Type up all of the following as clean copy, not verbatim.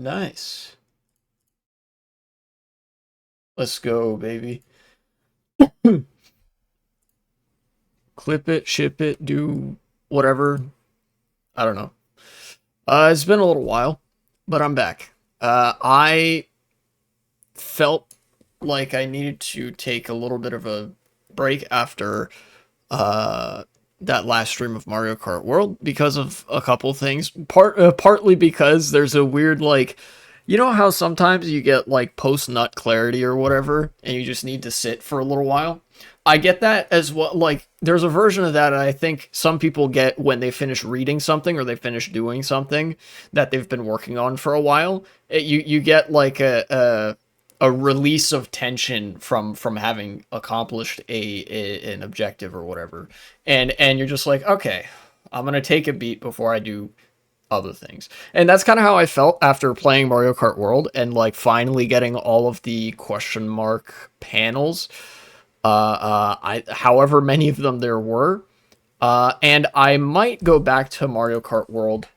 Nice. Let's go, baby. Clip it, ship it, do whatever. I don't know. It's been a little while, but I'm back. I felt like I needed to take a little bit of a break after uh that last stream of Mario Kart World because of a couple things. Partly because there's a weird like, you know how sometimes you get like post nut clarity or whatever, and you just need to sit for a little while. I get that as well. Like, there's a version of that I think some people get when they finish reading something or they finish doing something that they've been working on for a while. You get like a release of tension from having accomplished an objective or whatever, and you're just like, okay, I'm gonna take a beat before I do other things. And that's kind of how I felt after playing Mario Kart World and like finally getting all of the question mark panels, I however many of them there were. And I might go back to Mario Kart World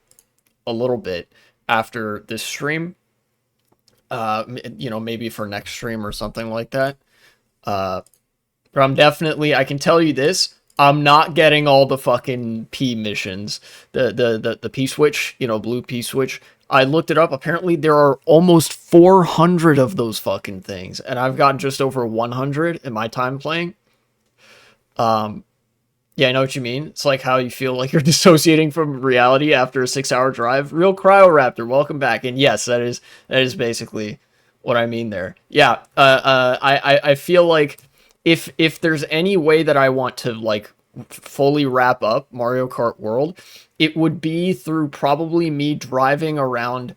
a little bit after this stream. You know, maybe for next stream or something like that. But I'm definitely, I can tell you this, I'm not getting all the fucking P missions. The P switch, you know, blue P switch. I looked it up. Apparently there are almost 400 of those fucking things, and I've got just over 100 in my time playing. Yeah, I know what you mean. It's like how you feel like you're dissociating from reality after a 6-hour drive. Real Cryoraptor, welcome back. And yes, that is basically what I mean there. Yeah, I feel like if there's any way that I want to like fully wrap up Mario Kart World, it would be through probably me driving around.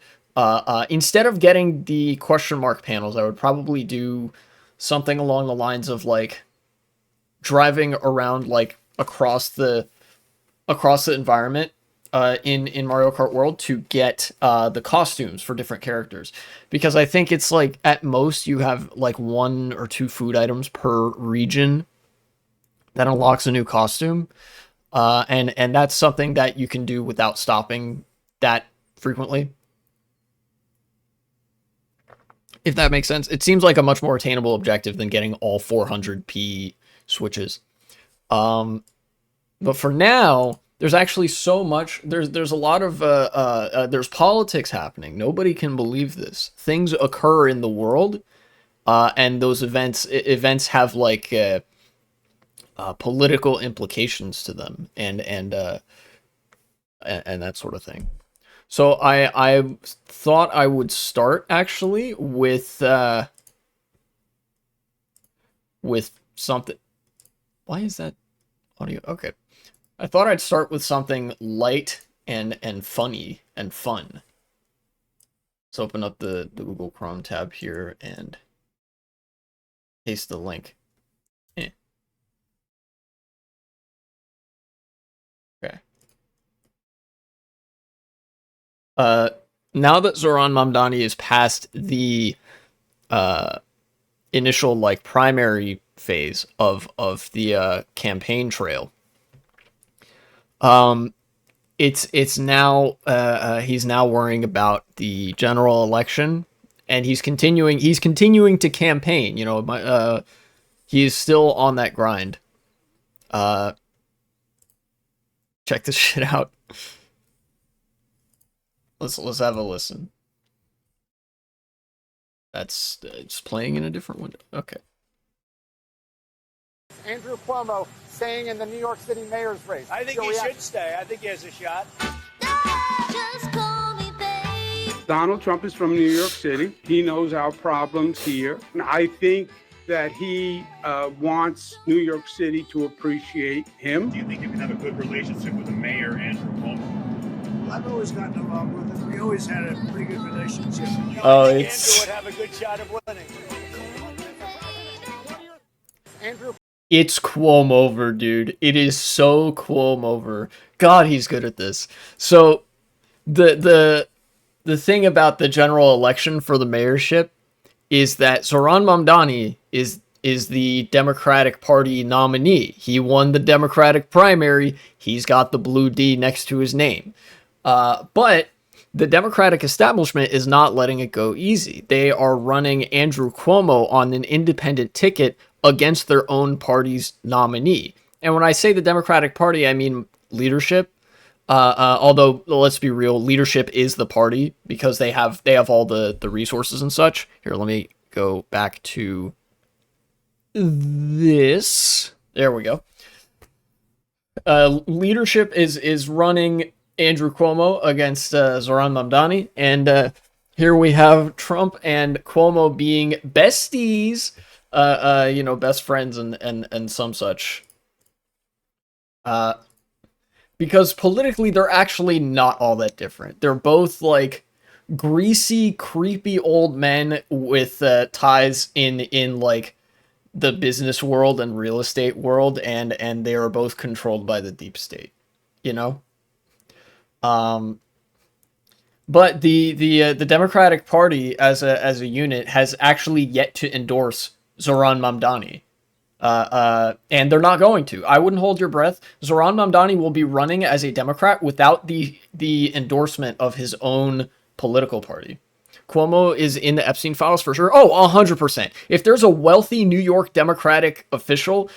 Instead of getting the question mark panels, I would probably do something along the lines of like driving around like across the environment in Mario Kart World to get the costumes for different characters, because I think it's like at most you have like 1 or 2 food items per region that unlocks a new costume, and that's something that you can do without stopping that frequently, if that makes sense. It seems like a much more attainable objective than getting all 400p switches. But for now, there's actually so much. There's a lot of there's politics happening. Nobody can believe this. Things occur in the world, and those events have like political implications to them, and that sort of thing. So I thought I would start actually with something. Why is that audio? Okay. I thought I'd start with something light and funny and fun. Let's open up the Google Chrome tab here and paste the link. Okay. Now that Zoran Mamdani is past the initial like primary phase of the campaign trail, it's now he's now worrying about the general election, and he's continuing to campaign. You know, he's still on that grind. Check this shit out. Let's have a listen. That's it's playing in a different window. Okay. Andrew Cuomo staying in the New York City mayor's race. I think he should stay. I think he has a shot. Donald Trump is from New York City. He knows our problems here. And I think that he wants New York City to appreciate him. Do you think you can have a good relationship with the mayor, Andrew Cuomo? I've always gotten along with him. We always had a pretty good relationship. Oh, I think it's Andrew would have a good shot of winning. Andrew it's Cuomo over, dude. It is so Cuomo over. God, he's good at this. So the thing about the general election for the mayorship is that Zoran Mamdani is the Democratic Party nominee. He won the Democratic primary. He's got the blue D next to his name. But the Democratic establishment is not letting it go easy. They are running Andrew Cuomo on an independent ticket against their own party's nominee. And when I say the Democratic Party, I mean leadership. Although let's be real, leadership is the party because they have all the resources and such. Here, let me go back to this. There we go. Leadership is running Andrew Cuomo against Zoran Mamdani, and here we have Trump and Cuomo being besties, best friends and some such. Because politically they're actually not all that different. They're both like greasy, creepy old men with ties in like the business world and real estate world, and they are both controlled by the deep state, you know. But the Democratic Party as a unit has actually yet to endorse Zoran Mamdani. And they're not going to. I wouldn't hold your breath. Zoran Mamdani will be running as a Democrat without the endorsement of his own political party. Cuomo is in the Epstein files for sure. Oh, 100%. If there's a wealthy New York Democratic official,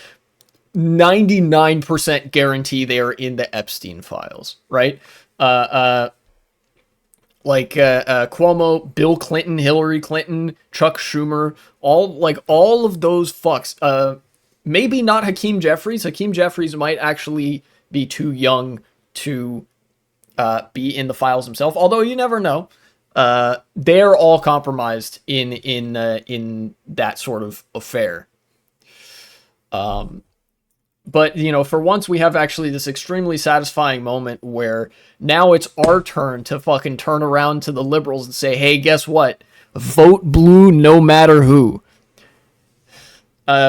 99% guarantee they are in the Epstein files, right? Cuomo, Bill Clinton, Hillary Clinton, Chuck Schumer, all of those fucks. Maybe not Hakeem Jeffries. Hakeem Jeffries might actually be too young to be in the files himself, although you never know. They're all compromised in that sort of affair. But, for once we have actually this extremely satisfying moment where now it's our turn to fucking turn around to the liberals and say, hey, guess what? Vote blue no matter who.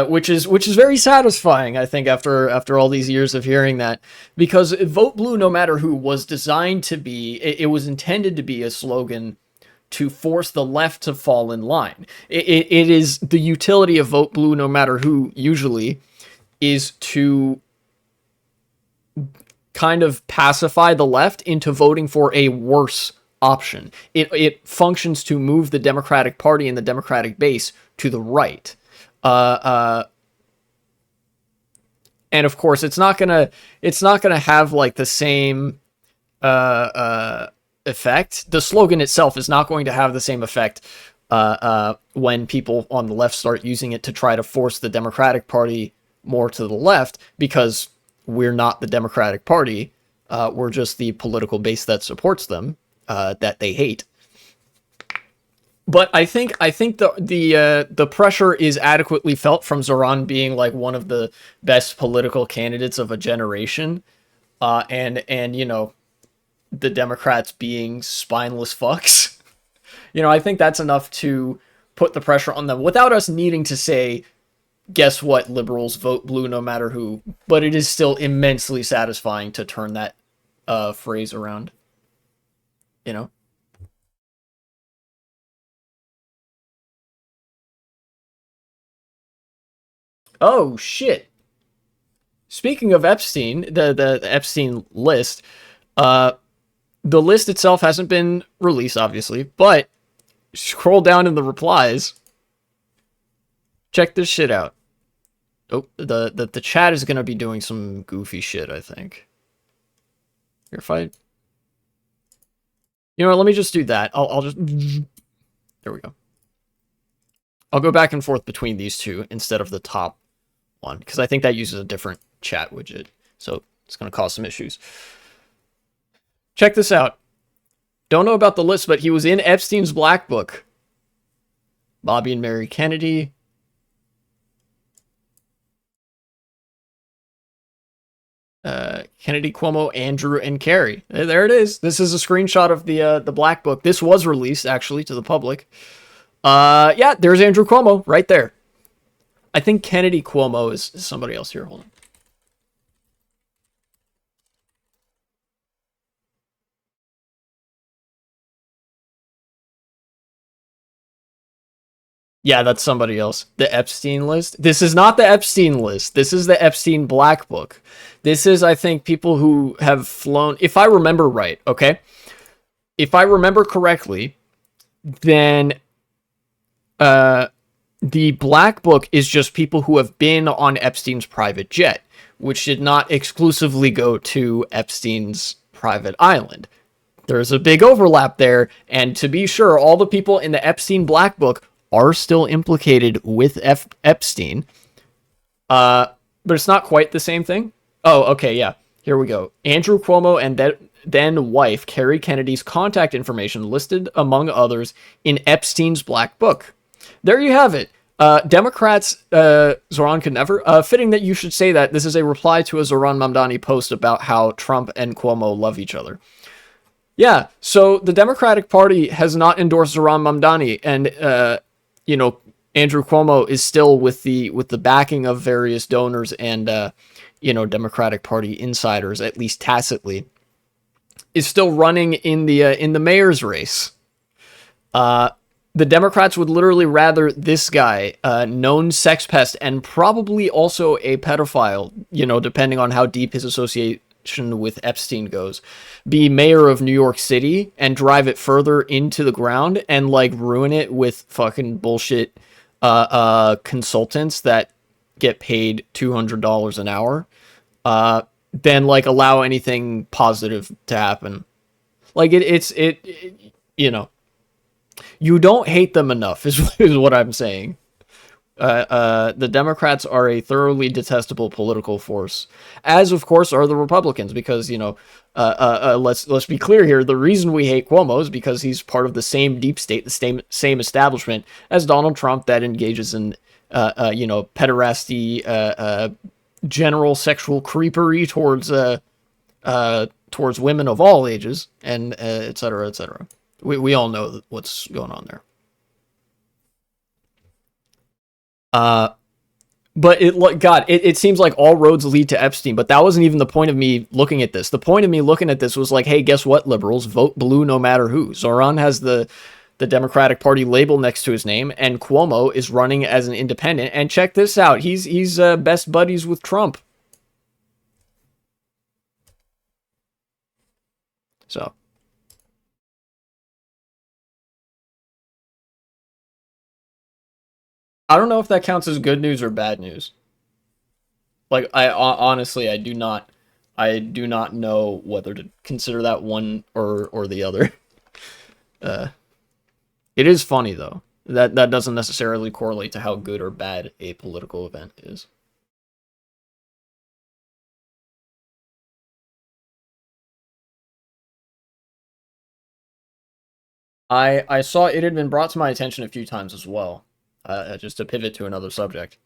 Which is very satisfying, I think, after all these years of hearing that. Because vote blue no matter who was designed to be, it was intended to be a slogan to force the left to fall in line. It is the utility of vote blue no matter who, usually, is to kind of pacify the left into voting for a worse option. It functions to move the Democratic Party and the Democratic base to the right. And of course, it's not gonna have like the same effect. The slogan itself is not going to have the same effect when people on the left start using it to try to force the Democratic Party more to the left, because we're not the Democratic Party. We're just the political base that supports them, that they hate. But I think the pressure is adequately felt from Zoran being like one of the best political candidates of a generation, and the Democrats being spineless fucks. I think that's enough to put the pressure on them without us needing to say, guess what, liberals, vote blue no matter who. But it is still immensely satisfying to turn that phrase around. Oh, shit. Speaking of Epstein, the Epstein list, the list itself hasn't been released, obviously, but scroll down in the replies. Check this shit out. Oh, the chat is going to be doing some goofy shit, I think. Here, if I... You know what, let me just do that. I'll just... There we go. I'll go back and forth between these two instead of the top one, because I think that uses a different chat widget, so it's going to cause some issues. Check this out. Don't know about the list, but he was in Epstein's Black Book. Bobby and Mary Kennedy. Kennedy, Cuomo, Andrew, and Kerry. There it is. This is a screenshot of the Black Book. This was released, actually, to the public. Yeah, there's Andrew Cuomo right there. I think Kennedy Cuomo is somebody else here. Hold on. Yeah, that's somebody else. The Epstein list. This is not the Epstein list. This is the Epstein Black Book. This is, I think, people who have flown, if I remember right, okay? if I remember correctly, then the black book is just people who have been on Epstein's private jet, which did not exclusively go to Epstein's private island. There's a big overlap there, and to be sure, all the people in the Epstein black book are still implicated with Epstein. But it's not quite the same thing. Oh, okay, yeah. Here we go. Andrew Cuomo and then wife Carrie Kennedy's contact information listed, among others, in Epstein's black book. There you have it. Democrats, Zoran could never. Fitting that you should say that. This is a reply to a Zoran Mamdani post about how Trump and Cuomo love each other. Yeah, so the Democratic Party has not endorsed Zoran Mamdani, and Andrew Cuomo is still with the backing of various donors and Democratic Party insiders, at least tacitly, is still running in the mayor's race. The Democrats would literally rather this guy, known sex pest and probably also a pedophile, depending on how deep his association with Epstein goes, be mayor of New York City and drive it further into the ground and like ruin it with fucking bullshit consultants that get paid $200 an hour, than like allow anything positive to happen. Like it's you don't hate them enough is what I'm saying. The Democrats are a thoroughly detestable political force, as of course are the Republicans, because let's be clear here. The reason we hate Cuomo is because he's part of the same deep state, the same establishment as Donald Trump that engages in pederasty, general sexual creepery towards women of all ages, and et cetera, et cetera. We all know what's going on there. But it seems like all roads lead to Epstein, but that wasn't even the point of me looking at this. The point of me looking at this was like, hey, guess what, liberals? Vote blue no matter who. Zoran has the Democratic Party label next to his name, and Cuomo is running as an independent. And check this out. He's best buddies with Trump. So. I don't know if that counts as good news or bad news. Like, I honestly, I do not know whether to consider that one or the other. It is funny though. That doesn't necessarily correlate to how good or bad a political event is. I saw it had been brought to my attention a few times as well. Just to pivot to another subject.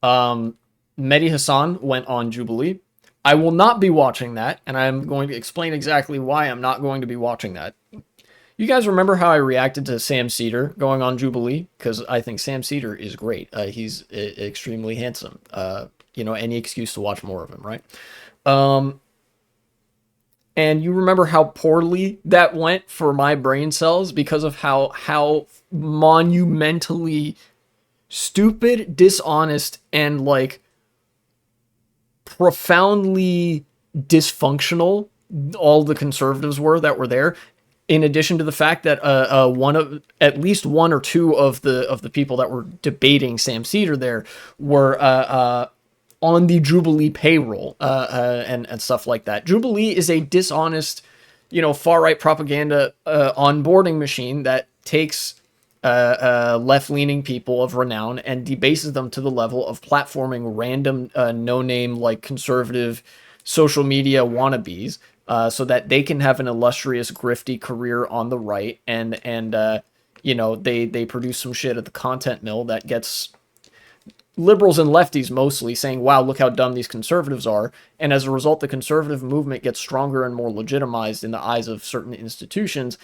Mehdi Hasan went on Jubilee. I will not be watching that, and I'm going to explain exactly why I'm not going to be watching that. You guys remember how I reacted to Sam Seder going on Jubilee? Because I think Sam Seder is great. He's extremely handsome. Any excuse to watch more of him, right? And you remember how poorly that went for my brain cells because of how monumentally stupid, dishonest, and like profoundly dysfunctional all the conservatives were that were there. In addition to the fact that at least one or two of the people that were debating Sam Seder there were on the Jubilee payroll and stuff like that. Jubilee is a dishonest, far-right propaganda onboarding machine that takes left-leaning people of renown and debases them to the level of platforming random no-name like conservative social media wannabes so that they can have an illustrious grifty career on the right and they produce some shit at the content mill that gets liberals and lefties mostly saying, wow, look how dumb these conservatives are. And as a result, the conservative movement gets stronger and more legitimized in the eyes of certain institutions.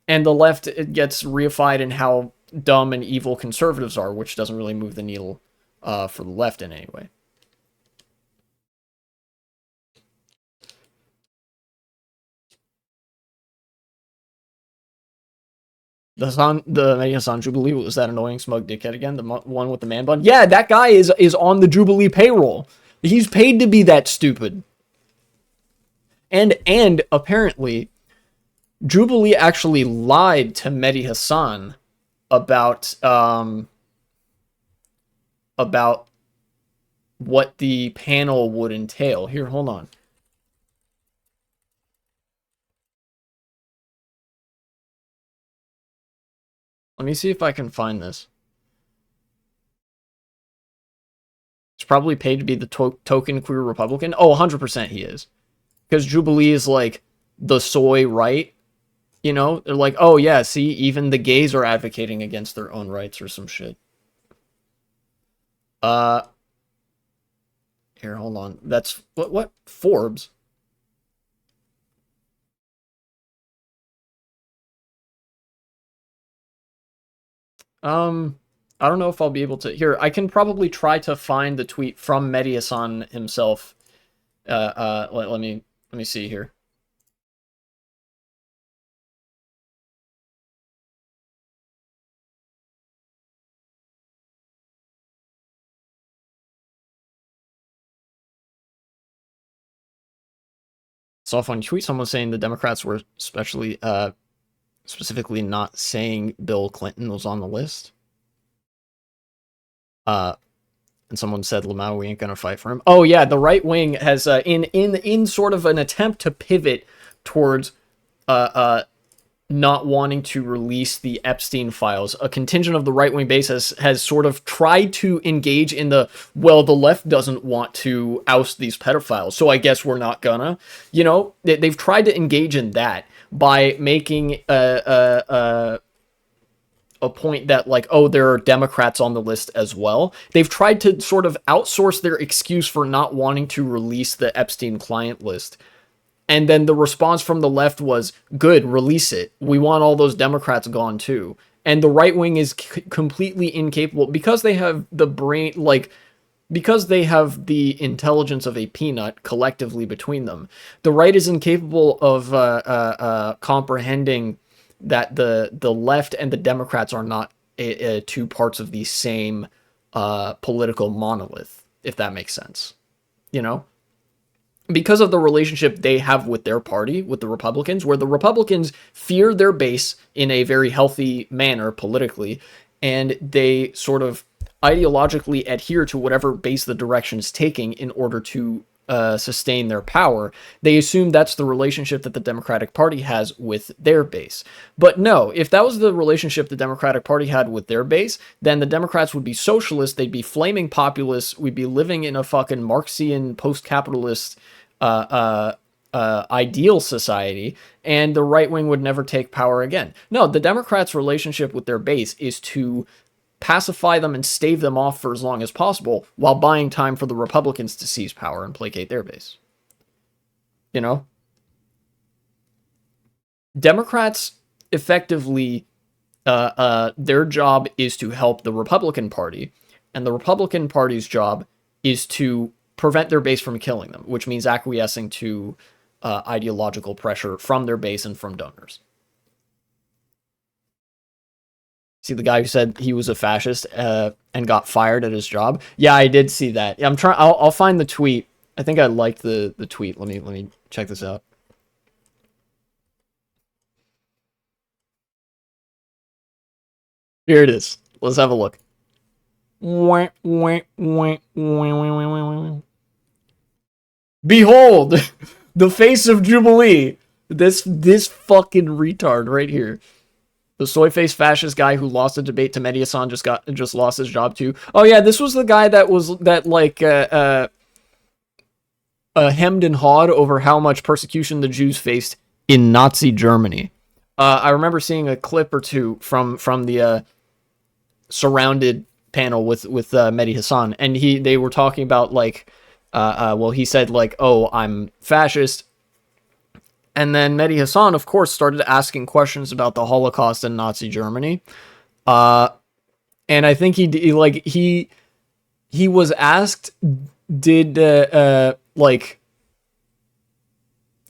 And the left gets reified in how dumb and evil conservatives are, which doesn't really move the needle for the left in any way. The Mehdi Hasan Jubilee, was that annoying smug dickhead again? The one with the man bun? Yeah, that guy is on the Jubilee payroll. He's paid to be that stupid. And apparently, Jubilee actually lied to Mehdi Hasan about what the panel would entail. Here, hold on. Let me see if I can find this. He's probably paid to be the token queer Republican. Oh, 100% he is. Because Jubilee is like the soy right. You know, they're like, oh yeah, see, even the gays are advocating against their own rights or some shit. Here, hold on. That's what Forbes. I don't know if I'll be able to. Here, I can probably try to find the tweet from Mehdi Hasan himself. Let me see here. Saw a funny tweet. Someone saying the Democrats were specifically not saying Bill Clinton was on the list. And someone said, Lamau, we ain't gonna fight for him. Oh yeah, the right wing has in sort of an attempt to pivot towards not wanting to release the Epstein files, a contingent of the right wing base has sort of tried to engage in the, well, the left doesn't want to oust these pedophiles, so I guess we're not gonna. You know, they've tried to engage in that by making a point that, like, oh, there are Democrats on the list as well. They've tried to sort of outsource their excuse for not wanting to release the Epstein client list. And then the response from the left was, good, release it. We want all those Democrats gone too. And the right wing is completely incapable, because they have the brain, like, because they have the intelligence of a peanut collectively between them. The right is incapable of comprehending that the left and the Democrats are not two parts of the same political monolith, if that makes sense. You know? Because of the relationship they have with their party, with the Republicans, where the Republicans fear their base in a very healthy manner politically, and they sort of ideologically adhere to whatever base the direction is taking in order to sustain their power. They assume that's the relationship that the Democratic Party has with their base. But no, if that was the relationship the Democratic Party had with their base, then the Democrats would be socialists, they'd be flaming populists, we'd be living in a fucking Marxian post-capitalist ideal society, and the right wing would never take power again. No, the Democrats' relationship with their base is to pacify them and stave them off for as long as possible, while buying time for the Republicans to seize power and placate their base. You know? Democrats effectively, their job is to help the Republican Party, and the Republican Party's job is to prevent their base from killing them, which means acquiescing to ideological pressure from their base and from donors. See the guy who said he was a fascist and got fired at his job? Yeah, I did see that. I'm trying. I'll find the tweet. I think I liked the tweet. Let me check this out. Here it is. Let's have a look. Behold, the face of Jubilee. This fucking retard right here. The soy-faced fascist guy who lost a debate to Mehdi Hasan just lost his job too. Oh yeah, this was the guy that hemmed and hawed over how much persecution the Jews faced in Nazi Germany. I remember seeing a clip or two from the surrounded panel with Mehdi Hasan, and they were talking about, like, well, he said, like, oh, I'm fascist. And then Mehdi Hasan, of course, started asking questions about the Holocaust in Nazi Germany. And I think he was asked, did,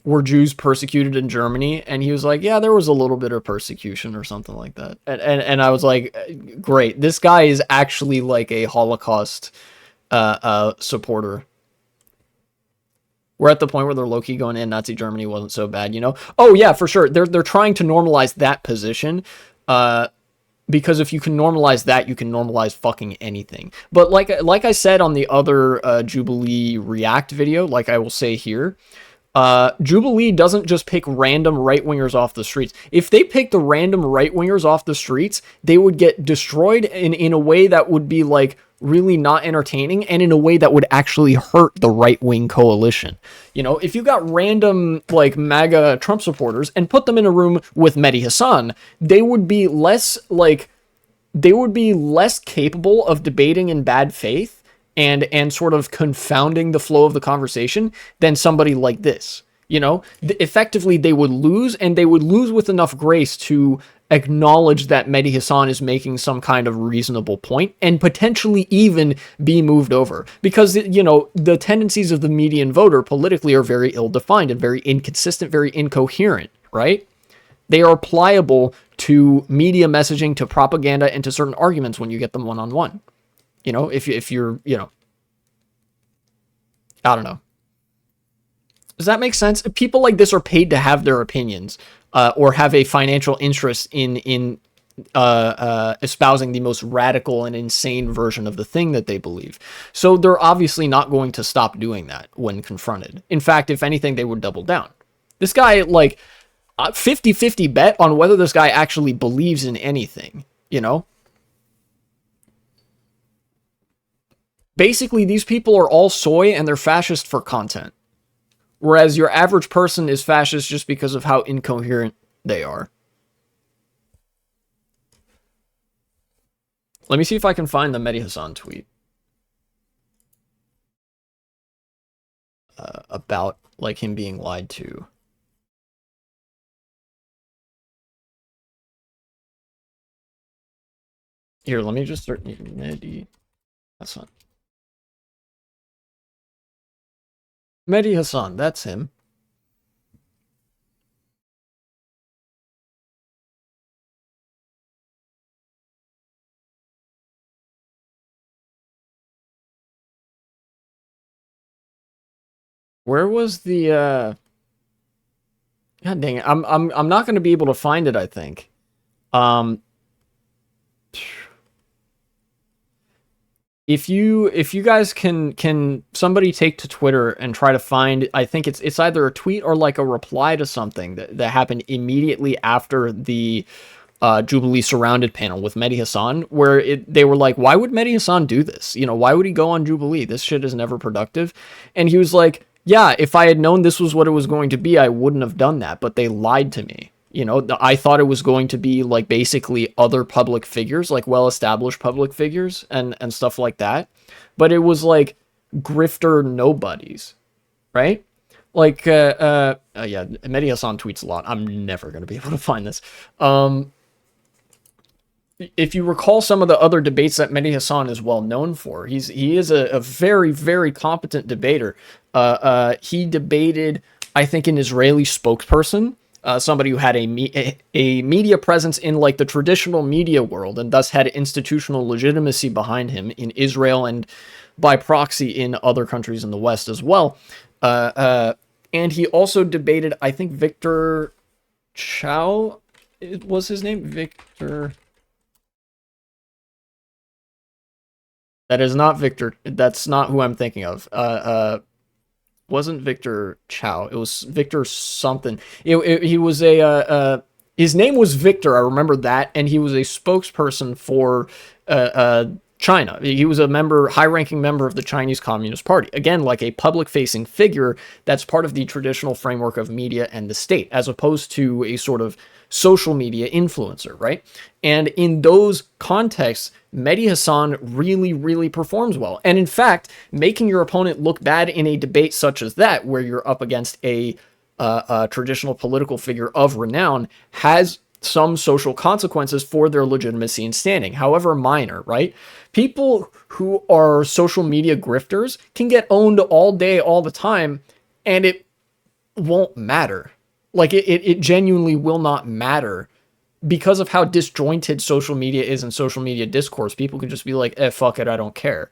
were Jews persecuted in Germany? And he was like, yeah, there was a little bit of persecution or something like that. And I was like, great. This guy is actually like a Holocaust supporter. We're at the point where they're low-key going in. Nazi Germany wasn't so bad, you know? Oh, yeah, for sure. They're trying to normalize that position. Because if you can normalize that, you can normalize fucking anything. But like I said on the other Jubilee React video, like I will say here, Jubilee doesn't just pick random right-wingers off the streets. If they picked the random right-wingers off the streets, they would get destroyed in a way that would be, like, really not entertaining, and in a way that would actually hurt the right-wing coalition. You know, if you got random, like, MAGA Trump supporters and put them in a room with Mehdi Hasan, they would be less capable of debating in bad faith and sort of confounding the flow of the conversation than somebody like this. You know, effectively they would lose, and they would lose with enough grace to acknowledge that Mehdi Hasan is making some kind of reasonable point and potentially even be moved over. Because, you know, the tendencies of the median voter politically are very ill-defined and very inconsistent, very incoherent, right? They are pliable to media messaging, to propaganda, and to certain arguments when you get them one-on-one. You know, if you're, you know, I don't know. Does that make sense? People like this are paid to have their opinions, or have a financial interest in espousing the most radical and insane version of the thing that they believe. So they're obviously not going to stop doing that when confronted. In fact, if anything, they would double down. This guy, like, 50-50 bet on whether this guy actually believes in anything, you know? Basically, these people are all soy and they're fascist for content. Whereas your average person is fascist just because of how incoherent they are. Let me see if I can find the Mehdi Hasan tweet. About, like, him being lied to. Here, let me just search Mehdi Hasan. Mehdi Hasan, that's him. Where was the God dang it. I'm not going to be able to find it, I think. If you guys can somebody take to Twitter and try to find, I think it's either a tweet or like a reply to something that happened immediately after the Jubilee Surrounded panel with Mehdi Hasan, where they were like, why would Mehdi Hasan do this? You know, why would he go on Jubilee? This shit is never productive. And he was like, yeah, if I had known this was what it was going to be, I wouldn't have done that, but they lied to me. You know, I thought it was going to be like basically other public figures, like well-established public figures and stuff like that. But it was like grifter nobodies, right? Like, yeah, Mehdi Hasan tweets a lot. I'm never going to be able to find this. If you recall some of the other debates that Mehdi Hasan is well known for, he is a very, very competent debater. He debated, I think, an Israeli spokesperson, somebody who had a media presence in like the traditional media world and thus had institutional legitimacy behind him in Israel and by proxy in other countries in the West as well. And he also debated, I think, Victor Chow was his name? Victor... That is not Victor. That's not who I'm thinking of. Wasn't Victor Chow. It was Victor something. He was a... his name was Victor, I remember that, and he was a spokesperson for China. He was a high-ranking member of the Chinese Communist Party. Again, like a public-facing figure that's part of the traditional framework of media and the state, as opposed to a sort of social media influencer, right? And in those contexts, Mehdi Hasan really, really performs well. And in fact, making your opponent look bad in a debate such as that, where you're up against a traditional political figure of renown, has some social consequences for their legitimacy and standing, however minor, right? People who are social media grifters can get owned all day, all the time, and it won't matter. Like, it genuinely will not matter because of how disjointed social media is and social media discourse. People can just be like, fuck it, I don't care.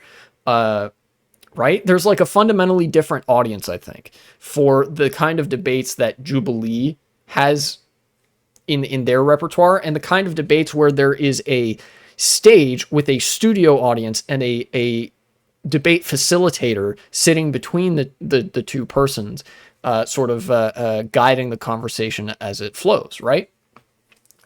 right? There's like a fundamentally different audience, I think, for the kind of debates that Jubilee has in their repertoire, and the kind of debates where there is a stage with a studio audience and a debate facilitator sitting between the two persons, guiding the conversation as it flows, right?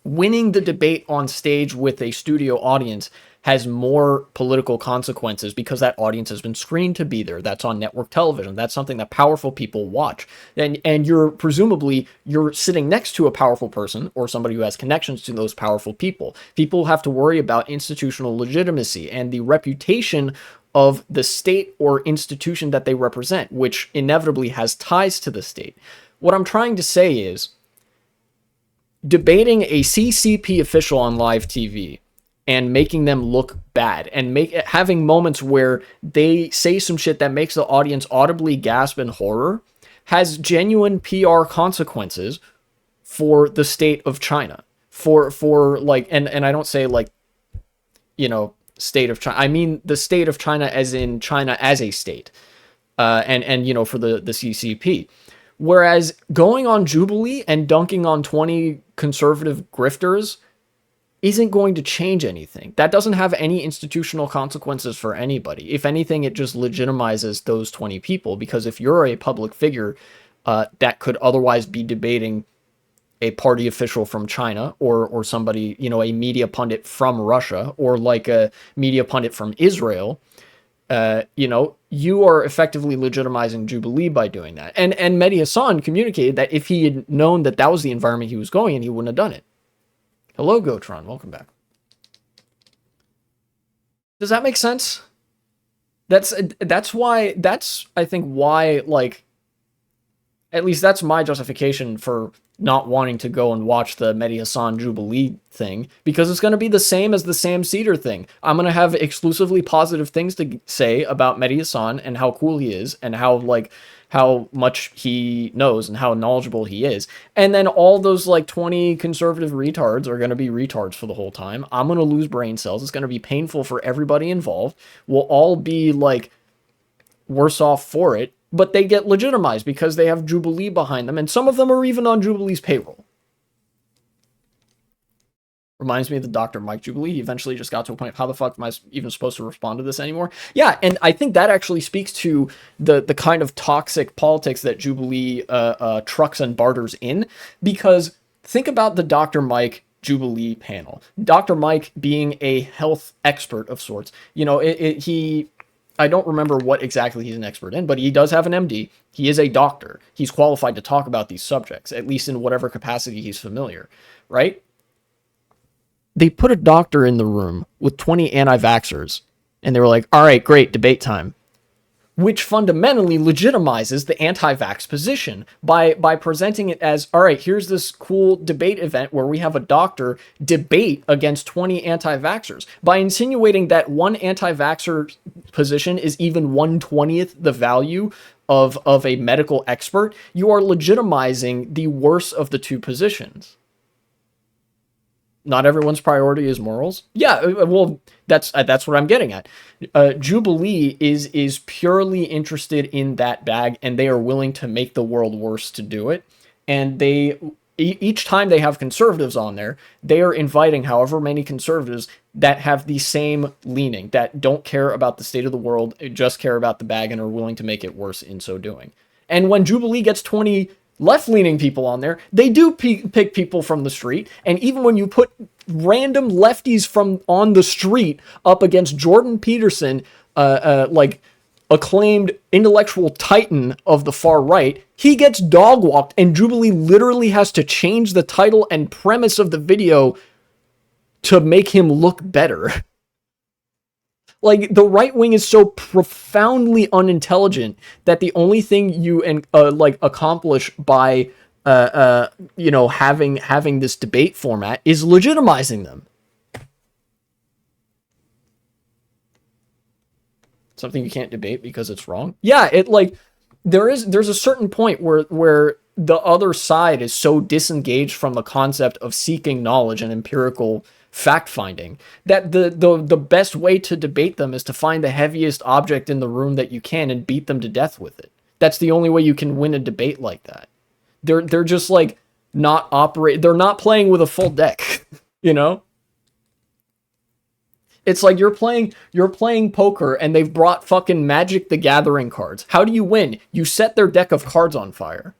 Winning the debate on stage with a studio audience has more political consequences because that audience has been screened to be there. That's on network television. That's something that powerful people watch. And you're sitting next to a powerful person or somebody who has connections to those powerful people. People have to worry about institutional legitimacy and the reputation of the state or institution that they represent, which inevitably has ties to the state. What I'm trying to say is, debating a CCP official on live TV and making them look bad and having moments where they say some shit that makes the audience audibly gasp in horror has genuine PR consequences for the state of China. For like, and I don't say like, you know, state of China. I mean the state of China as in China as a state. And you know, for the CCP. Whereas going on Jubilee and dunking on 20 conservative grifters isn't going to change anything. That doesn't have any institutional consequences for anybody. If anything, it just legitimizes those 20 people, because if you're a public figure that could otherwise be debating a party official from China or somebody, you know, a media pundit from Russia or like a media pundit from Israel, you know, you are effectively legitimizing Jubilee by doing that. And Mehdi Hasan communicated that if he had known that that was the environment he was going in, he wouldn't have done it. Hello, Gotron. Welcome back. Does that make sense? That's why, I think why, like, at least that's my justification for not wanting to go and watch the Mehdi Hasan Jubilee thing, because it's going to be the same as the Sam Cedar thing. I'm going to have exclusively positive things to say about Mehdi Hasan and how cool he is and how much he knows and how knowledgeable he is. And then all those like 20 conservative retards are going to be retards for the whole time. I'm going to lose brain cells. It's going to be painful for everybody involved. We'll all be like worse off for it. But they get legitimized because they have Jubilee behind them, and some of them are even on Jubilee's payroll. Reminds me of the Dr. Mike Jubilee. He eventually just got to a point of, how the fuck am I even supposed to respond to this anymore? Yeah, and I think that actually speaks to the kind of toxic politics that Jubilee trucks and barters in, because think about the Dr. Mike Jubilee panel. Dr. Mike being a health expert of sorts. You know, I don't remember what exactly he's an expert in, but he does have an MD. He is a doctor. He's qualified to talk about these subjects, at least in whatever capacity he's familiar, right? They put a doctor in the room with 20 anti-vaxxers, and they were like, all right, great, debate time. Which fundamentally legitimizes the anti-vax position by presenting it as, all right, here's this cool debate event where we have a doctor debate against 20 anti-vaxxers. By insinuating that one anti-vaxxer position is even 1/20th the value of a medical expert, you are legitimizing the worst of the two positions. Not everyone's priority is morals. Yeah, well, that's what I'm getting at. Jubilee is purely interested in that bag, and they are willing to make the world worse to do it. And each time they have conservatives on there, they are inviting however many conservatives that have the same leaning, that don't care about the state of the world, just care about the bag, and are willing to make it worse in so doing. And when Jubilee gets 20 left-leaning people on there, they do pick people from the street. And even when you put random lefties from on the street up against Jordan Peterson, like acclaimed intellectual titan of the far right, he gets dog-walked, and Jubilee literally has to change the title and premise of the video to make him look better. Like, the right wing is so profoundly unintelligent that the only thing you accomplish by having this debate format is legitimizing them. Something you can't debate because it's wrong. Yeah, there's a certain point where the other side is so disengaged from the concept of seeking knowledge and empirical fact-finding, that the best way to debate them is to find the heaviest object in the room that you can and beat them to death with it. That's the only way you can win a debate like that. They're just like they're not playing with a full deck, you know? It's like you're playing poker and they've brought fucking Magic the Gathering cards. How do you win? You set their deck of cards on fire.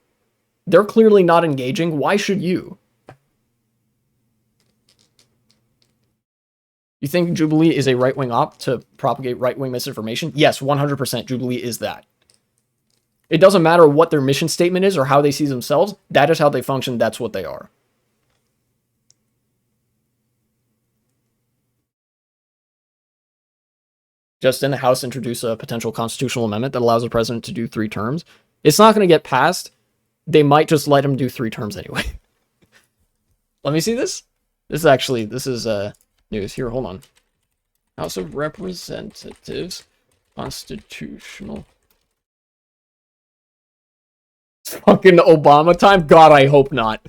They're clearly not engaging. Why should you? You think Jubilee is a right-wing op to propagate right-wing misinformation? Yes, 100% Jubilee is that. It doesn't matter what their mission statement is or how they see themselves. That is how they function. That's what they are. Just in the House introduce a potential constitutional amendment that allows the president to do 3 terms. It's not going to get passed. They might just let him do 3 terms anyway. Let me see this. This is news. Here, hold on. House of Representatives, constitutional. It's fucking Obama time? God, I hope not.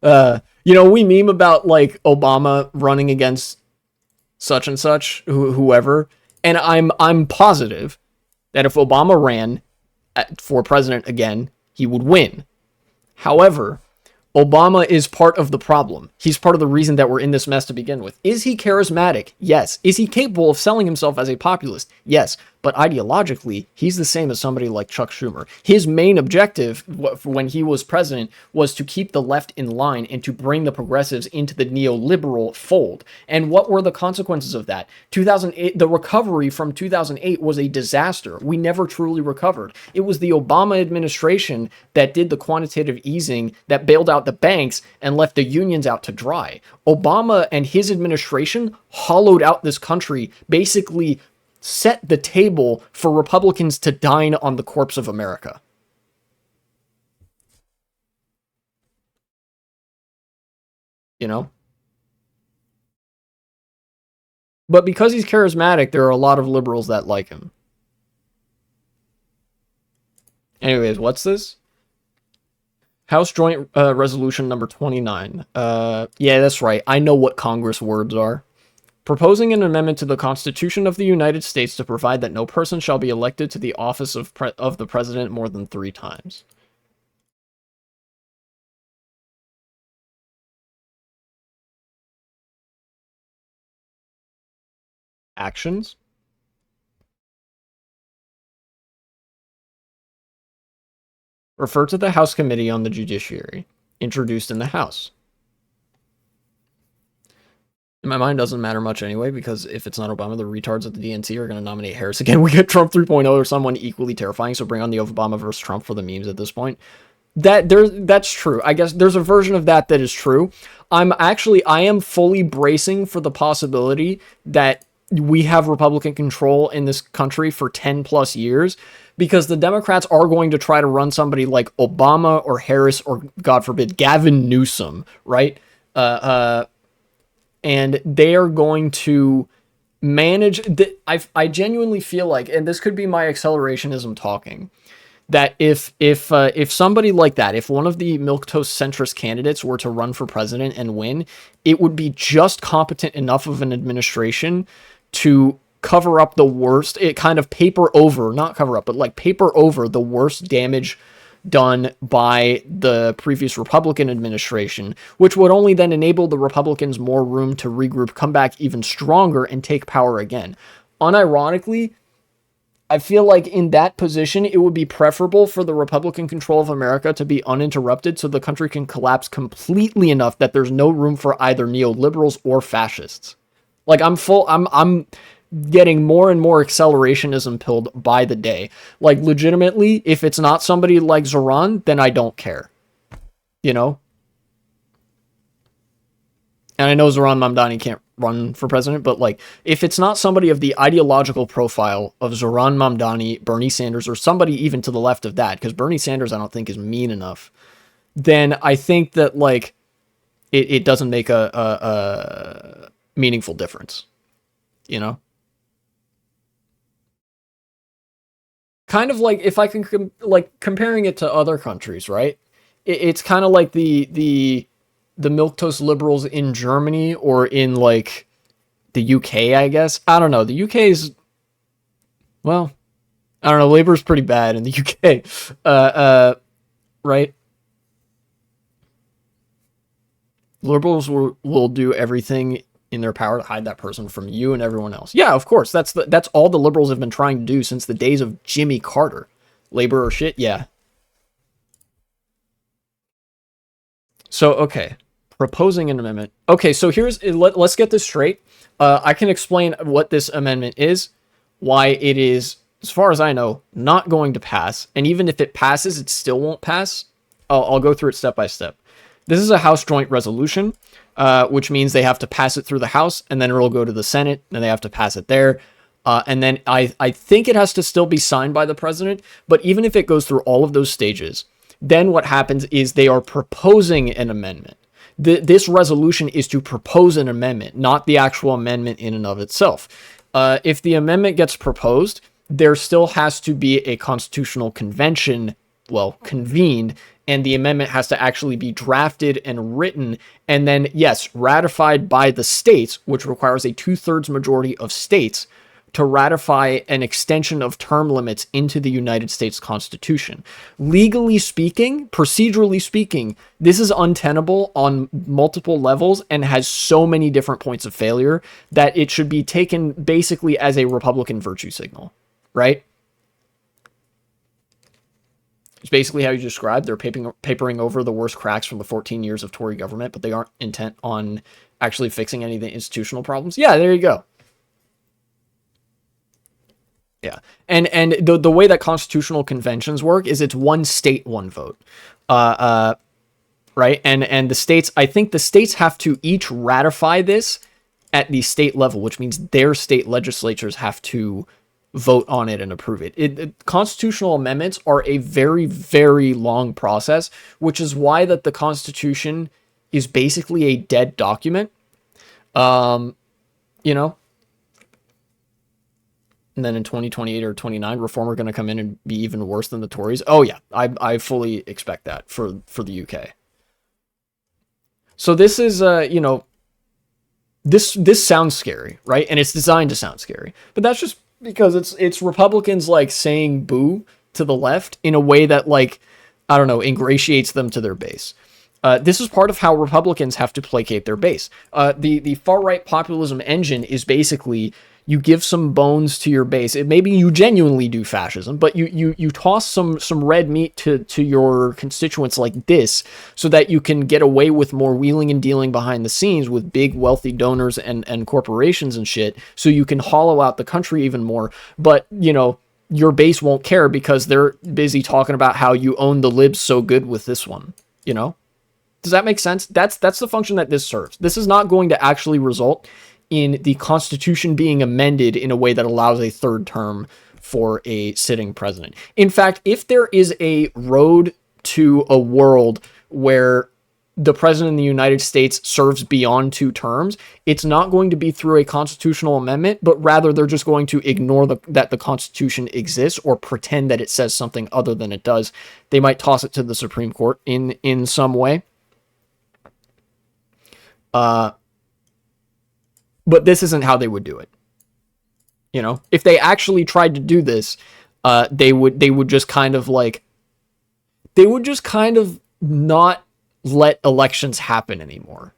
You know, we meme about, like, Obama running against such and such, whoever. And I'm positive that if Obama ran for president again, he would win. However, Obama is part of the problem. He's part of the reason that we're in this mess to begin with. Is he charismatic? Yes. Is he capable of selling himself as a populist? Yes. But ideologically, he's the same as somebody like Chuck Schumer. His main objective when he was president was to keep the left in line and to bring the progressives into the neoliberal fold. And what were the consequences of that? 2008, the recovery from 2008 was a disaster. We never truly recovered. It was the Obama administration that did the quantitative easing that bailed out the banks and left the unions out to dry. Obama and his administration hollowed out this country, basically set the table for Republicans to dine on the corpse of America. You know? But because he's charismatic, there are a lot of liberals that like him. Anyways, what's this? House Joint Resolution number 29. Yeah, that's right. I know what Congress words are. Proposing an amendment to the Constitution of the United States to provide that no person shall be elected to the office of the president more than 3 times. Actions? Refer to the House Committee on the Judiciary, introduced in the House. In my mind, doesn't matter much anyway, because if it's not Obama, the retards at the DNC are going to nominate Harris again. We get Trump 3.0 or someone equally terrifying, so bring on the Obama versus Trump for the memes at this point. That's true. I guess there's a version of that is true. I am fully bracing for the possibility that we have Republican control in this country for 10 plus years, because the Democrats are going to try to run somebody like Obama or Harris or, God forbid, Gavin Newsom, right? And they are going to manage. I genuinely feel like, and this could be my accelerationism talking, that if somebody like that, if one of the milquetoast centrist candidates were to run for president and win, it would be just competent enough of an administration to cover up the worst. It kind of paper over the worst damage done by the previous Republican administration, which would only then enable the Republicans more room to regroup, come back even stronger, and take power again. Unironically, I feel like in that position, it would be preferable for the Republican control of America to be uninterrupted so the country can collapse completely enough that there's no room for either neoliberals or fascists. Like, I'm getting more and more accelerationism pilled by the day. Like, legitimately, if it's not somebody like Zoran, then I don't care. You know? And I know Zoran Mamdani can't run for president, but, like, if it's not somebody of the ideological profile of Zoran Mamdani, Bernie Sanders, or somebody even to the left of that, because Bernie Sanders I don't think is mean enough, then I think that, like, it doesn't make a meaningful difference. You know? Kind of like, if I can, like, comparing it to other countries, right? It's kind of like the the milquetoast liberals in Germany or in like the UK, I guess. I don't know. The UK is, well, I don't know. Labor's pretty bad in the UK. Right? Liberals will do everything in their power to hide that person from you and everyone else. Yeah, of course. That's all the liberals have been trying to do since the days of Jimmy Carter. Labor or shit, yeah. So, okay. Proposing an amendment. Okay, so let's get this straight. I can explain what this amendment is, why it is, as far as I know, not going to pass. And even if it passes, it still won't pass. I'll go through it step by step. This is a House joint resolution, which means they have to pass it through the House, and then it'll go to the Senate, and they have to pass it there. And then I think it has to still be signed by the president, but even if it goes through all of those stages, then what happens is they are proposing an amendment. This resolution is to propose an amendment, not the actual amendment in and of itself. If the amendment gets proposed, there still has to be a constitutional convention, convened, and the amendment has to actually be drafted and written, and then, yes, ratified by the states, which requires a 2/3 majority of states to ratify an extension of term limits into the United States Constitution. Legally speaking, procedurally speaking, this is untenable on multiple levels and has so many different points of failure that it should be taken basically as a Republican virtue signal, right? It's basically how you described. They're papering over the worst cracks from the 14 years of Tory government, but they aren't intent on actually fixing any of the institutional problems. Yeah, there you go. Yeah. And the way that constitutional conventions work is it's one state, one vote. Right? And the states, I think the states have to each ratify this at the state level, which means their state legislatures have to vote on it and approve it. Constitutional amendments are a very, very long process, which is why that the Constitution is basically a dead document. You know? And then in 2028 or 29, Reform are going to come in and be even worse than the Tories. Oh yeah, I fully expect that for the UK. So this is, this sounds scary, right? And it's designed to sound scary, but that's just because it's Republicans like saying boo to the left in a way that, like, I don't know, ingratiates them to their base. This is part of how Republicans have to placate their base. The far-right populism engine is basically you give some bones to your base. Maybe you genuinely do fascism, but you toss some red meat to your constituents like this so that you can get away with more wheeling and dealing behind the scenes with big wealthy donors and corporations and shit, so you can hollow out the country even more. But, your base won't care because they're busy talking about how you own the libs so good with this one, Does that make sense? That's the function that this serves. This is not going to actually result in the Constitution being amended in a way that allows a third term for a sitting president. In fact, if there is a road to a world where the president of the United States serves beyond 2 terms, it's not going to be through a constitutional amendment, but rather they're just going to ignore that the Constitution exists or pretend that it says something other than it does. They might toss it to the Supreme Court in some way. But this isn't how they would do it. If they actually tried to do this, they would just kind of not let elections happen anymore.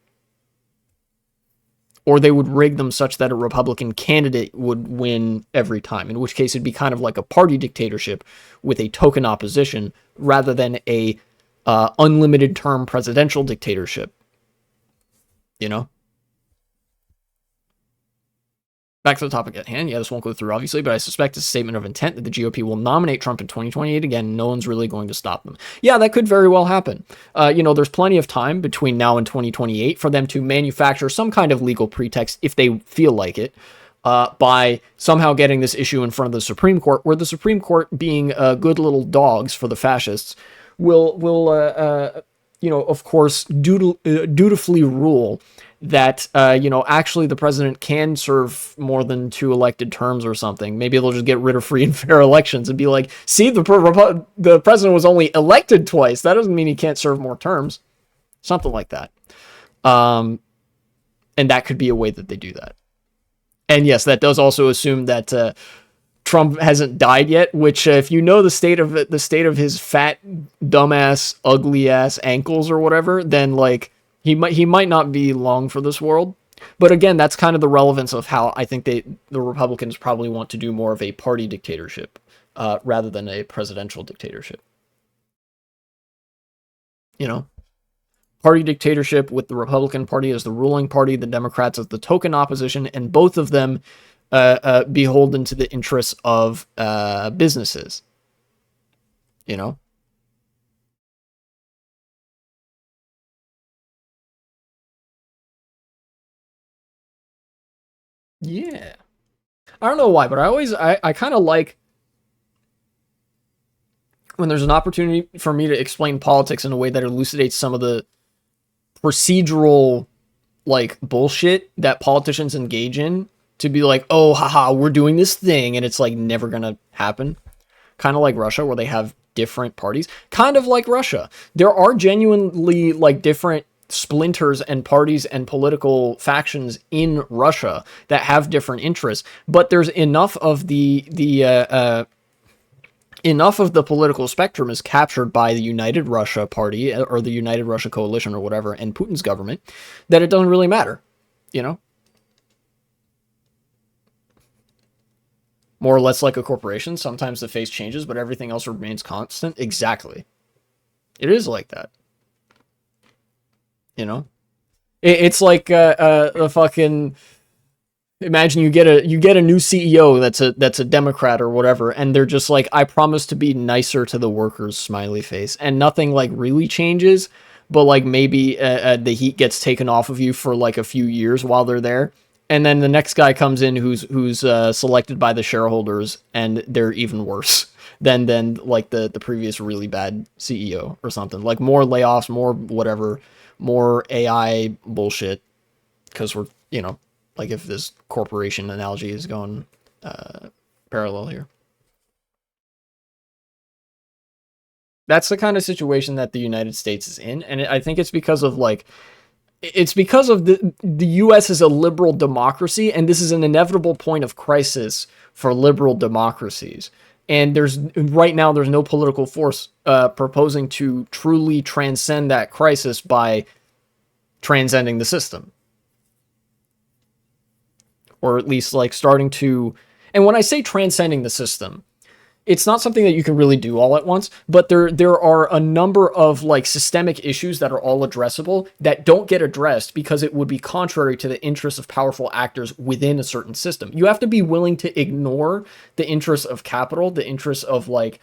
Or they would rig them such that a Republican candidate would win every time, in which case it'd be kind of like a party dictatorship with a token opposition rather than a unlimited term presidential dictatorship. Back to the topic at hand. Yeah, this won't go through, obviously, but I suspect it's a statement of intent that the GOP will nominate Trump in 2028 again. No one's really going to stop them. Yeah, that could very well happen. There's plenty of time between now and 2028 for them to manufacture some kind of legal pretext if they feel like it, by somehow getting this issue in front of the Supreme Court, where the Supreme Court, being good little dogs for the fascists, will of course, dutifully rule that, actually the president can serve more than 2 elected terms or something. Maybe they'll just get rid of free and fair elections and be like, see, the president was only elected twice. That doesn't mean he can't serve more terms. Something like that. And that could be a way that they do that. And yes, that does also assume that Trump hasn't died yet, which if you know the state of his fat, dumbass, ugly ass ankles or whatever, then like he might not be long for this world. But again, that's kind of the relevance of how I think the Republicans probably want to do more of a party dictatorship rather than a presidential dictatorship. You know, party dictatorship with the Republican Party as the ruling party, the Democrats as the token opposition, and both of them beholden to the interests of businesses. You know? Yeah. I don't know why, but I kind of like when there's an opportunity for me to explain politics in a way that elucidates some of the procedural like bullshit that politicians engage in, to be like, oh haha, we're doing this thing and it's like never gonna happen. Kind of like Russia, where they have different parties. Kind of like Russia. There are genuinely like different splinters and parties and political factions in Russia that have different interests, but there's enough of enough of the political spectrum is captured by the United Russia Party or the United Russia Coalition or whatever, and Putin's government, that it doesn't really matter, you know? More or less like a corporation. Sometimes the face changes, but everything else remains constant. Exactly. It is like that. You know? It's like a fucking... Imagine you get a new CEO that's a Democrat or whatever, and they're just like, I promise to be nicer to the workers, smiley face, and nothing like really changes, but like maybe the heat gets taken off of you for like a few years while they're there, and then the next guy comes in who's selected by the shareholders, and they're even worse than like the previous really bad CEO or something. Like more layoffs, more whatever, more AI bullshit, because we're, you know, like if this corporation analogy is going parallel here. That's the kind of situation that the United States is in, and I think it's because of like, it's because of the U.S. is a liberal democracy, and this is an inevitable point of crisis for liberal democracies. And right now there's no political force proposing to truly transcend that crisis by transcending the system. Or at least like starting to, and when I say transcending the system, it's not something that you can really do all at once, but there are a number of like systemic issues that are all addressable that don't get addressed because it would be contrary to the interests of powerful actors within a certain system. You have to be willing to ignore the interests of capital, the interests of like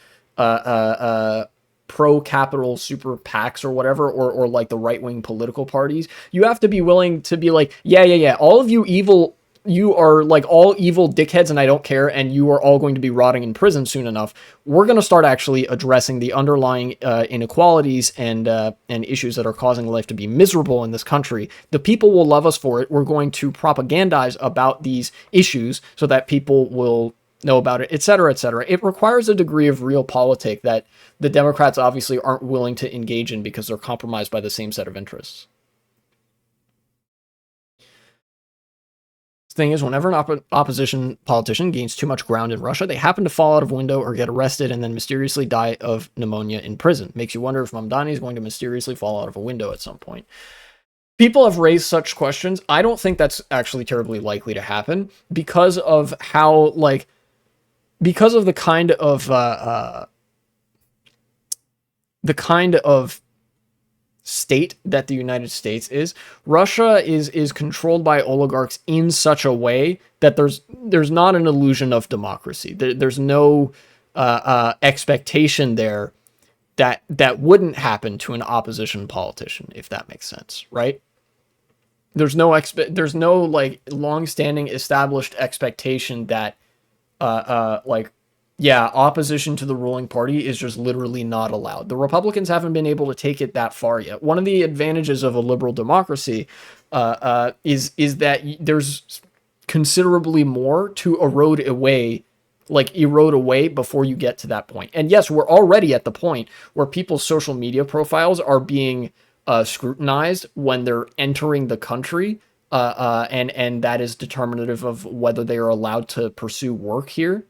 pro-capital super PACs or whatever, or like the right-wing political parties. You have to be willing to be like, yeah, all of you evil, you are like all evil dickheads and I don't care, and you are all going to be rotting in prison soon enough. We're going to start actually addressing the underlying inequalities and issues that are causing life to be miserable in this country. The people will love us for it. We're going to propagandize about these issues so that people will know about it, etc., etc. It requires a degree of realpolitik that the Democrats obviously aren't willing to engage in because they're compromised by the same set of interests. Thing is, whenever an opposition politician gains too much ground in Russia, they happen to fall out of window or get arrested and then mysteriously die of pneumonia in prison. Makes you wonder if Mamdani is going to mysteriously fall out of a window at some point. People have raised such questions. I don't think that's actually terribly likely to happen because of how, like, because of the kind of state that the United States is. Russia is controlled by oligarchs in such a way that there's not an illusion of democracy. There's no expectation there that wouldn't happen to an opposition politician, if that makes sense, right? There's no like long-standing established expectation that like, yeah, opposition to the ruling party is just literally not allowed. The Republicans haven't been able to take it that far yet. One of the advantages of a liberal democracy is that there's considerably more to erode away before you get to that point. And yes, we're already at the point where people's social media profiles are being scrutinized when they're entering the country, and that is determinative of whether they are allowed to pursue work here.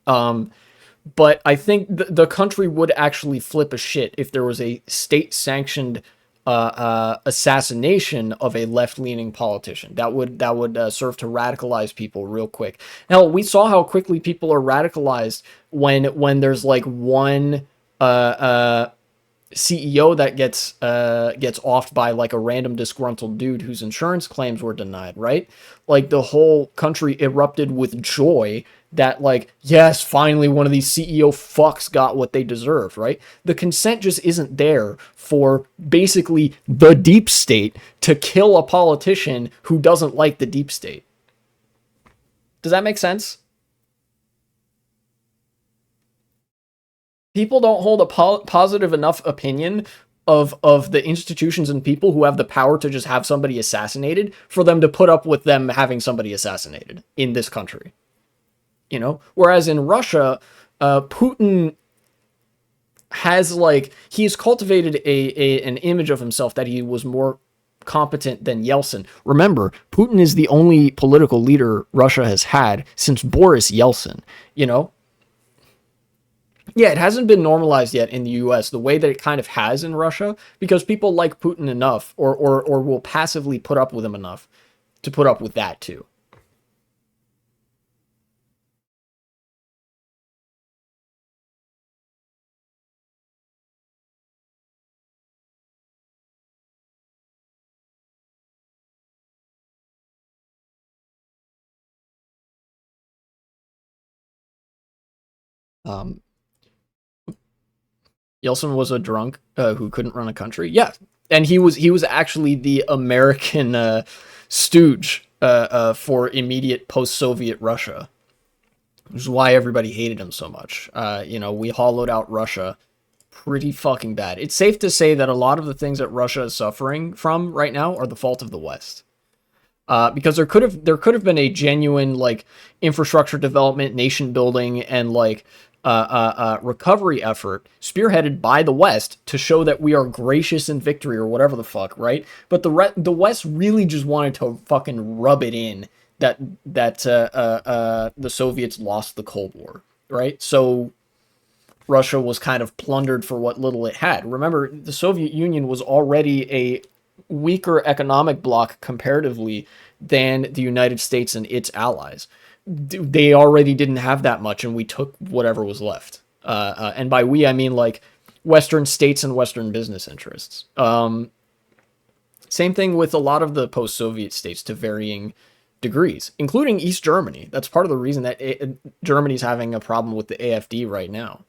But I think the country would actually flip a shit if there was a state-sanctioned assassination of a left-leaning politician. That would serve to radicalize people real quick. Hell, we saw how quickly people are radicalized when there's like one CEO that gets offed by like a random disgruntled dude whose insurance claims were denied, right? Like the whole country erupted with joy that like, yes, finally one of these CEO fucks got what they deserved, right? The consent just isn't there for basically the deep state to kill a politician who doesn't like the deep state. Does that make sense? People don't hold a positive enough opinion of the institutions and people who have the power to just have somebody assassinated for them to put up with them having somebody assassinated in this country. You know, whereas in Russia, Putin has like, he's cultivated an image of himself that he was more competent than Yeltsin. Remember, Putin is the only political leader Russia has had since Boris Yeltsin, you know? Yeah, it hasn't been normalized yet in the US the way that it kind of has in Russia, because people like Putin enough or will passively put up with him enough to put up with that too. Um, Yeltsin was a drunk who couldn't run a country. Yeah, and he was actually the American stooge for immediate post-Soviet Russia, which is why everybody hated him so much. You know, we hollowed out Russia pretty fucking bad. It's safe to say that a lot of the things that Russia is suffering from right now are the fault of the West. Because there could have been a genuine like infrastructure development, nation building, and like recovery effort spearheaded by the West to show that we are gracious in victory or whatever the fuck, right? But the West really just wanted to fucking rub it in that the Soviets lost the Cold War, right? So Russia was kind of plundered for what little it had. Remember, the Soviet Union was already a weaker economic bloc comparatively than the United States and its allies. They already didn't have that much, and we took whatever was left. And by we, I mean like Western states and Western business interests. Same thing with a lot of the post-Soviet states to varying degrees, including East Germany. That's part of the reason that Germany's having a problem with the AfD right now.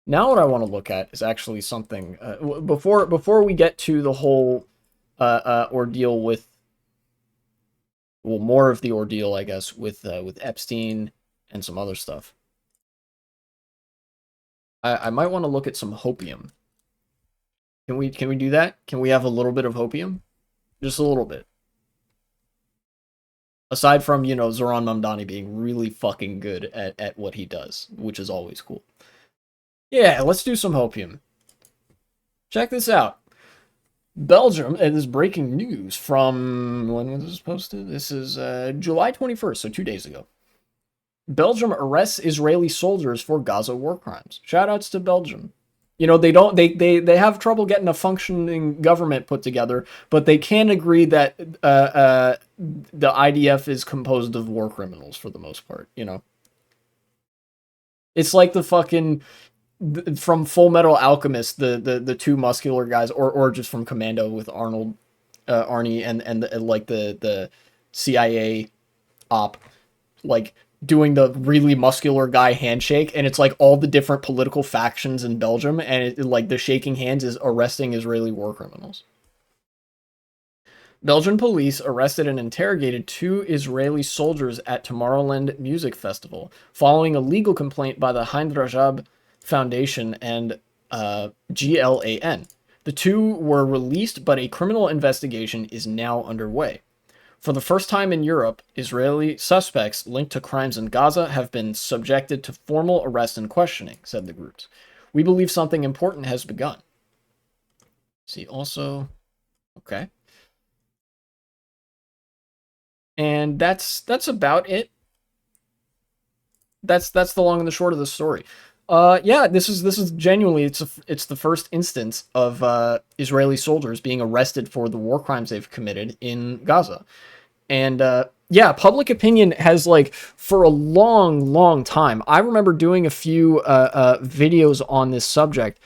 Now what I want to look at is actually something before we get to the whole ordeal with, well, more of the ordeal, I guess, with Epstein and some other stuff. I might want to look at some hopium. Can we do that? Can we have a little bit of hopium? Just a little bit. Aside from, you know, Zoran Mamdani being really fucking good at what he does, which is always cool. Yeah, let's do some hopium. Check this out. Belgium, and this is breaking news from, when was this posted? This is July 21st, so 2 days ago. Belgium arrests Israeli soldiers for Gaza war crimes. Shoutouts to Belgium. You know, they have trouble getting a functioning government put together, but they can agree that the IDF is composed of war criminals for the most part, you know. It's like the fucking, from Full Metal Alchemist, the two muscular guys, or just from Commando with Arnold, Arnie, and like the CIA op, like doing the really muscular guy handshake, and it's like all the different political factions in Belgium, and like the shaking hands is arresting Israeli war criminals. Belgian police arrested and interrogated 2 Israeli soldiers at Tomorrowland Music Festival following a legal complaint by the Hein Rajab Foundation and GLAN. The 2 were released, but a criminal investigation is now underway. For the first time in Europe, Israeli suspects linked to crimes in Gaza have been subjected to formal arrest and questioning, said the groups. We believe something important has begun. See also, okay. And that's about it. That's the long and the short of the story. Yeah, this is genuinely it's the first instance of Israeli soldiers being arrested for the war crimes they've committed in Gaza. And yeah, public opinion has, like, for a long time. I remember doing a few videos on this subject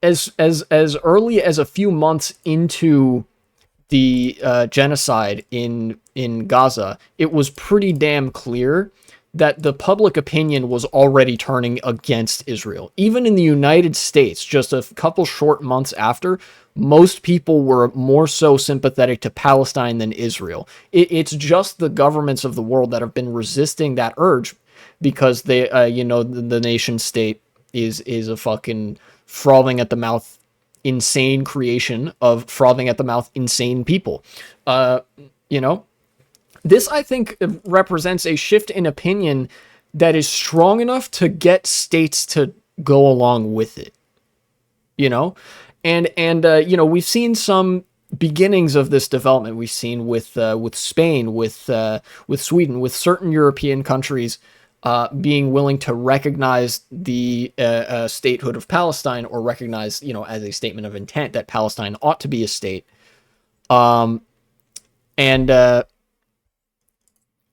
as early as a few months into the genocide in Gaza. It was pretty damn clear that the public opinion was already turning against Israel. Even in the United States, just a couple short months after, most people were more so sympathetic to Palestine than Israel. It's just the governments of the world that have been resisting that urge because they, the nation state is a fucking frothing at the mouth, insane creation of frothing at the mouth, insane people. This, I think, represents a shift in opinion that is strong enough to get states to go along with it. And we've seen some beginnings of this development. We've seen with Spain, with Sweden, with certain European countries being willing to recognize the statehood of Palestine, or recognize, as a statement of intent that Palestine ought to be a state.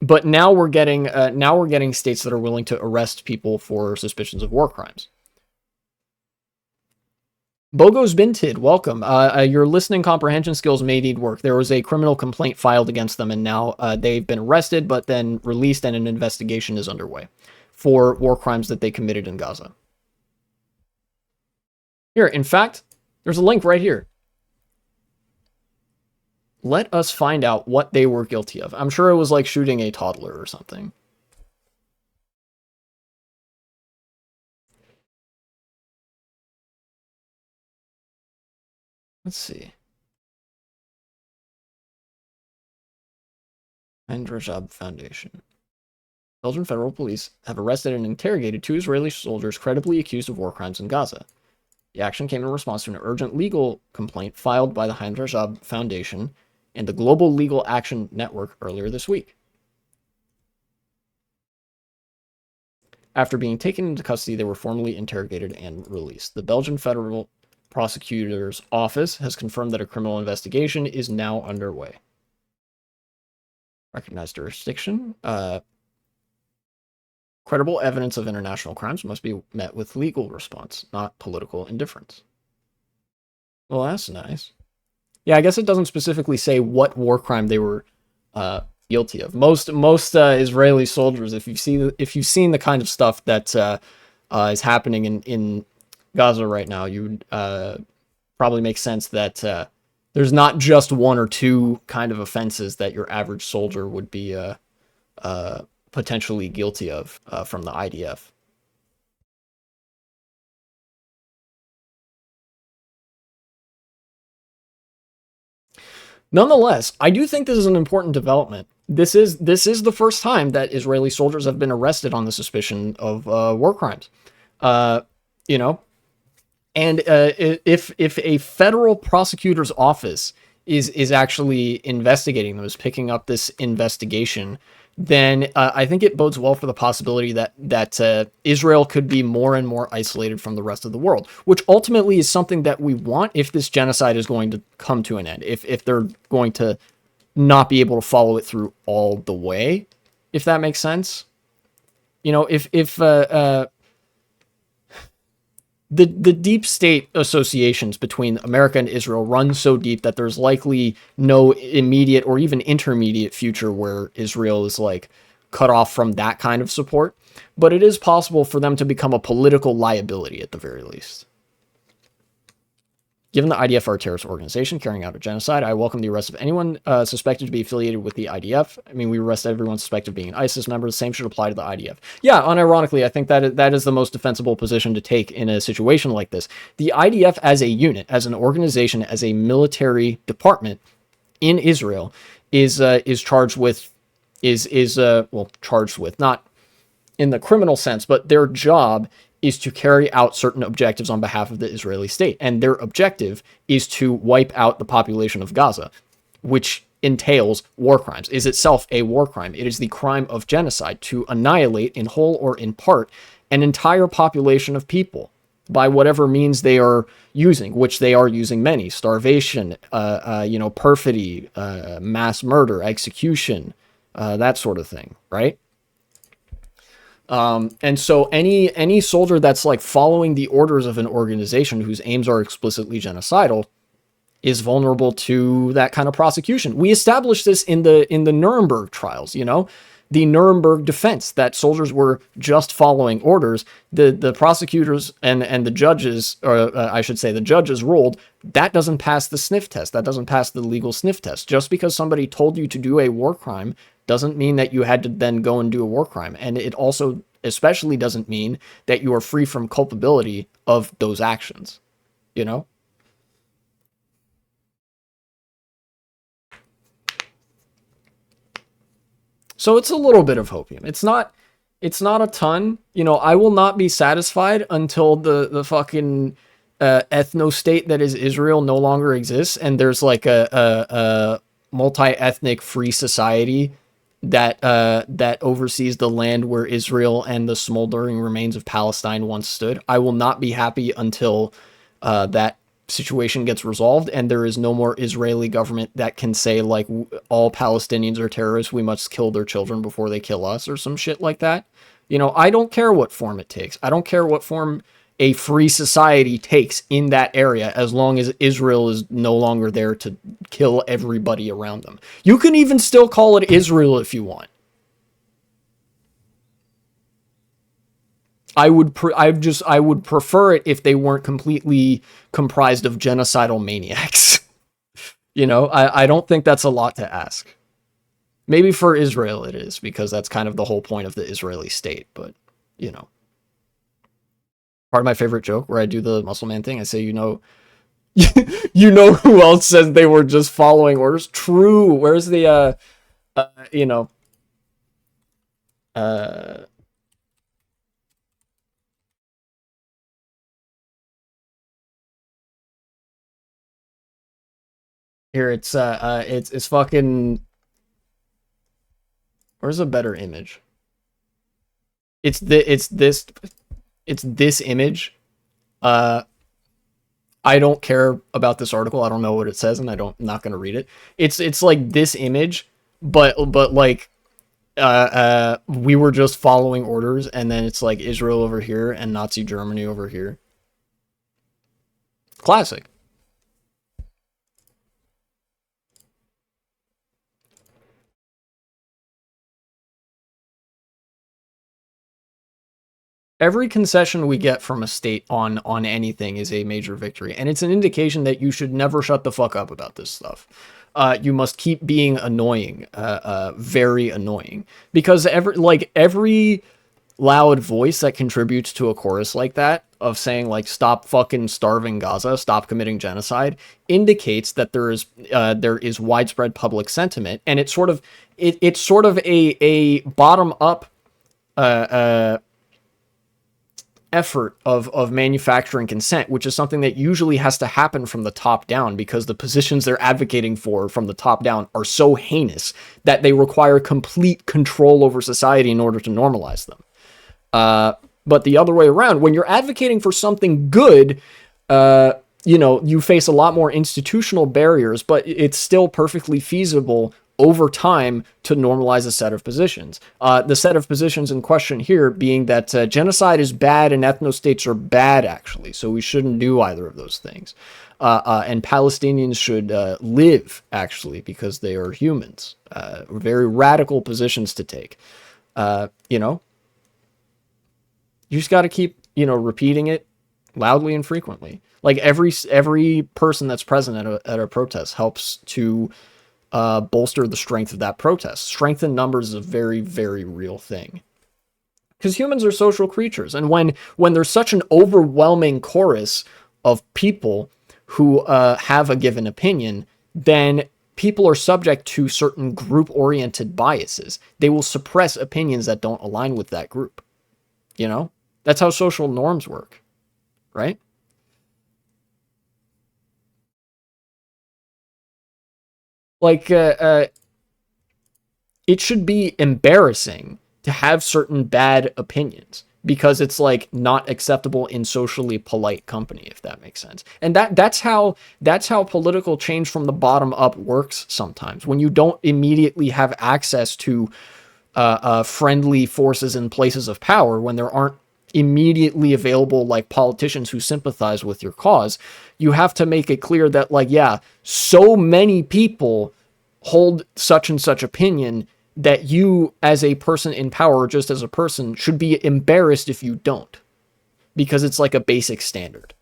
But now we're getting states that are willing to arrest people for suspicions of war crimes. Bogo's Binted, welcome. Your listening comprehension skills may need work. There was a criminal complaint filed against them, and now they've been arrested, but then released, and an investigation is underway for war crimes that they committed in Gaza. Here, in fact, there's a link right here. Let us find out what they were guilty of. I'm sure it was like shooting a toddler or something. Let's see. And Rajab Foundation. Belgian federal police have arrested and interrogated 2 Israeli soldiers credibly accused of war crimes in Gaza. The action came in response to an urgent legal complaint filed by the Hein Rajab Foundation and the Global Legal Action Network earlier this week. After being taken into custody, they were formally interrogated and released. The Belgian Federal Prosecutor's Office has confirmed that a criminal investigation is now underway. Recognized jurisdiction. Credible evidence of international crimes must be met with legal response, not political indifference. Well, that's nice. Yeah, I guess it doesn't specifically say what war crime they were guilty of. Most Israeli soldiers, if you've seen the kind of stuff that is happening in Gaza right now, you would probably make sense that there's not just 1 or 2 kind of offenses that your average soldier would be potentially guilty of from the IDF. Nonetheless, I do think this is an important development. This is the first time that Israeli soldiers have been arrested on the suspicion of war crimes. And if a federal prosecutor's office is actually investigating them, is picking up this investigation, then I think it bodes well for the possibility that Israel could be more and more isolated from the rest of the world, which ultimately is something that we want if this genocide is going to come to an end, if they're going to not be able to follow it through all the way, if that makes sense. The deep state associations between America and Israel run so deep that there's likely no immediate or even intermediate future where Israel is like cut off from that kind of support. But it is possible for them to become a political liability at the very least. Given the IDF are a terrorist organization carrying out a genocide, I welcome the arrest of anyone suspected to be affiliated with the IDF. I mean, we arrest everyone suspected of being an ISIS member. The same should apply to the IDF. Yeah, unironically, I think that is the most defensible position to take in a situation like this. The IDF as a unit, as an organization, as a military department in Israel is charged with well, charged with, not in the criminal sense, but their job is to carry out certain objectives on behalf of the Israeli state. And their objective is to wipe out the population of Gaza, which entails war crimes, is itself a war crime. It is the crime of genocide to annihilate, in whole or in part, an entire population of people by whatever means they are using, which they are using many: starvation, perfidy, mass murder, execution, that sort of thing, right? And so any soldier that's like following the orders of an organization whose aims are explicitly genocidal is vulnerable to that kind of prosecution. We established this in the Nuremberg trials, the Nuremberg defense, that soldiers were just following orders. The prosecutors and the judges, or I should say the judges, ruled that doesn't pass the sniff test. That doesn't pass the legal sniff test. Just because somebody told you to do a war crime doesn't mean that you had to then go and do a war crime. And it also especially doesn't mean that you are free from culpability of those actions, So it's a little bit of hopium. It's not a ton. I will not be satisfied until the fucking ethno state that is Israel no longer exists, and there's like a multi-ethnic free society that oversees the land where Israel and the smoldering remains of Palestine once stood. I will not be happy until that situation gets resolved and there is no more Israeli government that can say like all Palestinians are terrorists, we must kill their children before they kill us, or some shit like that. I don't care what form it takes. I don't care what form a free society takes in that area, as long as Israel is no longer there to kill everybody around them. You can even still call it Israel if you want. I would prefer it if they weren't completely comprised of genocidal maniacs. I don't think that's a lot to ask. Maybe for Israel it is, because that's kind of the whole point of the Israeli state, but part of my favorite joke where I do the muscle man thing, I say, you know who else says they were just following orders? True. Where's the here, it's fucking, where's a better image? It's this image. I don't care about this article. I don't know what it says, and I'm not gonna read it. It's like this image, but like we were just following orders, and then it's like Israel over here and Nazi Germany over here. Classic. Every concession we get from a state on anything is a major victory, and it's an indication that you should never shut the fuck up about this stuff. You must keep being annoying, very annoying, because every loud voice that contributes to a chorus like that, of saying like stop fucking starving Gaza, stop committing genocide, indicates that there is widespread public sentiment, and it's sort of a bottom up effort of manufacturing consent, which is something that usually has to happen from the top down, because the positions they're advocating for from the top down are so heinous that they require complete control over society in order to normalize them. But the other way around, when you're advocating for something good, you face a lot more institutional barriers, but it's still perfectly feasible over time to normalize a set of positions. The set of positions in question here being that genocide is bad and ethno-states are bad, actually, so we shouldn't do either of those things. And Palestinians should live, actually, because they are humans. Very radical positions to take. You just got to keep, repeating it loudly and frequently. Like every person that's present at a protest helps to bolster the strength of that protest. Strength in numbers is a very, very real thing. Because humans are social creatures, and when there's such an overwhelming chorus of people who have a given opinion, then people are subject to certain group-oriented biases. They will suppress opinions that don't align with that group. You know? That's how social norms work, right? Like, it should be embarrassing to have certain bad opinions because it's like not acceptable in socially polite company, if that makes sense. And that's how political change from the bottom up works sometimes. When you don't immediately have access to friendly forces in places of power, when there aren't immediately available like politicians who sympathize with your cause, you have to make it clear that like, yeah, so many people hold such and such opinion that you as a person in power, or just as a person, should be embarrassed if you don't, because it's like a basic standard.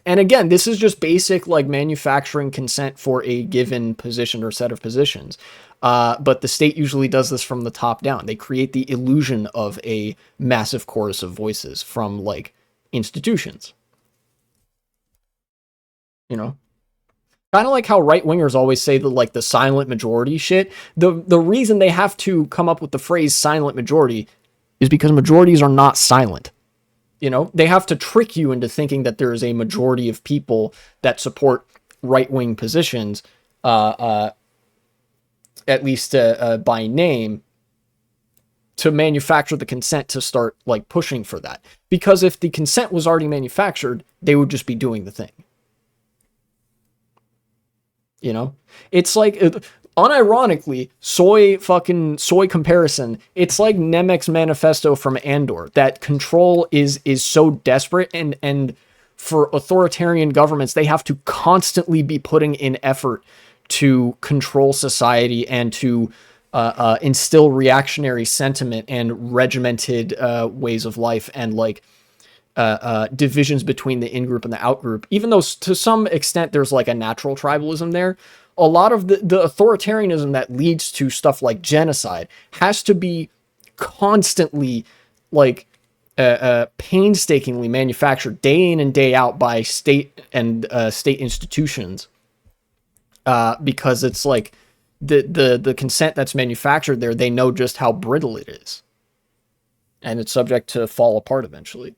And again, this is just basic like manufacturing consent for a given position or set of positions. But the state usually does this from the top down. They create the illusion of a massive chorus of voices from like institutions. You know? Kind of like how right-wingers always say the like the silent majority shit. The reason they have to come up with the phrase silent majority is because majorities are not silent. You know, they have to trick you into thinking that there is a majority of people that support right-wing positions, at least by name, to manufacture the consent to start like pushing for that. Because if the consent was already manufactured, they would just be doing the thing. You know, it's like, unironically, soy comparison. It's like Nemec's manifesto from Andor, that control is so desperate, and for authoritarian governments, they have to constantly be putting in effort to control society and to instill reactionary sentiment and regimented ways of life, and like divisions between the in-group and the out-group. Even though to some extent there's like a natural tribalism there, a lot of the authoritarianism that leads to stuff like genocide has to be constantly like painstakingly manufactured day in and day out by state and state institutions, because it's like the consent that's manufactured there, they know just how brittle it is, and it's subject to fall apart eventually.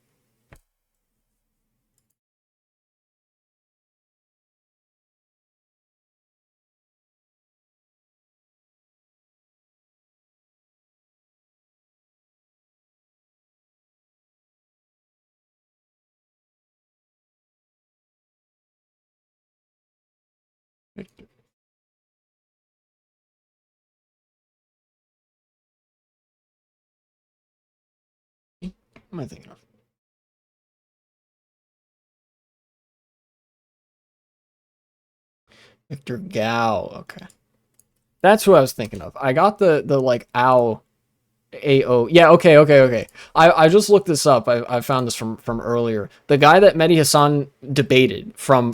What am I thinking of? Victor Gao. Okay. That's who I was thinking of. I got the like AO. Yeah, okay. I just looked this up. I found this from earlier. The guy that Mehdi Hasan debated from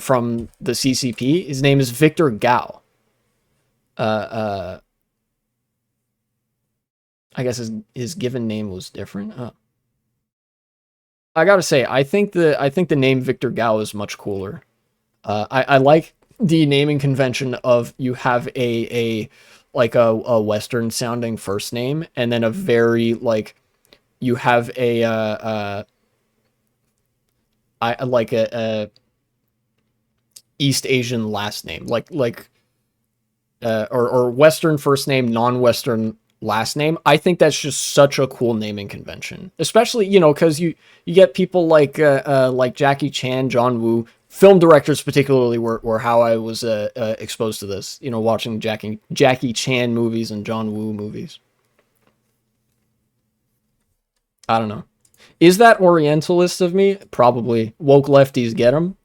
the CCP, his name is Victor Gao. I guess his given name was different. I gotta say, I think the name Victor Gao is much cooler. I like the naming convention of you have a Western sounding first name, and then a very like, you have a East Asian last name, or Western first name, non-Western last name. I think that's just such a cool naming convention, especially, you know, because you get people like Jackie Chan, John Woo. Film directors particularly were how I was exposed to this, you know, watching Jackie Chan movies and John Woo movies. I don't know. Is that Orientalist of me? Probably. Woke lefties get him.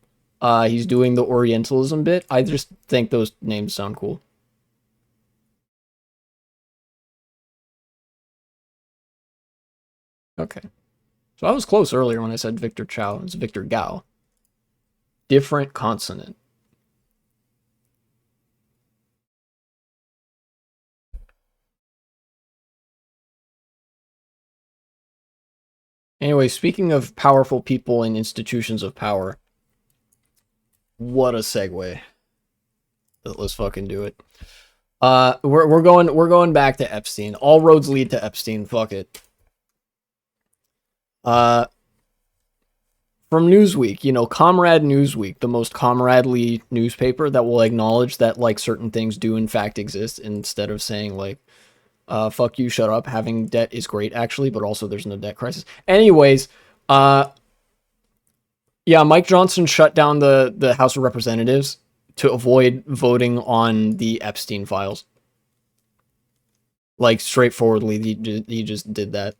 He's doing the Orientalism bit. I just think those names sound cool. Okay. So I was close earlier when I said Victor Chow. It's Victor Gao. Different consonant. Anyway, speaking of powerful people and institutions of power, what a segue. Let's fucking do it. We're going back to Epstein. All roads lead to Epstein. Fuck it. From Newsweek, you know, Comrade Newsweek, the most comradely newspaper that will acknowledge that, like, certain things do in fact exist instead of saying, like, fuck you, shut up, having debt is great, actually, but also there's no debt crisis. Anyways, yeah, Mike Johnson shut down the House of Representatives to avoid voting on the Epstein files. Like, straightforwardly, he just did that.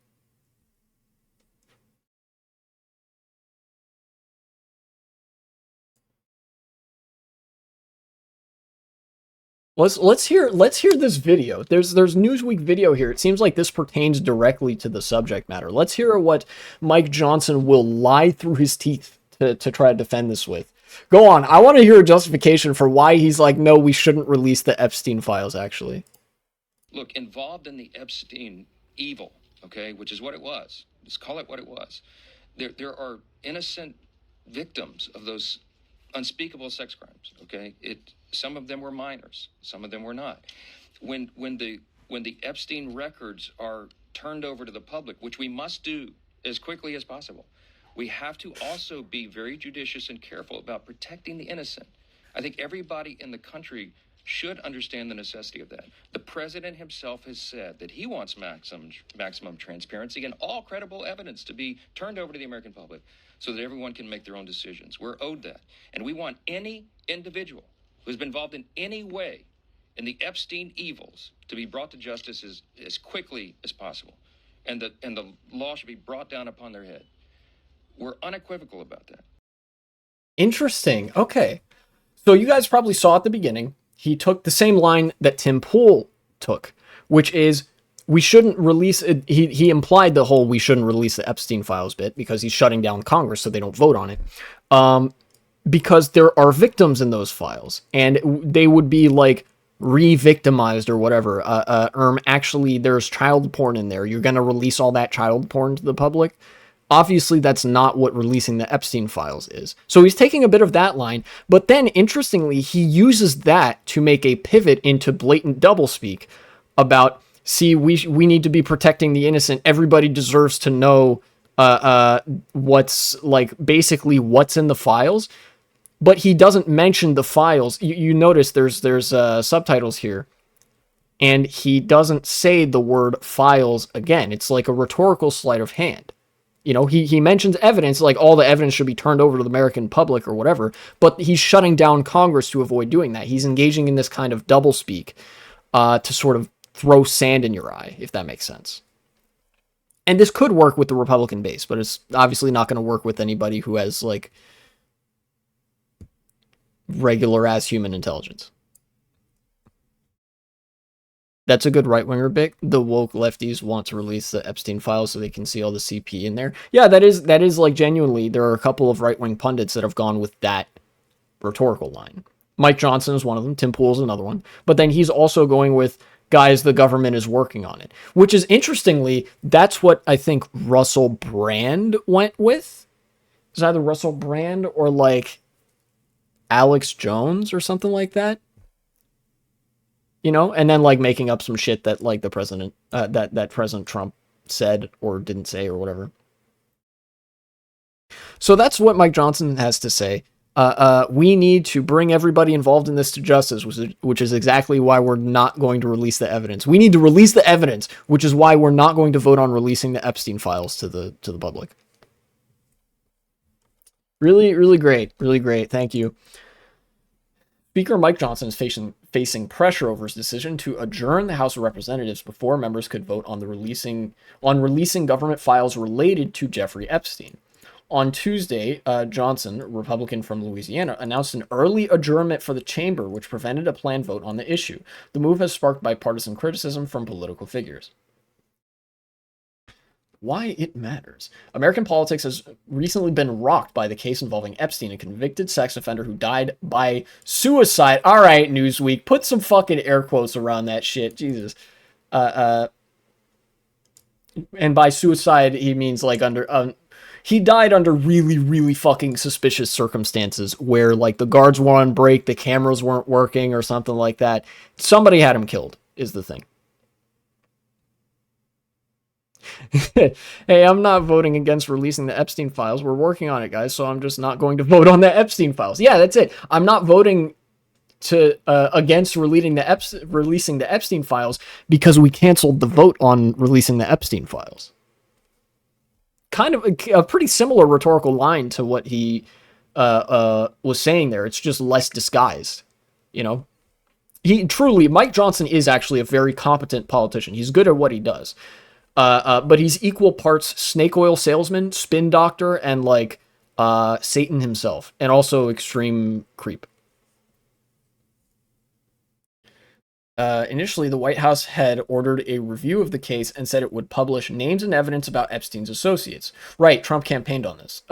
Let's hear this video. There's Newsweek video here. It seems like this pertains directly to the subject matter. Let's hear what Mike Johnson will lie through his teeth to try to defend this with. Go on. I want to hear a justification for why he's like, no, we shouldn't release the Epstein files, actually. Look, involved in the Epstein evil, okay, which is what it was. Just call it what it was. There are innocent victims of those unspeakable sex crimes, okay? Some of them were minors, some of them were not. When the Epstein records are turned over to the public, which we must do as quickly as possible, we have to also be very judicious and careful about protecting the innocent. I think everybody in the country should understand the necessity of that. The president himself has said that he wants maximum transparency and all credible evidence to be turned over to the American public so that everyone can make their own decisions. We're owed that. And we want any individual who's been involved in any way in the Epstein evils to be brought to justice as quickly as possible. And the law should be brought down upon their head. We're unequivocal about that. Interesting. Okay. So you guys probably saw at the beginning, he took the same line that Tim Pool took, which is we shouldn't release it. He implied the whole we shouldn't release the Epstein files bit because he's shutting down Congress so they don't vote on it. Because there are victims in those files and they would be like re-victimized or whatever. Actually, there's child porn in there. You're going to release all that child porn to the public? Obviously, that's not what releasing the Epstein files is. So he's taking a bit of that line, but then, interestingly, he uses that to make a pivot into blatant doublespeak about, see, we need to be protecting the innocent. Everybody deserves to know what's, like, basically what's in the files. But he doesn't mention the files. You notice there's subtitles here. And he doesn't say the word files again. It's like a rhetorical sleight of hand. You know, he mentions evidence, like all the evidence should be turned over to the American public or whatever, but he's shutting down Congress to avoid doing that. He's engaging in this kind of doublespeak to sort of throw sand in your eye, if that makes sense. And this could work with the Republican base, but it's obviously not going to work with anybody who has, like, regular-ass human intelligence. That's a good right-winger bit. The woke lefties want to release the Epstein files so they can see all the CP in there. Yeah, that is like genuinely, there are a couple of right-wing pundits that have gone with that rhetorical line. Mike Johnson is one of them. Tim Pool is another one. But then he's also going with, guys, the government is working on it. Which is, interestingly, that's what I think Russell Brand went with. It's either Russell Brand or, like, Alex Jones or something like that. You know, and then, like, making up some shit that, like, the president, that President Trump said or didn't say or whatever. So that's what Mike Johnson has to say. We need to bring everybody involved in this to justice, which is exactly why we're not going to release the evidence. We need to release the evidence, which is why we're not going to vote on releasing the Epstein files to the public. Really, really great. Really great. Thank you. Speaker Mike Johnson is facing pressure over his decision to adjourn the House of Representatives before members could vote on releasing government files related to Jeffrey Epstein. On Tuesday, Johnson, Republican from Louisiana, announced an early adjournment for the chamber, which prevented a planned vote on the issue. The move has sparked bipartisan criticism from political figures. Why it matters. American politics has recently been rocked by the case involving Epstein, a convicted sex offender who died by suicide. All right, Newsweek, put some fucking air quotes around that shit. Jesus. And by suicide, he means like He died under really, really fucking suspicious circumstances where, like, the guards were on break, the cameras weren't working, or something like that. Somebody had him killed, is the thing. Hey, I'm not voting against releasing the Epstein files. We're working on it, guys, so I'm just not going to vote on the Epstein files. Yeah, that's it. I'm not voting to against releasing the Epstein files because we canceled the vote on releasing the Epstein files. Kind of a pretty similar rhetorical line to what he was saying there. It's just less disguised, you know? Mike Johnson is actually a very competent politician. He's good at what he does. But he's equal parts snake oil salesman, spin doctor, and, like, Satan himself. And also extreme creep. Initially, the White House had ordered a review of the case and said it would publish names and evidence about Epstein's associates. Right, Trump campaigned on this.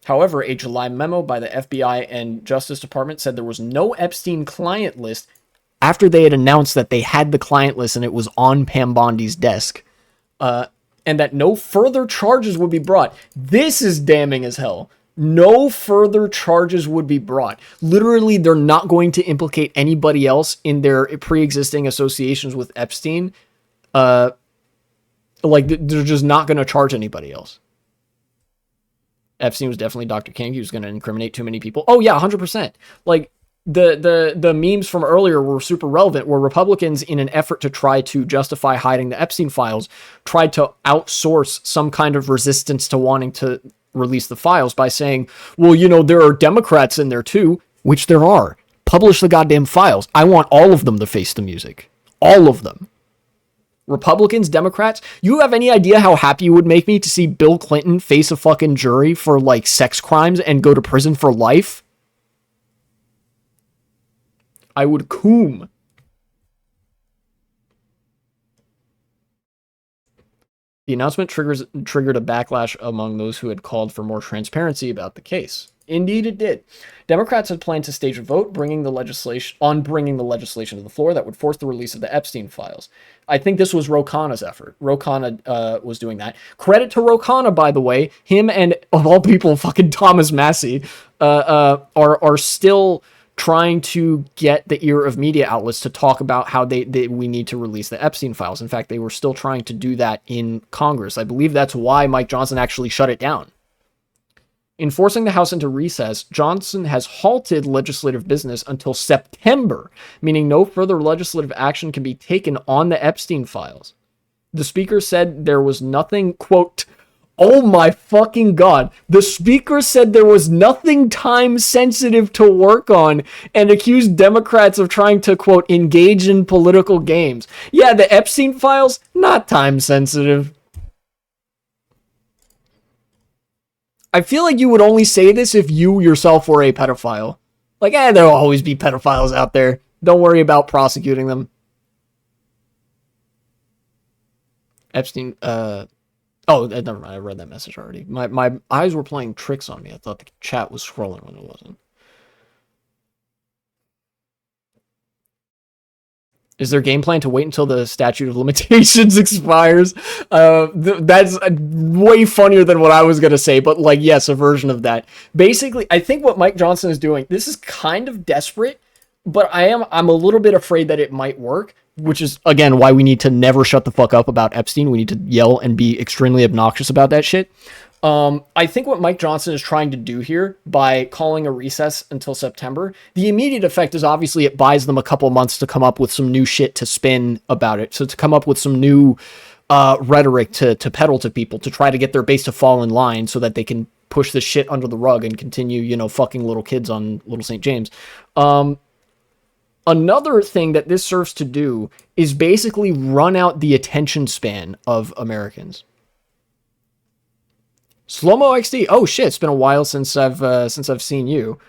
However, a July memo by the FBI and Justice Department said there was no Epstein client list after they had announced that they had the client list and it was on Pam Bondi's desk. And that no further charges would be brought. This is damning as hell. No further charges would be brought. Literally, they're not going to implicate anybody else in their pre-existing associations with Epstein. Like, they're just not going to charge anybody else. Epstein was definitely Dr. King. He was going to incriminate too many people. Oh, yeah, 100%. Like, the memes from earlier were super relevant, where Republicans, in an effort to try to justify hiding the Epstein files, tried to outsource some kind of resistance to wanting to release the files by saying, well, you know, there are Democrats in there too, which there are. Publish the goddamn files. I want all of them to face the music. All of them. Republicans, Democrats. You have any idea how happy it would make me to see Bill Clinton face a fucking jury for, like, sex crimes and go to prison for life? I would coom. The announcement triggered a backlash among those who had called for more transparency about the case. Indeed, it did. Democrats had planned to stage a vote bringing the legislation to the floor that would force the release of the Epstein files. I think this was Ro Khanna's effort. Ro Khanna was doing that. Credit to Ro Khanna, by the way. Him and, of all people, fucking Thomas Massie are still trying to get the ear of media outlets to talk about how we need to release the Epstein files. In fact, they were still trying to do that in Congress. I believe that's why Mike Johnson actually shut it down. In forcing the House into recess, Johnson has halted legislative business until September, meaning no further legislative action can be taken on the Epstein files. The Speaker said there was nothing, quote, oh my fucking God. The Speaker said there was nothing time sensitive to work on and accused Democrats of trying to, quote, engage in political games. Yeah, the Epstein files, not time sensitive. I feel like you would only say this if you yourself were a pedophile. Like, there'll always be pedophiles out there. Don't worry about prosecuting them. Epstein, oh, never mind. I read that message already. My eyes were playing tricks on me. I thought the chat was scrolling when it wasn't. Is their game plan to wait until the statute of limitations expires? That's way funnier than what I was going to say, but, like, yes, a version of that. Basically, I think what Mike Johnson is doing, this is kind of desperate, but I'm a little bit afraid that it might work, which is, again, why we need to never shut the fuck up about Epstein. We need to yell and be extremely obnoxious about that shit. I think what Mike Johnson is trying to do here by calling a recess until September, the immediate effect is obviously it buys them a couple months to come up with some new shit to spin about it. So to come up with some new rhetoric to peddle to people to try to get their base to fall in line so that they can push this shit under the rug and continue, you know, fucking little kids on Little St. James. Another thing that this serves to do is basically run out the attention span of Americans. Slow-mo XD. Oh shit, it's been a while since I've seen you.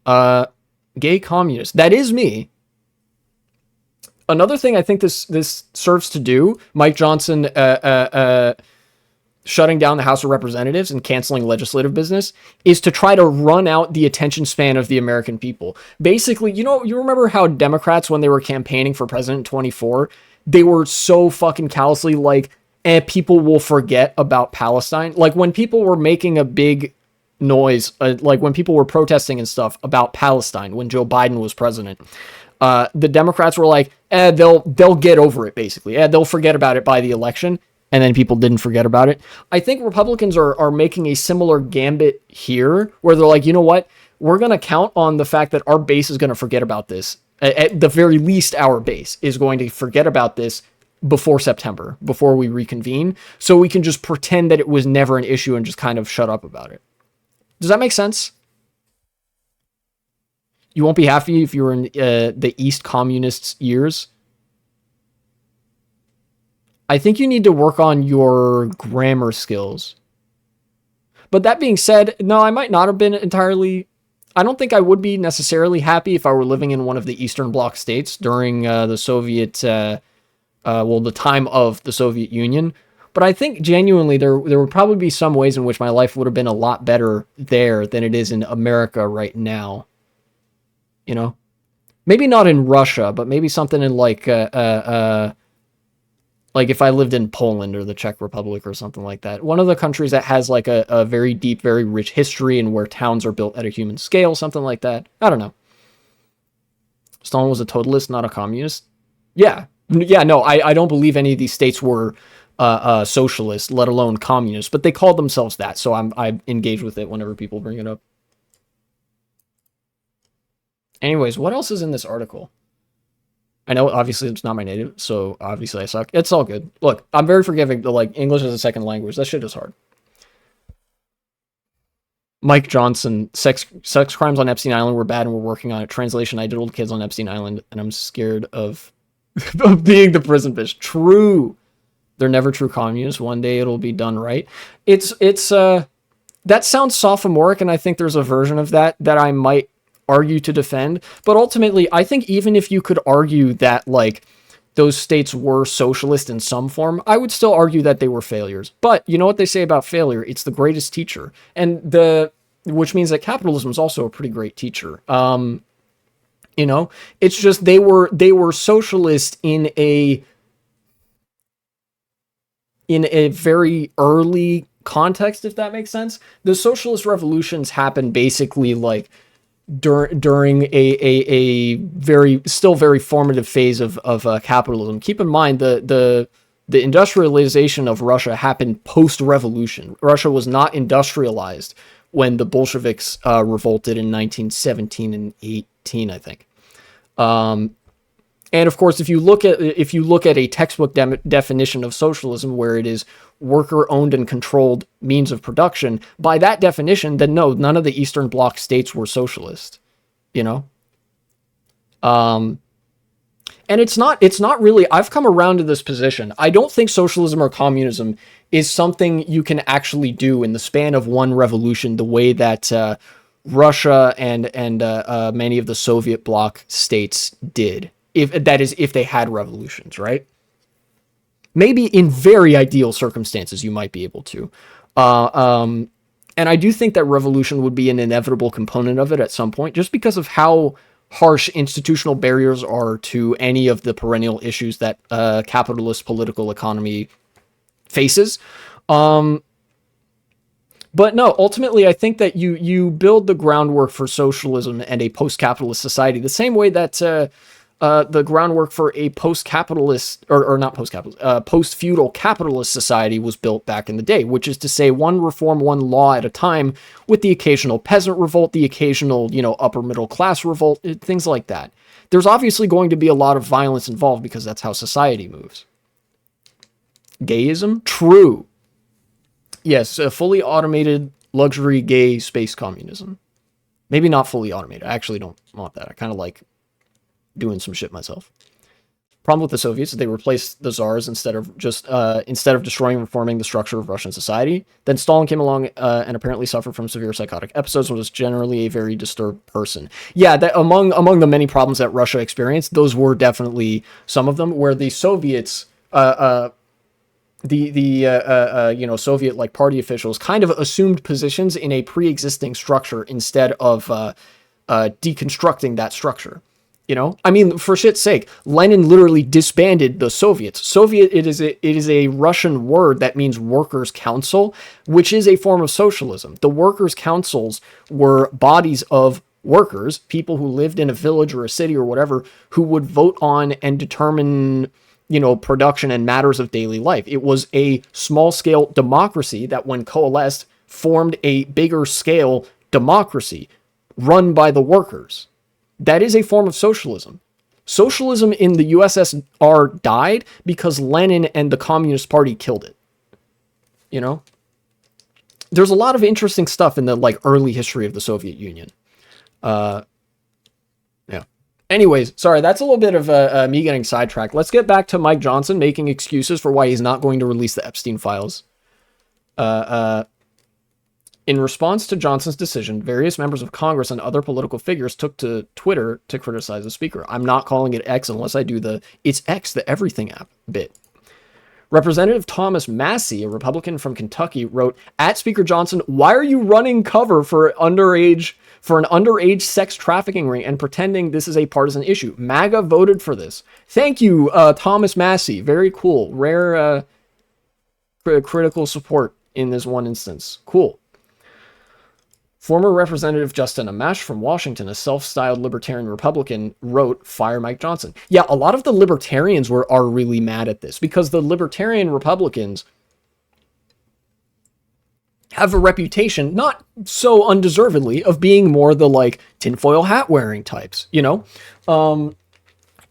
Gay communist. That is me. Another thing I think this serves to do, Mike Johnson shutting down the House of Representatives and canceling legislative business, is to try to run out the attention span of the American people. Basically, you remember how Democrats, when they were campaigning for president in 24, they were so fucking callously like, and people will forget about Palestine. Like when people were making a big noise, like when people were protesting and stuff about Palestine when Joe Biden was president, the Democrats were like, they'll get over it, basically. They'll forget about it by the election. And then people didn't forget about it. I think Republicans are making a similar gambit here, where they're like, you know what? We're going to count on the fact that our base is going to forget about this. At the very least, our base is going to forget about this before September, before we reconvene. So we can just pretend that it was never an issue and just kind of shut up about it. Does that make sense? You won't be happy if you were in the East Communists' years. I think you need to work on your grammar skills. But that being said, no, I might not have been entirely... I don't think I would be necessarily happy if I were living in one of the Eastern Bloc states during the Soviet... the time of the Soviet Union. But I think genuinely there would probably be some ways in which my life would have been a lot better there than it is in America right now. You know? Maybe not in Russia, but maybe something in like if I lived in Poland or the Czech Republic or something like that. One of the countries that has like a very deep, very rich history and where towns are built at a human scale, something like that. I don't know. Stalin was a totalist, not a communist. Yeah. Yeah, no, I don't believe any of these states were socialist, let alone communist, but they called themselves that, so I engage with it whenever people bring it up. Anyways, what else is in this article? I know, obviously, it's not my native, so obviously I suck. It's all good. Look, I'm very forgiving, but, like, English as a second language, that shit is hard. Mike Johnson, sex crimes on Epstein Island were bad and we're working on it. Translation, I diddled kids on Epstein Island, and I'm scared of being the prison fish. True. They're never true communists. One day it'll be done right. It's that sounds sophomoric, and I think there's a version of that I might argue to defend. But ultimately, I think even if you could argue that, like, those states were socialist in some form, I would still argue that they were failures. But you know what they say about failure? It's the greatest teacher. Which means that capitalism is also a pretty great teacher. You know, it's just they were socialist in a very early context, if that makes sense. The socialist revolutions happened basically like during a very still very formative phase of capitalism. Keep in mind the industrialization of Russia happened post-revolution. Russia was not industrialized when the Bolsheviks revolted in 1917 and 18, I think. And of course, if you look at a textbook definition of socialism, where it is worker-owned and controlled means of production, by that definition, then no, none of the Eastern Bloc states were socialist. You know, and it's not really. I've come around to this position. I don't think socialism or communism is something you can actually do in the span of one revolution, the way that Russia and many of the Soviet bloc states did. If they had revolutions, right? Maybe in very ideal circumstances, you might be able to. And I do think that revolution would be an inevitable component of it at some point, just because of how harsh institutional barriers are to any of the perennial issues that capitalist political economy faces. But no, ultimately, I think that you build the groundwork for socialism and a post-capitalist society the same way that the groundwork for a post-capitalist, or not post-capitalist, post-feudal capitalist society was built back in the day, which is to say one reform, one law at a time, with the occasional peasant revolt, the occasional, upper middle class revolt, things like that. There's obviously going to be a lot of violence involved because that's how society moves. Gayism? True. Yes, a fully automated luxury gay space communism. Maybe not fully automated. I actually don't want that. I kind of like doing some shit myself. Problem with the Soviets is they replaced the czars instead of destroying and reforming the structure of Russian society. Then Stalin came along and apparently suffered from severe psychotic episodes and was generally a very disturbed person. Yeah, that among the many problems that Russia experienced, those were definitely some of them. Where the Soviets, Soviet like party officials kind of assumed positions in a pre-existing structure instead of deconstructing that structure. You know, I mean, for shit's sake, Lenin literally disbanded the Soviets. Soviet, it is a Russian word that means workers' council, which is a form of socialism. The workers' councils were bodies of workers, people who lived in a village or a city or whatever, who would vote on and determine, you know, production and matters of daily life. It was a small scale democracy that, when coalesced, formed a bigger scale democracy run by the workers. That is a form of socialism. Socialism in the USSR died because Lenin and the Communist Party killed it. You know? There's a lot of interesting stuff in the like early history of the Soviet Union. Yeah. Anyways, sorry, that's a little bit of me getting sidetracked. Let's get back to Mike Johnson making excuses for why he's not going to release the Epstein files. In response to Johnson's decision, various members of Congress and other political figures took to Twitter to criticize the speaker. I'm not calling it X unless I do the "it's X the everything" app bit. Representative Thomas Massey, a Republican from Kentucky, wrote, "At Speaker Johnson, why are you running cover for an underage sex trafficking ring and pretending this is a partisan issue? MAGA voted for this." Thank you, Thomas Massey. Very cool. Rare critical support in this one instance. Cool. Former Representative Justin Amash from Washington, a self-styled libertarian Republican, wrote, "Fire Mike Johnson." Yeah, a lot of the libertarians are really mad at this because the libertarian Republicans have a reputation, not so undeservedly, of being more the like tinfoil hat wearing types, you know?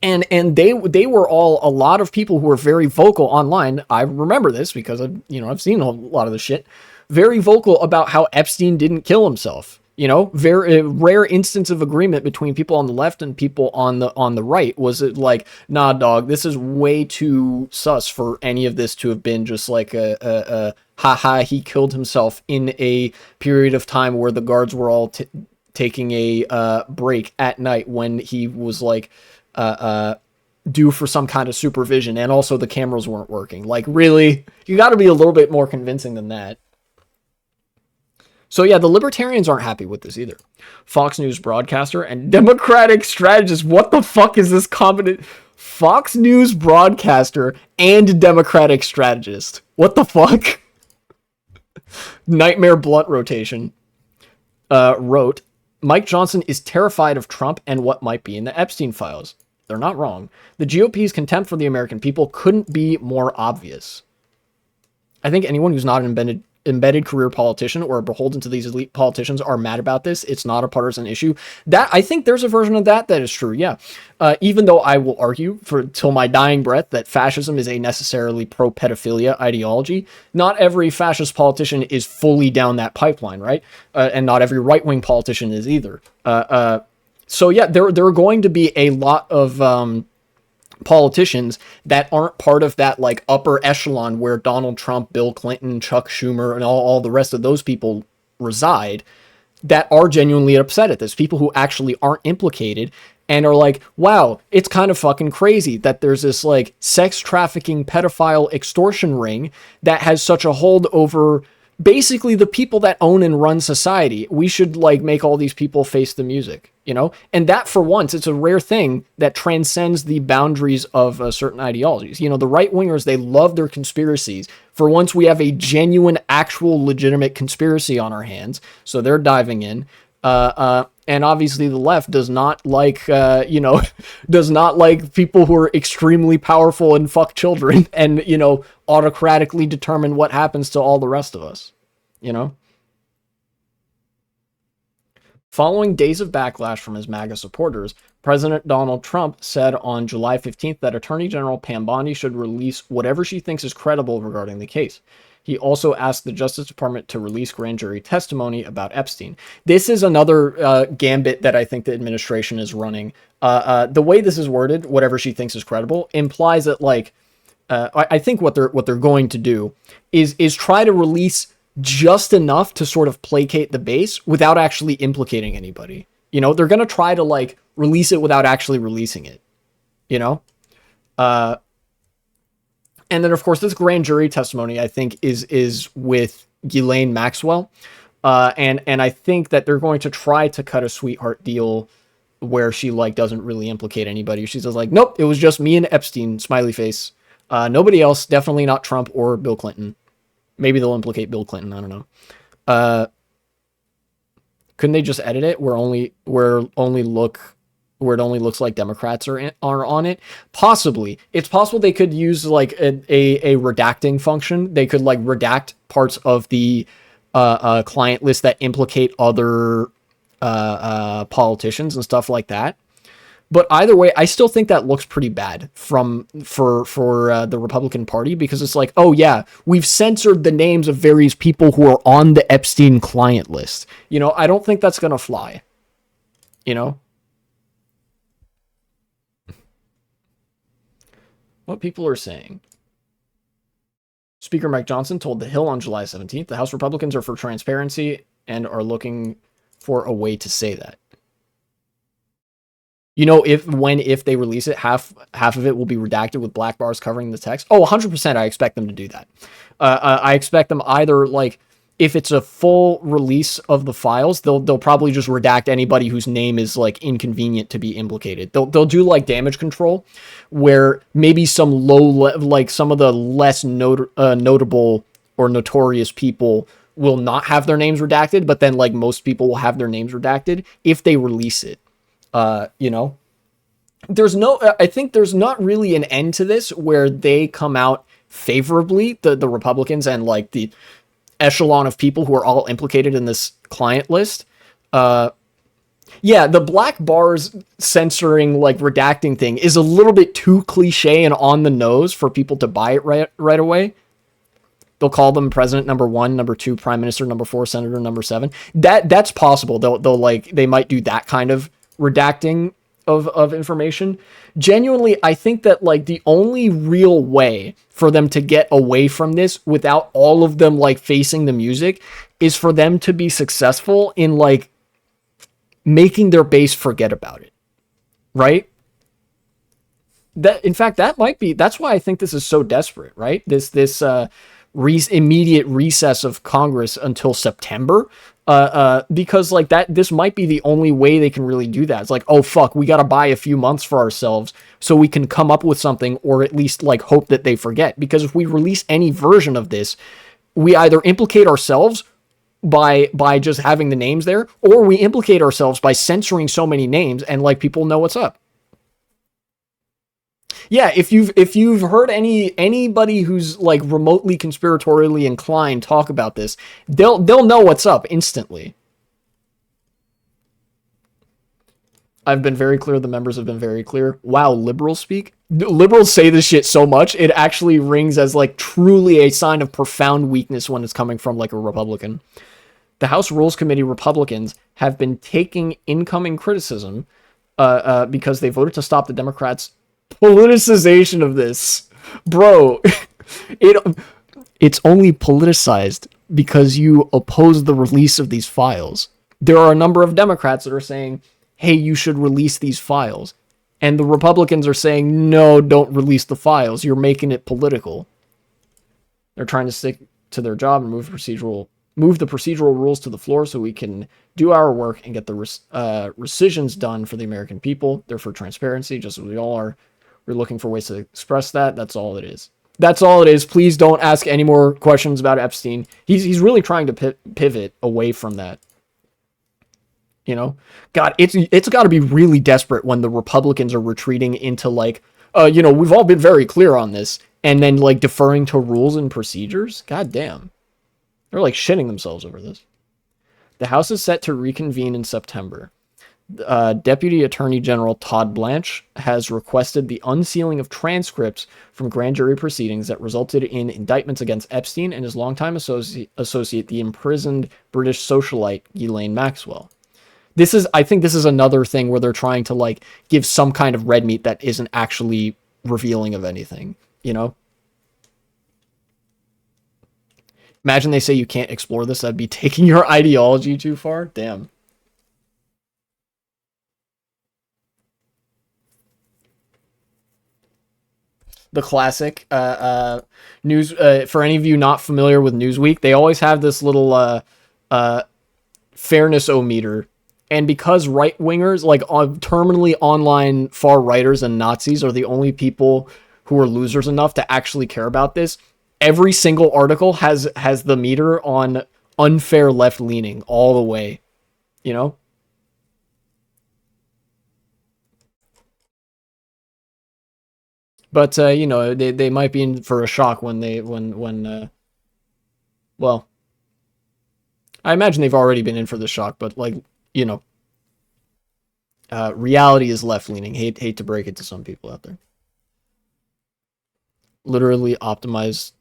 And they were all a lot of people who were very vocal online. I remember this because I've seen a lot of the shit. Very vocal about how Epstein didn't kill himself. You know, very rare instance of agreement between people on the left and people on the right. Was it like, nah, dog, this is way too sus for any of this to have been just like a haha, he killed himself in a period of time where the guards were all taking a break at night when he was like due for some kind of supervision, and also the cameras weren't working. Like, really, you got to be a little bit more convincing than that. So yeah, the libertarians aren't happy with this either. Fox News broadcaster and Democratic strategist. What the fuck is this combination? Fox News broadcaster and Democratic strategist. What the fuck? Nightmare blunt rotation. Wrote, "Mike Johnson is terrified of Trump and what might be in the Epstein files." They're not wrong. The GOP's contempt for the American people couldn't be more obvious. I think anyone who's not an embedded career politician or beholden to these elite politicians are mad about this. It's not a partisan issue. That, I think there's a version of that is true, yeah. Even though I will argue till my dying breath that fascism is a necessarily pro-pedophilia ideology, not every fascist politician is fully down that pipeline, right? And not every right-wing politician is either. So yeah, there are going to be a lot of politicians that aren't part of that like upper echelon where Donald Trump, Bill Clinton, Chuck Schumer, and all the rest of those people reside, that are genuinely upset at this. People who actually aren't implicated and are like, wow, it's kind of fucking crazy that there's this like sex trafficking, pedophile extortion ring that has such a hold over basically the people that own and run society. We should like make all these people face the music, you know? And that, for once, it's a rare thing that transcends the boundaries of certain ideologies. You know, the right wingers, they love their conspiracies. For once, we have a genuine, actual, legitimate conspiracy on our hands. So they're diving in. And obviously the left does not like, does not like people who are extremely powerful and fuck children and, autocratically determine what happens to all the rest of us, Following days of backlash from his MAGA supporters, President Donald Trump said on July 15th that Attorney General Pam Bondi should release whatever she thinks is credible regarding the case. He also asked the Justice Department to release grand jury testimony about Epstein. This is another gambit that I think the administration is running. The way this is worded, whatever she thinks is credible, implies that I think what they're going to do is try to release just enough to sort of placate the base without actually implicating anybody. They're going to try to release it without actually releasing it, and then, of course, this grand jury testimony, I think, is with Ghislaine Maxwell. And I think that they're going to try to cut a sweetheart deal where she like doesn't really implicate anybody. She says like, nope, it was just me and Epstein, smiley face. Nobody else, definitely not Trump or Bill Clinton. Maybe they'll implicate Bill Clinton, I don't know. Couldn't they just edit it where it only looks like Democrats are on it? Possibly. It's possible they could use like a redacting function. They could like redact parts of the client list that implicate other politicians and stuff like that. But either way, I still think that looks pretty bad for the Republican Party, because it's like, oh yeah, we've censored the names of various people who are on the Epstein client list. You know, I don't think that's gonna fly. You know? What people are saying. Speaker Mike Johnson told The Hill on July 17th, the House Republicans are for transparency and are looking for a way to say that. You know, if they release it, half of it will be redacted with black bars covering the text. Oh, 100%. I expect them to do that. I expect them either, like, if it's a full release of the files, they'll probably just redact anybody whose name is like inconvenient to be implicated. They'll do like damage control, where maybe some like some of the less notable or notorious people will not have their names redacted, but then like most people will have their names redacted if they release it. You know, I think there's not really an end to this where they come out favorably, the Republicans and like the echelon of people who are all implicated in this client list. Yeah, the black bars censoring, like redacting thing is a little bit too cliche and on the nose for people to buy it right away. They'll call them president number 1, number 2, prime minister number 4, senator number 7. That's possible. They might do that kind of redacting of information. Genuinely, I think that like the only real way for them to get away from this without all of them like facing the music is for them to be successful in like making their base forget about it. Right? In fact, that's why I think this is so desperate, right? This immediate recess of Congress until September, because like this might be the only way they can really do that. It's like, oh fuck, we got to buy a few months for ourselves so we can come up with something, or at least like hope that they forget. Because if we release any version of this, we either implicate ourselves by just having the names there, or we implicate ourselves by censoring so many names and like people know what's up. Yeah, if you've heard anybody who's like remotely conspiratorially inclined talk about this, they'll know what's up instantly. I've been very clear. The members have been very clear. Wow, liberals speak. Liberals say this shit so much, it actually rings as like truly a sign of profound weakness when it's coming from like a Republican. The House Rules Committee Republicans have been taking incoming criticism because they voted to stop the Democrats' politicization of this. Bro, it's only politicized because you oppose the release of these files. There are a number of Democrats that are saying, hey, you should release these files. And the Republicans are saying, no, don't release the files. You're making it political. They're trying to stick to their job and move the procedural rules to the floor so we can do our work and get the rescissions done for the American people. They're for transparency, just as we all are. We're looking for ways to express that. That's all it is. That's all it is. Please don't ask any more questions about Epstein. He's really trying to pivot away from that. You know, God, it's got to be really desperate when the Republicans are retreating into like, you know, we've all been very clear on this, and then like deferring to rules and procedures. God damn, they're like shitting themselves over this. The House is set to reconvene in September. Deputy Attorney General Todd Blanche has requested the unsealing of transcripts from grand jury proceedings that resulted in indictments against Epstein and his longtime associate, the imprisoned British socialite Ghislaine Maxwell. I think this is another thing where they're trying to like give some kind of red meat that isn't actually revealing of anything, you know? Imagine they say you can't explore this. That'd be taking your ideology too far. Damn. The classic news, for any of you not familiar with Newsweek, they always have this little fairness-o-meter And because right-wingers, like terminally online far-righters and Nazis are the only people who are losers enough to actually care about this, every single article has the meter on unfair left-leaning all the way, you know? But, you know, they might be in for a shock when well, I imagine they've already been in for the shock, but, like, you know, reality is left-leaning. Hate to break it to some people out there. Literally optimize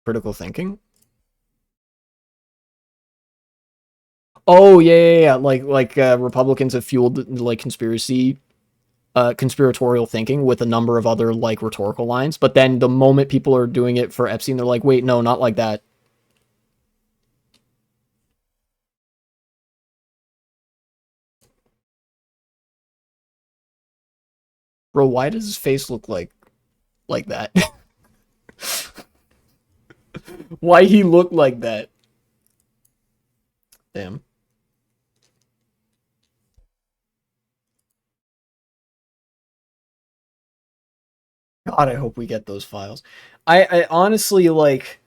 critical thinking. Oh yeah. Like Republicans have fueled like conspiratorial thinking with a number of other like rhetorical lines, but then the moment people are doing it for Epstein, they're like, wait, no, not like that. Bro, why does his face look like that? Why he look like that? Damn. God, I hope we get those files. I honestly like.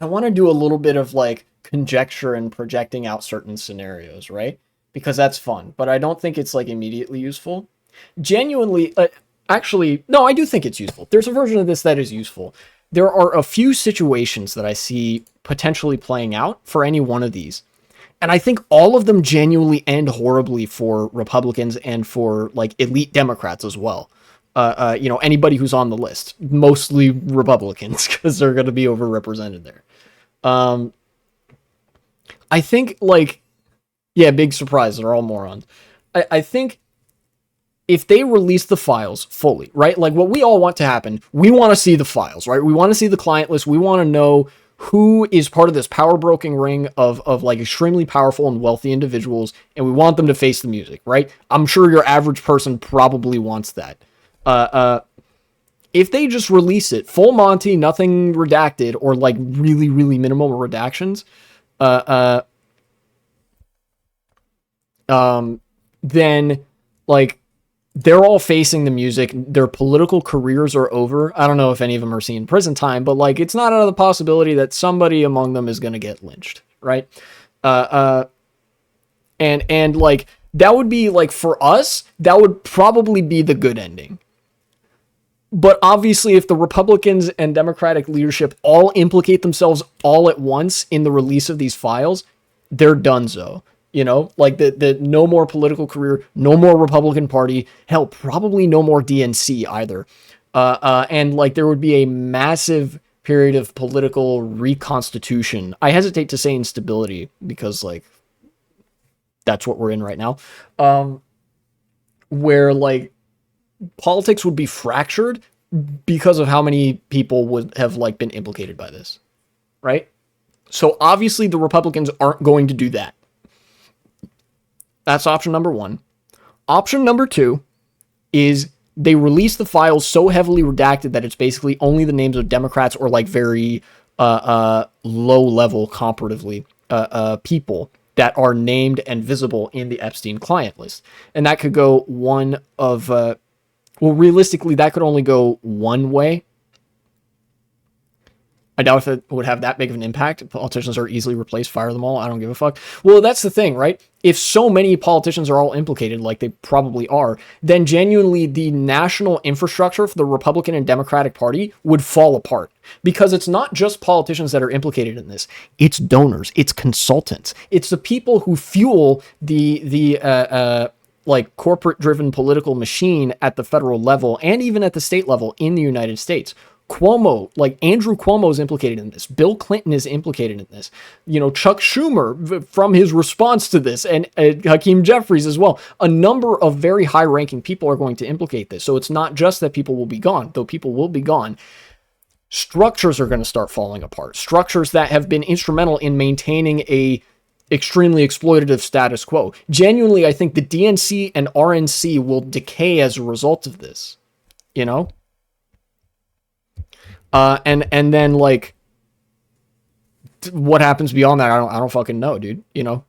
I want to do a little bit of like conjecture and projecting out certain scenarios, right? Because that's fun, but I don't think it's like immediately useful. Genuinely, actually, no, I do think it's useful. There's a version of this that is useful. There are a few situations that I see potentially playing out for any one of these. And I think all of them genuinely end horribly for Republicans and for like elite Democrats as well. You know, anybody who's on the list, mostly Republicans, because they're going to be overrepresented there. Um, I think like, yeah, big surprise. They're all morons. I think if they release the files fully, right? Like what we all want to happen, we want to see the files, right? We want to see the client list. We want to know who is part of this power broking ring of like extremely powerful and wealthy individuals, and we want them to face the music, right? I'm sure your average person probably wants that. If they just release it full Monty, nothing redacted, or like really, really minimal redactions, then like they're all facing the music. Their political careers are over. I don't know if any of them are seeing prison time, but like it's not out of the possibility that somebody among them is going to get lynched, right? And like that would be like for us, that would probably be the good ending. But obviously, if the Republicans and Democratic leadership all implicate themselves all at once in the release of these files, they're donezo. You know, like the no more political career, no more Republican Party, hell, probably no more DNC either. And like there would be a massive period of political reconstitution. I hesitate to say instability because like that's what we're in right now. Where like politics would be fractured because of how many people would have like been implicated by this, right? So obviously the Republicans aren't going to do that. That's option number one. Option number two is they release the files so heavily redacted that it's basically only the names of Democrats or like very low level comparatively people that are named and visible in the Epstein client list. And that could go one of, well, realistically, that could only go one way. I doubt if it would have that big of an impact. Politicians are easily replaced, fire them all. I don't give a fuck. Well, that's the thing, right? If so many politicians are all implicated, like they probably are, then genuinely the national infrastructure for the Republican and Democratic Party would fall apart. Because it's not just politicians that are implicated in this. It's donors. It's consultants. It's the people who fuel the like corporate-driven political machine at the federal level and even at the state level in the United States. Cuomo, like Andrew Cuomo is implicated in this. Bill Clinton is implicated in this. You know, Chuck Schumer from his response to this and Hakeem Jeffries as well. A number of very high ranking people are going to implicate this. So it's not just that people will be gone, though people will be gone. Structures are going to start falling apart. Structures that have been instrumental in maintaining a extremely exploitative status quo. Genuinely, I think the DNC and RNC will decay as a result of this, you know? And then like what happens beyond that, I don't fucking know, dude. You know,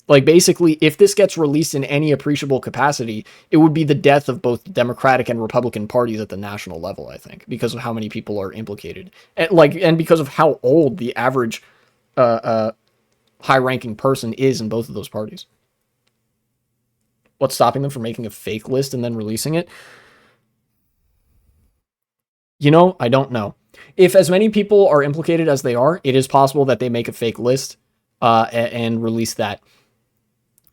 like basically, if this gets released in any appreciable capacity, it would be the death of both Democratic and Republican parties at the national level. I think because of how many people are implicated, and because of how old the average high-ranking person is in both of those parties. What's stopping them from making a fake list and then releasing it? You know, I don't know. If as many people are implicated as they are, it is possible that they make a fake list and release that.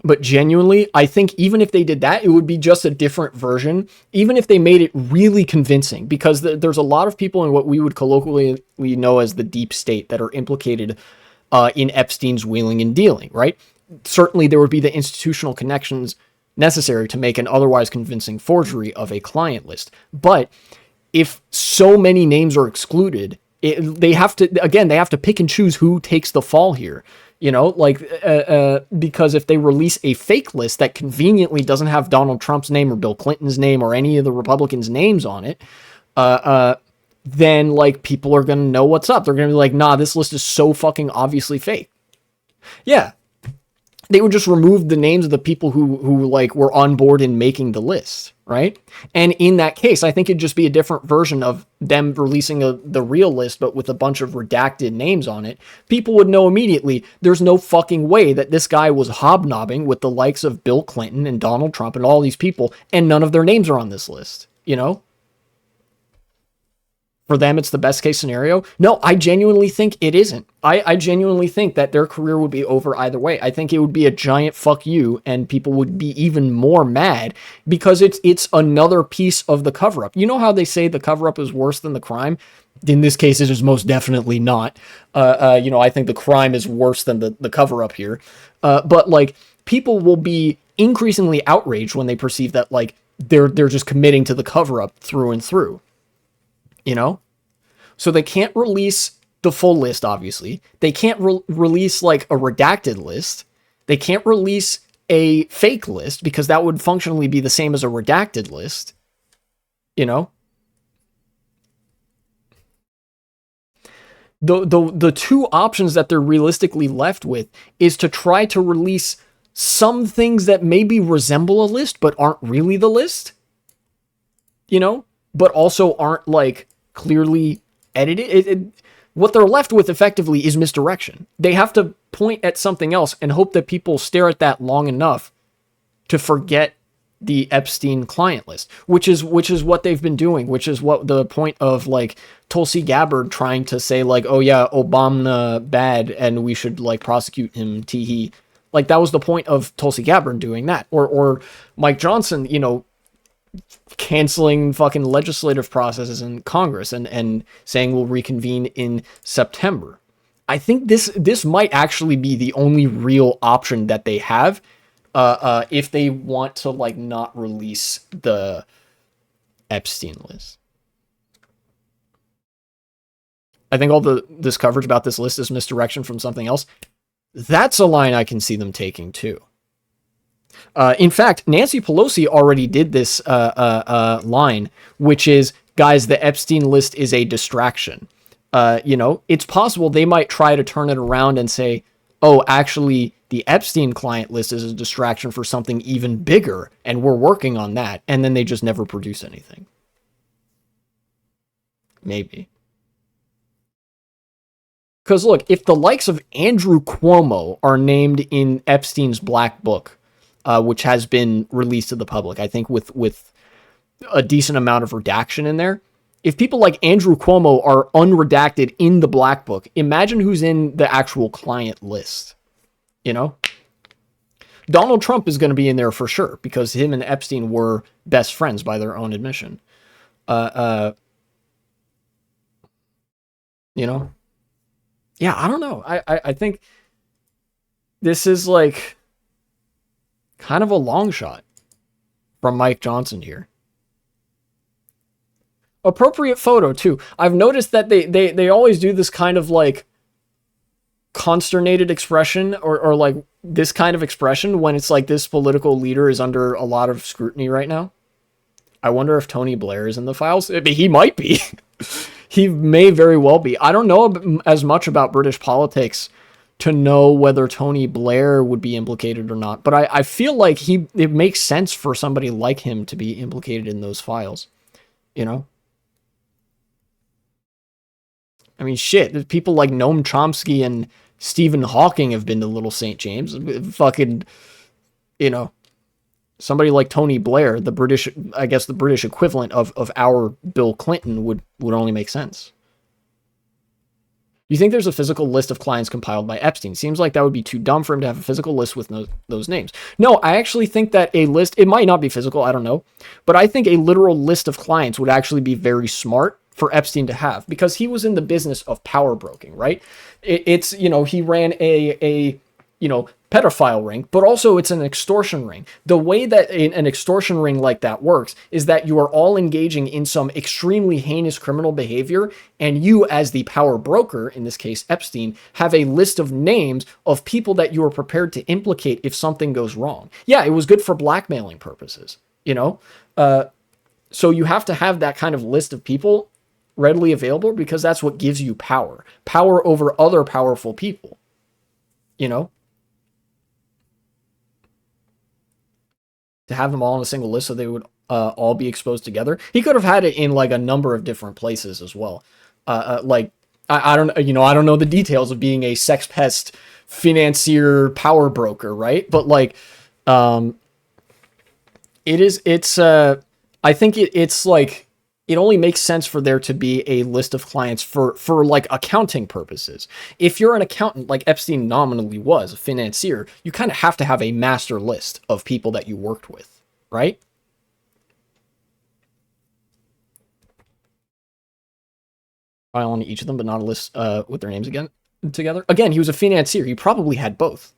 But genuinely, I think even if they did that, it would be just a different version, even if they made it really convincing, because there's a lot of people in what we would colloquially know as the deep state that are implicated in Epstein's wheeling and dealing, right? Certainly there would be the institutional connections necessary to make an otherwise convincing forgery of a client list. But if so many names are excluded, they have to pick and choose who takes the fall here. You know, like, because if they release a fake list that conveniently doesn't have Donald Trump's name or Bill Clinton's name or any of the Republicans' names on it, then, like, people are going to know what's up. They're going to be like, nah, this list is so fucking obviously fake. Yeah. They would just remove the names of the people who like, were on board in making the list, right? And in that case, I think it'd just be a different version of them releasing the real list, but with a bunch of redacted names on it. People would know immediately there's no fucking way that this guy was hobnobbing with the likes of Bill Clinton and Donald Trump and all these people, and none of their names are on this list, you know? For them, it's the best case scenario. No, I genuinely think it isn't. I genuinely think that their career would be over either way. I think it would be a giant fuck you, and people would be even more mad because it's another piece of the cover-up. You know how they say the cover-up is worse than the crime? In this case, it is most definitely not. You know, I think the crime is worse than the cover-up here. But, like, people will be increasingly outraged when they perceive that, like, they're just committing to the cover-up through and through. You know? So they can't release the full list, obviously. They can't release, like, a redacted list. They can't release a fake list because that would functionally be the same as a redacted list. You know? The two options that they're realistically left with is to try to release some things that maybe resemble a list but aren't really the list. You know? But also aren't, like, clearly edited. What they're left with effectively is misdirection. They have to point at something else and hope that people stare at that long enough to forget the Epstein client list, which is what they've been doing, which is what the point of, like, Tulsi Gabbard trying to say, like, oh yeah, Obama bad and we should, like, prosecute him, teehee. Like, that was the point of Tulsi Gabbard doing that. Or Mike Johnson, you know, canceling fucking legislative processes in Congress and saying we'll reconvene in September. I think this might actually be the only real option that they have if they want to, like, not release the Epstein list. I think all this coverage about this list is misdirection from something else. That's a line I can see them taking too. In fact, Nancy Pelosi already did this line, which is, guys, the Epstein list is a distraction. You know, it's possible they might try to turn it around and say, oh, actually, the Epstein client list is a distraction for something even bigger, and we're working on that. And then they just never produce anything. Maybe. Because look, if the likes of Andrew Cuomo are named in Epstein's black book, which has been released to the public, I think with a decent amount of redaction in there. If people like Andrew Cuomo are unredacted in the black book, imagine who's in the actual client list. You know? Donald Trump is going to be in there for sure because him and Epstein were best friends by their own admission. You know? Yeah, I don't know. I think this is, like, kind of a long shot from Mike Johnson here. Appropriate photo too. I've noticed that they always do this kind of, like, consternated expression or like this kind of expression when it's like this political leader is under a lot of scrutiny right now. I wonder if Tony Blair is in the files. He might be. He may very well be. I don't know as much about British politics to know whether Tony Blair would be implicated or not, but I feel like it makes sense for somebody like him to be implicated in those files, you know? I mean, shit, people like Noam Chomsky and Stephen Hawking have been to Little St. James. Fucking, you know, somebody like Tony Blair, the British equivalent of our Bill Clinton would only make sense. You think there's a physical list of clients compiled by Epstein? Seems like that would be too dumb for him to have a physical list with those names. No, I actually think that a list, it might not be physical, I don't know, but I think a literal list of clients would actually be very smart for Epstein to have, because he was in the business of power broking, right? It's, you know, he ran a you know, pedophile ring, but also it's an extortion ring. The way that an extortion ring like that works is that you are all engaging in some extremely heinous criminal behavior, and you, as the power broker, in this case Epstein, have a list of names of people that you are prepared to implicate if something goes wrong. Yeah, it was good for blackmailing purposes, you know? So you have to have that kind of list of people readily available, because that's what gives you power over other powerful people, you know? To have them all on a single list so they would all be exposed together. He could have had it in like a number of different places as well. Like, I don't, you know, I don't know the details of being a sex pest financier power broker, right? But like, I think it's like, it only makes sense for there to be a list of clients for like accounting purposes. If you're an accountant, like Epstein nominally was, a financier, you kind of have to have a master list of people that you worked with, right? File on each of them, but not a list with their names together. Again, he was a financier. He probably had both.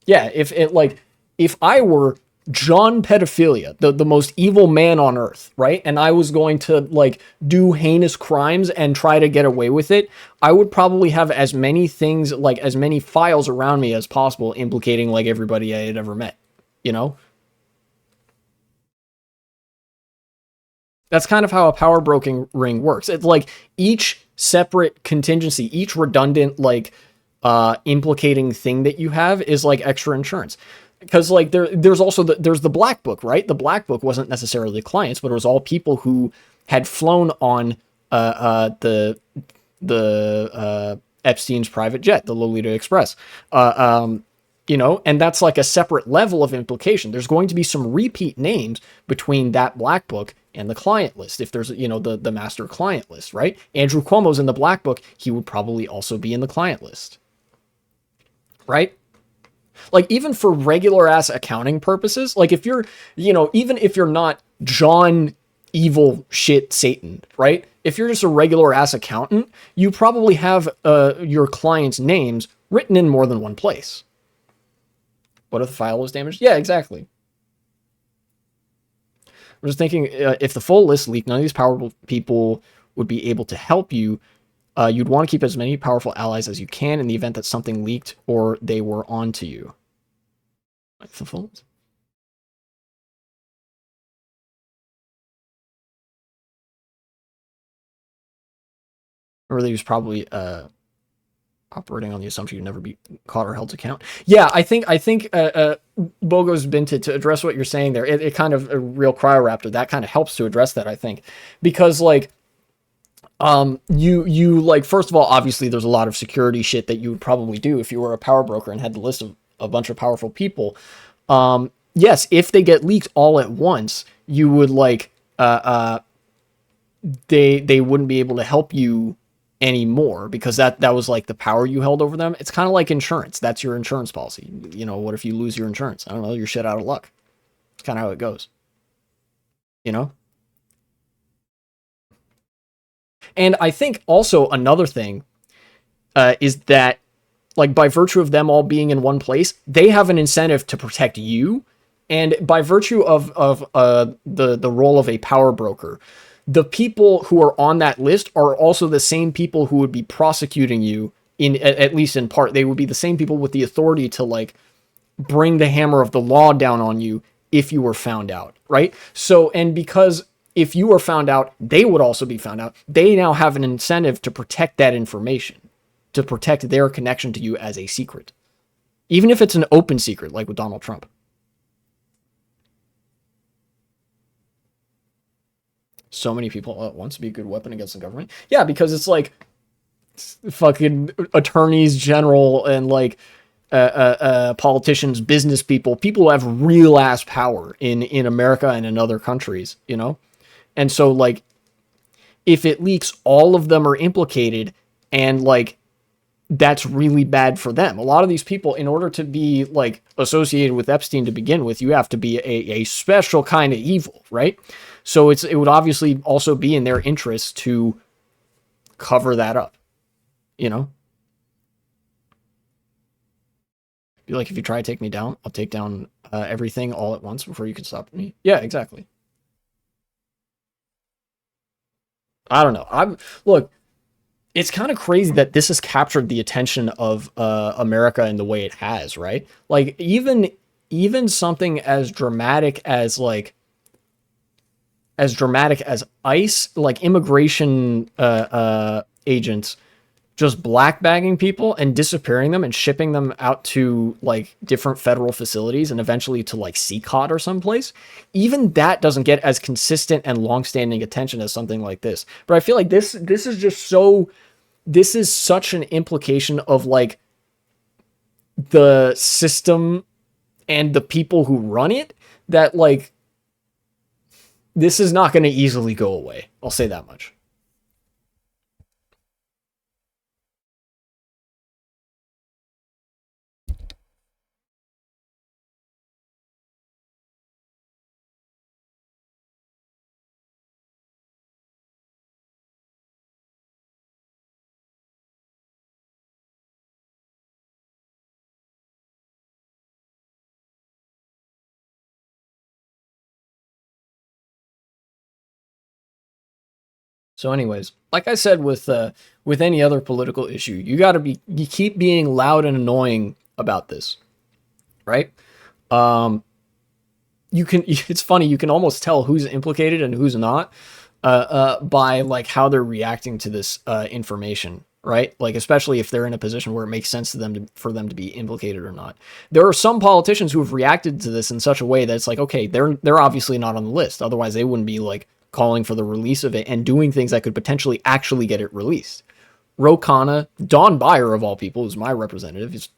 Yeah, if I were John Pedophilia, the most evil man on earth, right? And I was going to like do heinous crimes and try to get away with it, I would probably have as many things, like as many files around me as possible implicating like everybody I had ever met, you know? That's kind of how a power broking ring works. It's like each separate contingency, each redundant like implicating thing that you have is like extra insurance. Because like there's also there's the black book, right? The black book wasn't necessarily clients, but it was all people who had flown on the Epstein's private jet, the Lolita Express. You know, and that's like a separate level of implication. There's going to be some repeat names between that black book and the client list. If there's, you know, the master client list, right? Andrew Cuomo's in the black book. He would probably also be in the client list, right? Like, even for regular ass accounting purposes, like if you're, you know, even if you're not John evil shit Satan, right? If you're just a regular ass accountant, you probably have your clients' names written in more than one place. What if the file was damaged? Yeah, exactly. I'm just thinking, if the full list leaked, none of these powerful people would be able to help you. You'd want to keep as many powerful allies as you can in the event that something leaked or they were onto you. Like the full list. Or they was probably operating on the assumption you'd never be caught or held to account. Yeah, I think Bogo's been to address what you're saying there. It kind of, a real cryoraptor, that kind of helps to address that, I think. Because like, you like, first of all, obviously there's a lot of security shit that you would probably do if you were a power broker and had the list of a bunch of powerful people. Yes, if they get leaked all at once, you would like, they wouldn't be able to help you anymore, because that was like the power you held over them. It's kind of like insurance. That's your insurance policy. You know, what if you lose your insurance? I don't know, you're shit out of luck. It's kind of how it goes, you know? And I think also another thing is that, like, by virtue of them all being in one place, they have an incentive to protect you. And by virtue of the role of a power broker, the people who are on that list are also the same people who would be prosecuting you, in at least in part. They would be the same people with the authority to like bring the hammer of the law down on you if you were found out, right? So, and because if you are found out, they would also be found out. They now have an incentive to protect that information, to protect their connection to you as a secret. Even if it's an open secret, like with Donald Trump. So many people wants to be a good weapon against the government. Yeah, because it's like fucking attorneys general and like politicians, business people who have real ass power in America and in other countries, you know? And so like, if it leaks, all of them are implicated, and like, that's really bad for them. A lot of these people, in order to be like associated with Epstein to begin with, you have to be a special kind of evil, right? So it would obviously also be in their interest to cover that up, you know? Be like, if you try to take me down, I'll take down everything all at once before you can stop me. Yeah, exactly. I don't know. Look, it's kind of crazy that this has captured the attention of America in the way it has, right? Like even something as dramatic as ICE, like immigration agents, just black bagging people and disappearing them and shipping them out to like different federal facilities and eventually to like CCOT or someplace. Even that doesn't get as consistent and longstanding attention as something like this. But I feel like this is just so, this is such an implication of like the system and the people who run it that like this is not going to easily go away. I'll say that much. So anyways, like I said with any other political issue, you keep being loud and annoying about this, right? You can it's funny, you can almost tell who's implicated and who's not by like how they're reacting to this information, right? Like especially if they're in a position where it makes sense to them for them to be implicated or not. There are some politicians who have reacted to this in such a way that it's like, okay, they're obviously not on the list. Otherwise they wouldn't be like calling for the release of it and doing things that could potentially actually get it released. Ro Khanna, Don Beyer of all people, who's my representative, is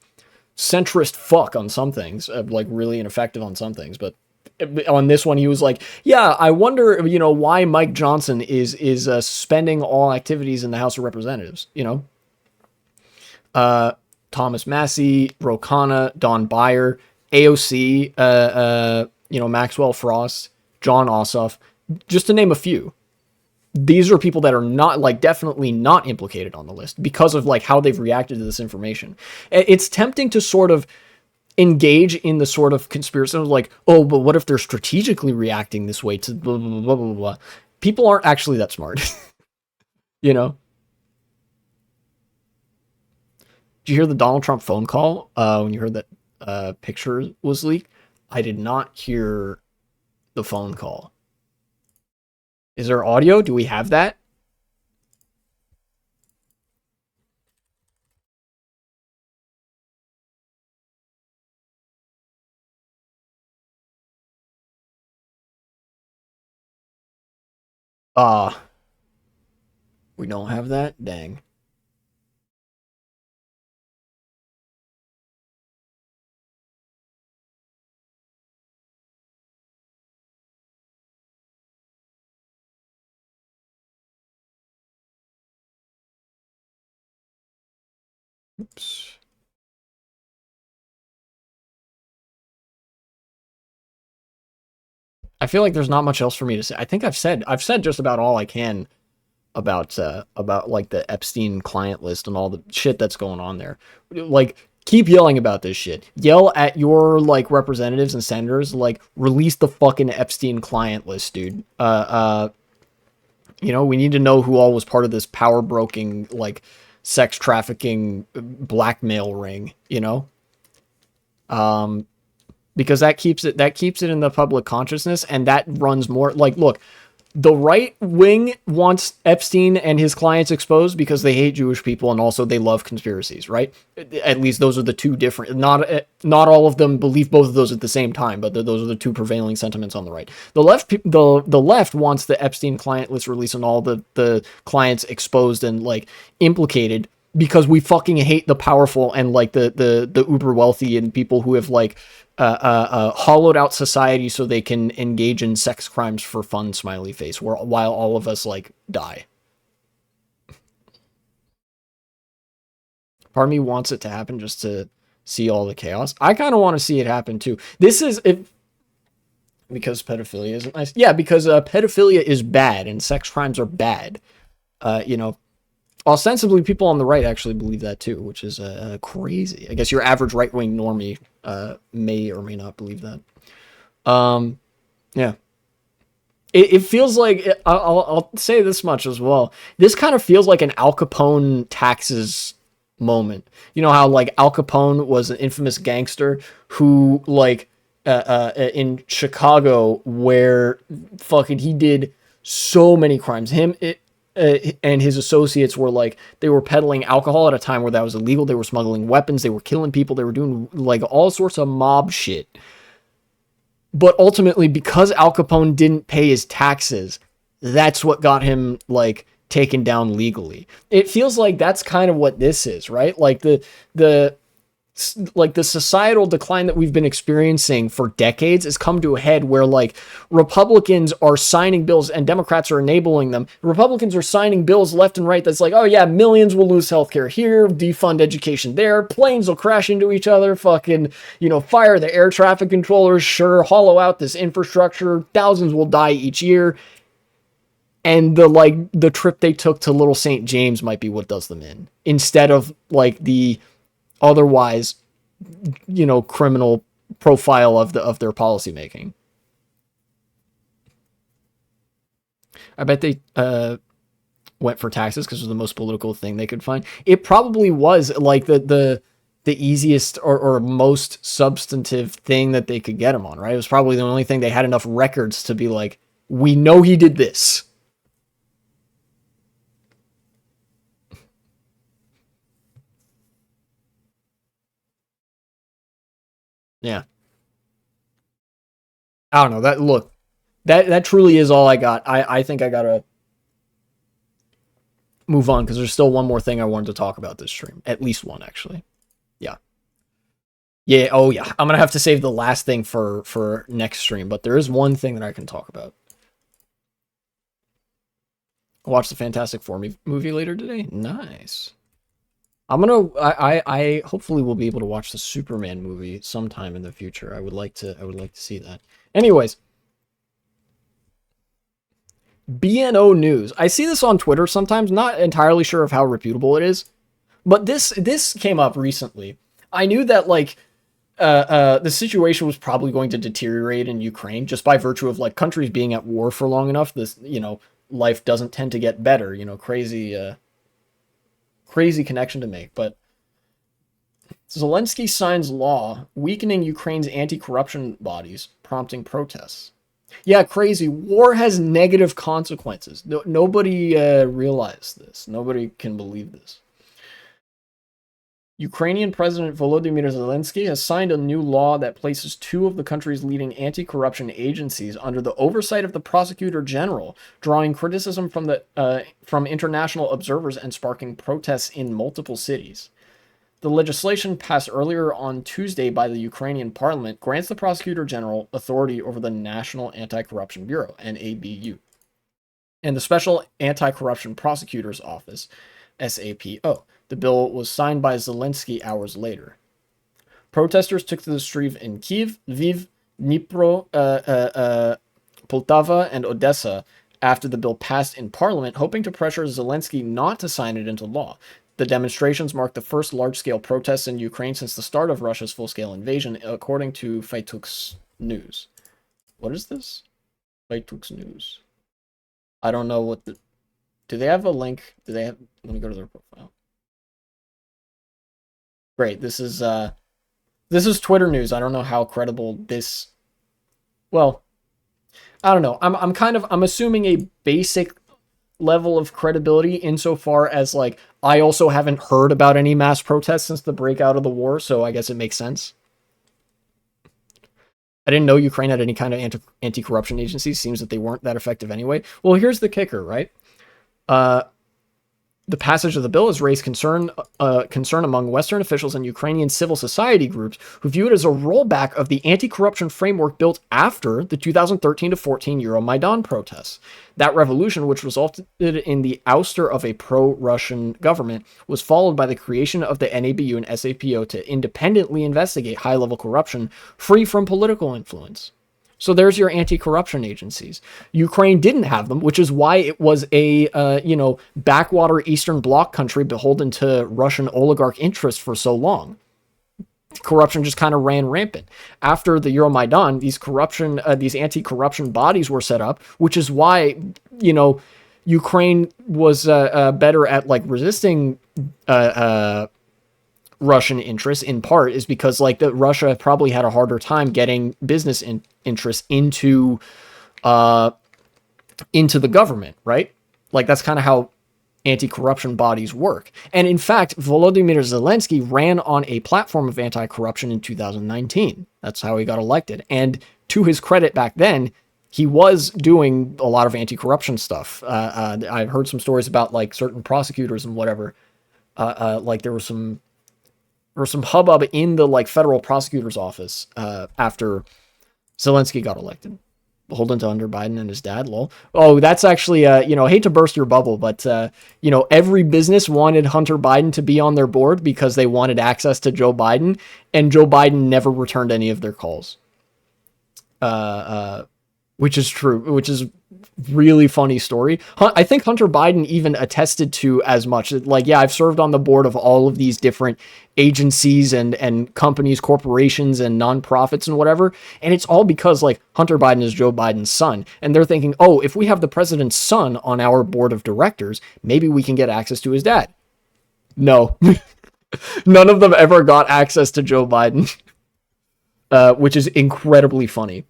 centrist fuck on some things, like really ineffective on some things, but on this one he was like, yeah, I wonder, you know, why Mike Johnson is suspending all activities in the House of Representatives, you know? Thomas Massey, Ro Khanna, Don Beyer, AOC, you know, Maxwell Frost, John Ossoff, just to name a few. These are people that are not, like, definitely not implicated on the list because of, like, how they've reacted to this information. It's tempting to sort of engage in the sort of conspiracy of like, oh, but what if they're strategically reacting this way to blah, blah, blah, blah, blah. People aren't actually that smart, you know? Did you hear the Donald Trump phone call when you heard that picture was leaked? I did not hear the phone call. Is there audio? Do we have that? We don't have that? Dang. Oops. I feel like there's not much else for me to say. I think I've said just about all I can about like the Epstein client list and all the shit that's going on there. Like, keep yelling about this shit. Yell at your like representatives and senators, like, release the fucking Epstein client list, dude. You know, we need to know who all was part of this power broking, like, sex trafficking blackmail ring, you know? Because that keeps it in the public consciousness, and that runs more like, look, The right wing wants Epstein and his clients exposed because they hate Jewish people and also they love conspiracies, right? At least those are the two different. Not all of them believe both of those at the same time, but those are the two prevailing sentiments on the right. The left wants the Epstein client list released and all the clients exposed and like implicated because we fucking hate the powerful and like the uber wealthy and people who have like hollowed out society so they can engage in sex crimes for fun, smiley face, while all of us like die. Part of me wants it to happen just to see all the chaos. I kind of want to see it happen too. This is if because pedophilia isn't nice. Yeah, because pedophilia is bad and sex crimes are bad. You know, ostensibly people on the right actually believe that too, which is crazy. I guess your average right-wing normie may or may not believe that. Yeah. It feels like, I'll say this much as well. This kind of feels like an Al Capone taxes moment. You know how like Al Capone was an infamous gangster who like in Chicago where fucking he did so many crimes. And his associates were like, they were peddling alcohol at a time where that was illegal. They were smuggling weapons. They were killing people. They were doing like all sorts of mob shit. But ultimately, because Al Capone didn't pay his taxes, that's what got him like taken down legally. It feels like that's kind of what this is, right? Like the societal decline that we've been experiencing for decades has come to a head where like Republicans are signing bills and Democrats are enabling them. Republicans are signing bills left and right that's like, oh yeah, millions will lose healthcare here, defund education there, planes will crash into each other, fucking, you know, fire the air traffic controllers, sure, hollow out this infrastructure, thousands will die each year. And the trip they took to Little St. James might be what does them in, instead of like the otherwise, you know, criminal profile of their policy making. I bet they went for taxes because it was the most political thing they could find. It probably was like the easiest or most substantive thing that they could get him on, right? It was probably the only thing they had enough records to be like, we know he did this. Yeah. I don't know. That truly is all I got. I think I gotta move on because there's still one more thing I wanted to talk about this stream. At least one, actually. Yeah. Yeah. Oh, yeah. I'm gonna have to save the last thing for next stream, but there is one thing that I can talk about. I watched the Fantastic Four movie later today. Nice. I hopefully will be able to watch the Superman movie sometime in the future. I would like to see that. Anyways, BNO News. I see this on Twitter sometimes, not entirely sure of how reputable it is, but this came up recently. I knew that like the situation was probably going to deteriorate in Ukraine just by virtue of like countries being at war for long enough. This, you know, life doesn't tend to get better, you know, crazy connection to make, but Zelensky signs law weakening Ukraine's anti-corruption bodies, prompting protests. Yeah, crazy. War has negative consequences. Nobody realized this. Nobody can believe this. Ukrainian President Volodymyr Zelensky has signed a new law that places two of the country's leading anti-corruption agencies under the oversight of the Prosecutor General, drawing criticism from international observers and sparking protests in multiple cities. The legislation passed earlier on Tuesday by the Ukrainian parliament grants the Prosecutor General authority over the National Anti-Corruption Bureau, NABU, and the Special Anti-Corruption Prosecutor's Office, SAPO. The bill was signed by Zelensky hours later. Protesters took to the street in Kyiv, Lviv, Dnipro, Poltava, and Odessa after the bill passed in parliament, hoping to pressure Zelensky not to sign it into law. The demonstrations marked the first large-scale protests in Ukraine since the start of Russia's full-scale invasion, according to Faituk's News. What is this? Faituk's News. I don't know what the... Do they have a link? Do they have... Let me go to their profile. Great. This is Twitter news. I don't know how credible this... Well, I don't know. I'm assuming a basic level of credibility insofar as like I also haven't heard about any mass protests since the breakout of the war, so I guess it makes sense. I didn't know Ukraine had any kind of anti-corruption agencies. Seems that they weren't that effective anyway. Well, here's the kicker, right? Uh, the passage of the bill has raised concern among Western officials and Ukrainian civil society groups who view it as a rollback of the anti-corruption framework built after the 2013 to 14 Euromaidan protests. That revolution, which resulted in the ouster of a pro-Russian government, was followed by the creation of the NABU and SAPO to independently investigate high-level corruption free from political influence. So there's your anti-corruption agencies. Ukraine didn't have them, which is why it was a, backwater Eastern Bloc country beholden to Russian oligarch interests for so long. Corruption just kind of ran rampant. After the Euromaidan, these anti-corruption bodies were set up, which is why, Ukraine was better at like resisting Russian interests in part is because like Russia probably had a harder time getting business interests into the government, right? Like that's kind of how anti-corruption bodies work. And in fact, Volodymyr Zelensky ran on a platform of anti-corruption in 2019. That's how he got elected. And to his credit back then, he was doing a lot of anti-corruption stuff. I've heard some stories about like certain prosecutors and whatever. Like there was some hubbub in the like federal prosecutor's office after Zelensky got elected. Beholden to Hunter Biden and his dad, lol. Oh, that's actually, I hate to burst your bubble, but, every business wanted Hunter Biden to be on their board because they wanted access to Joe Biden, and Joe Biden never returned any of their calls. Which is true, which is really funny story. I think Hunter Biden even attested to as much. Like, yeah, I've served on the board of all of these different agencies and companies, corporations and nonprofits and whatever. And it's all because like Hunter Biden is Joe Biden's son. And they're thinking, oh, if we have the president's son on our board of directors, maybe we can get access to his dad. No, none of them ever got access to Joe Biden, which is incredibly funny.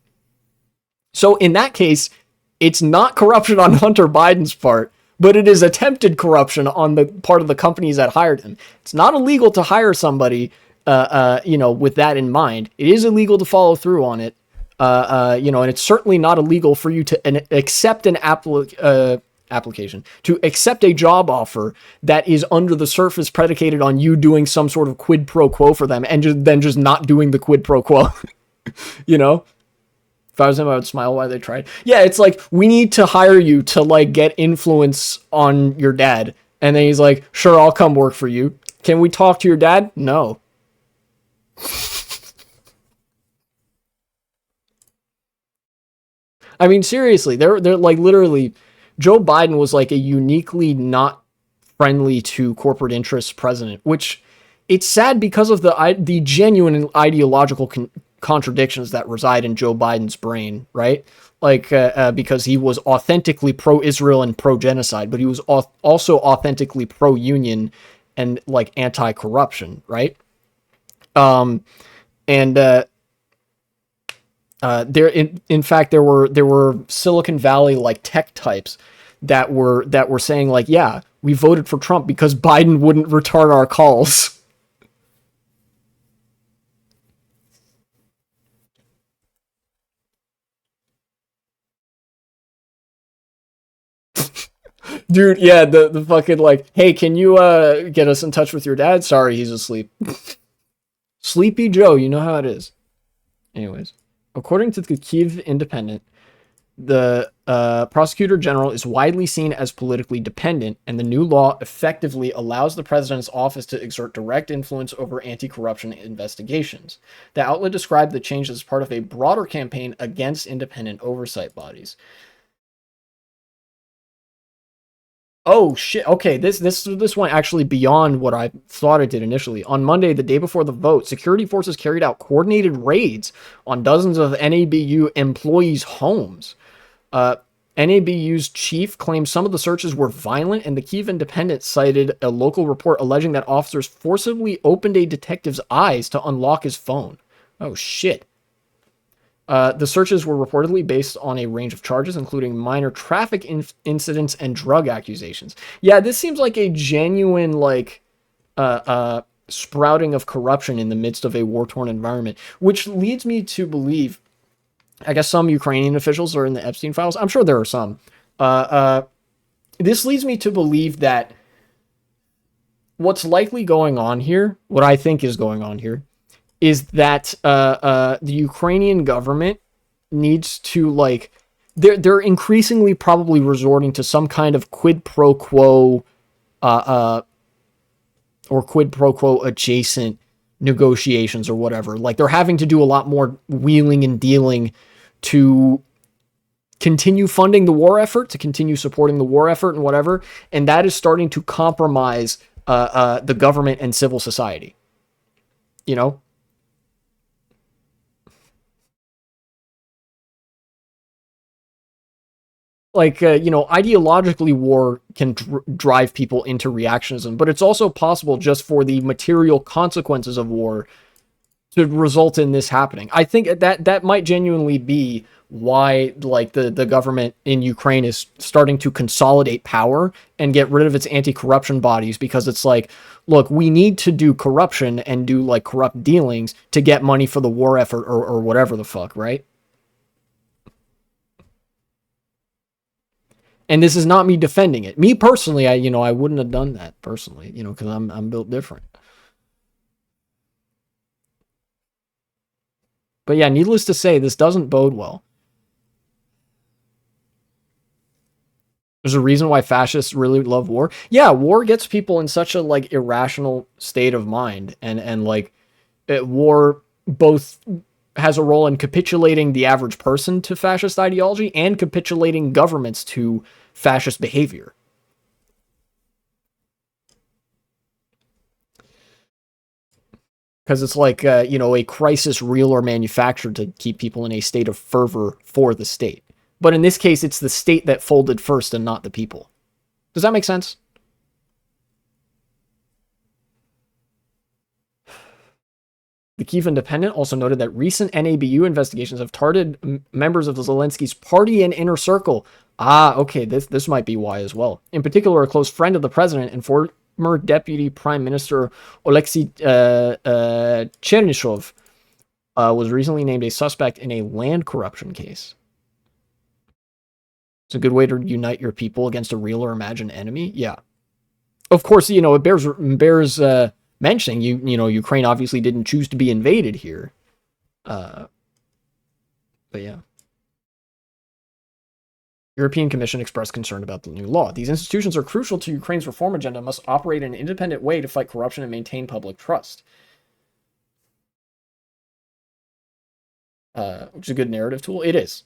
So in that case, it's not corruption on Hunter Biden's part, but it is attempted corruption on the part of the companies that hired him. It's not illegal to hire somebody, with that in mind. It is illegal to follow through on it, and it's certainly not illegal for you to accept an application, to accept a job offer that is under the surface predicated on you doing some sort of quid pro quo for them and then just not doing the quid pro quo, If I was him, I would smile while they tried. Yeah, it's like, we need to hire you to, like, get influence on your dad. And then he's like, sure, I'll come work for you. Can we talk to your dad? No. I mean, seriously, they're like, literally, Joe Biden was, like, a uniquely not friendly to corporate interests president, which it's sad because of the genuine ideological contradictions that reside in Joe Biden's brain, right? Like, because he was authentically pro-Israel and pro-genocide, but he was also authentically pro-union and, like, anti-corruption, right? In fact, there were Silicon Valley, like, tech types that were saying, like, yeah, we voted for Trump because Biden wouldn't return our calls. Dude, yeah, the fucking like, hey, can you get us in touch with your dad? Sorry, he's asleep. Sleepy Joe, you know how it is. Anyways, according to the Kyiv Independent, the prosecutor general is widely seen as politically dependent, and the new law effectively allows the president's office to exert direct influence over anti-corruption investigations. The outlet described the change as part of a broader campaign against independent oversight bodies. Oh shit. Okay, this went actually beyond what I thought it did initially. On Monday, the day before the vote, security forces carried out coordinated raids on dozens of NABU employees' homes. NABU's chief claimed some of the searches were violent, and the Kyiv Independent cited a local report alleging that officers forcibly opened a detective's eyes to unlock his phone. Oh shit. The searches were reportedly based on a range of charges, including minor traffic incidents and drug accusations. Yeah, this seems like a genuine, like, sprouting of corruption in the midst of a war-torn environment, which leads me to believe, I guess some Ukrainian officials are in the Epstein files. I'm sure there are some. This leads me to believe that what's likely going on here, what I think is going on here, is that the Ukrainian government needs to, like, they're increasingly probably resorting to some kind of quid pro quo or quid pro quo adjacent negotiations or whatever. Like, they're having to do a lot more wheeling and dealing to continue funding the war effort, to continue supporting the war effort and whatever. And that is starting to compromise the government and civil society. You know? Like, ideologically, war can drive people into reactionism, but it's also possible just for the material consequences of war to result in this happening. I think that might genuinely be why, like, the government in Ukraine is starting to consolidate power and get rid of its anti-corruption bodies, because it's like, look, we need to do corruption and do, like, corrupt dealings to get money for the war effort or whatever the fuck, right? And this is not me defending it. Me personally, I wouldn't have done that personally, because I'm built different. But yeah, needless to say, this doesn't bode well. There's a reason why fascists really love war. Yeah, war gets people in such a, like, irrational state of mind, and like, war both has a role in capitulating the average person to fascist ideology and capitulating governments to fascist behavior. Because it's like, a crisis reel or manufactured to keep people in a state of fervor for the state. But in this case, it's the state that folded first and not the people. Does that make sense? The Kyiv Independent also noted that recent NABU investigations have targeted members of Zelensky's party and inner circle. Ah, okay, this might be why as well. In particular, a close friend of the president and former Deputy Prime Minister Oleksiy Chernyshov was recently named a suspect in a land corruption case. It's a good way to unite your people against a real or imagined enemy. Yeah. Of course, it bears mentioning, Ukraine obviously didn't choose to be invaded here. But yeah. European Commission expressed concern about the new law. These institutions are crucial to Ukraine's reform agenda and must operate in an independent way to fight corruption and maintain public trust. Which is a good narrative tool. It is.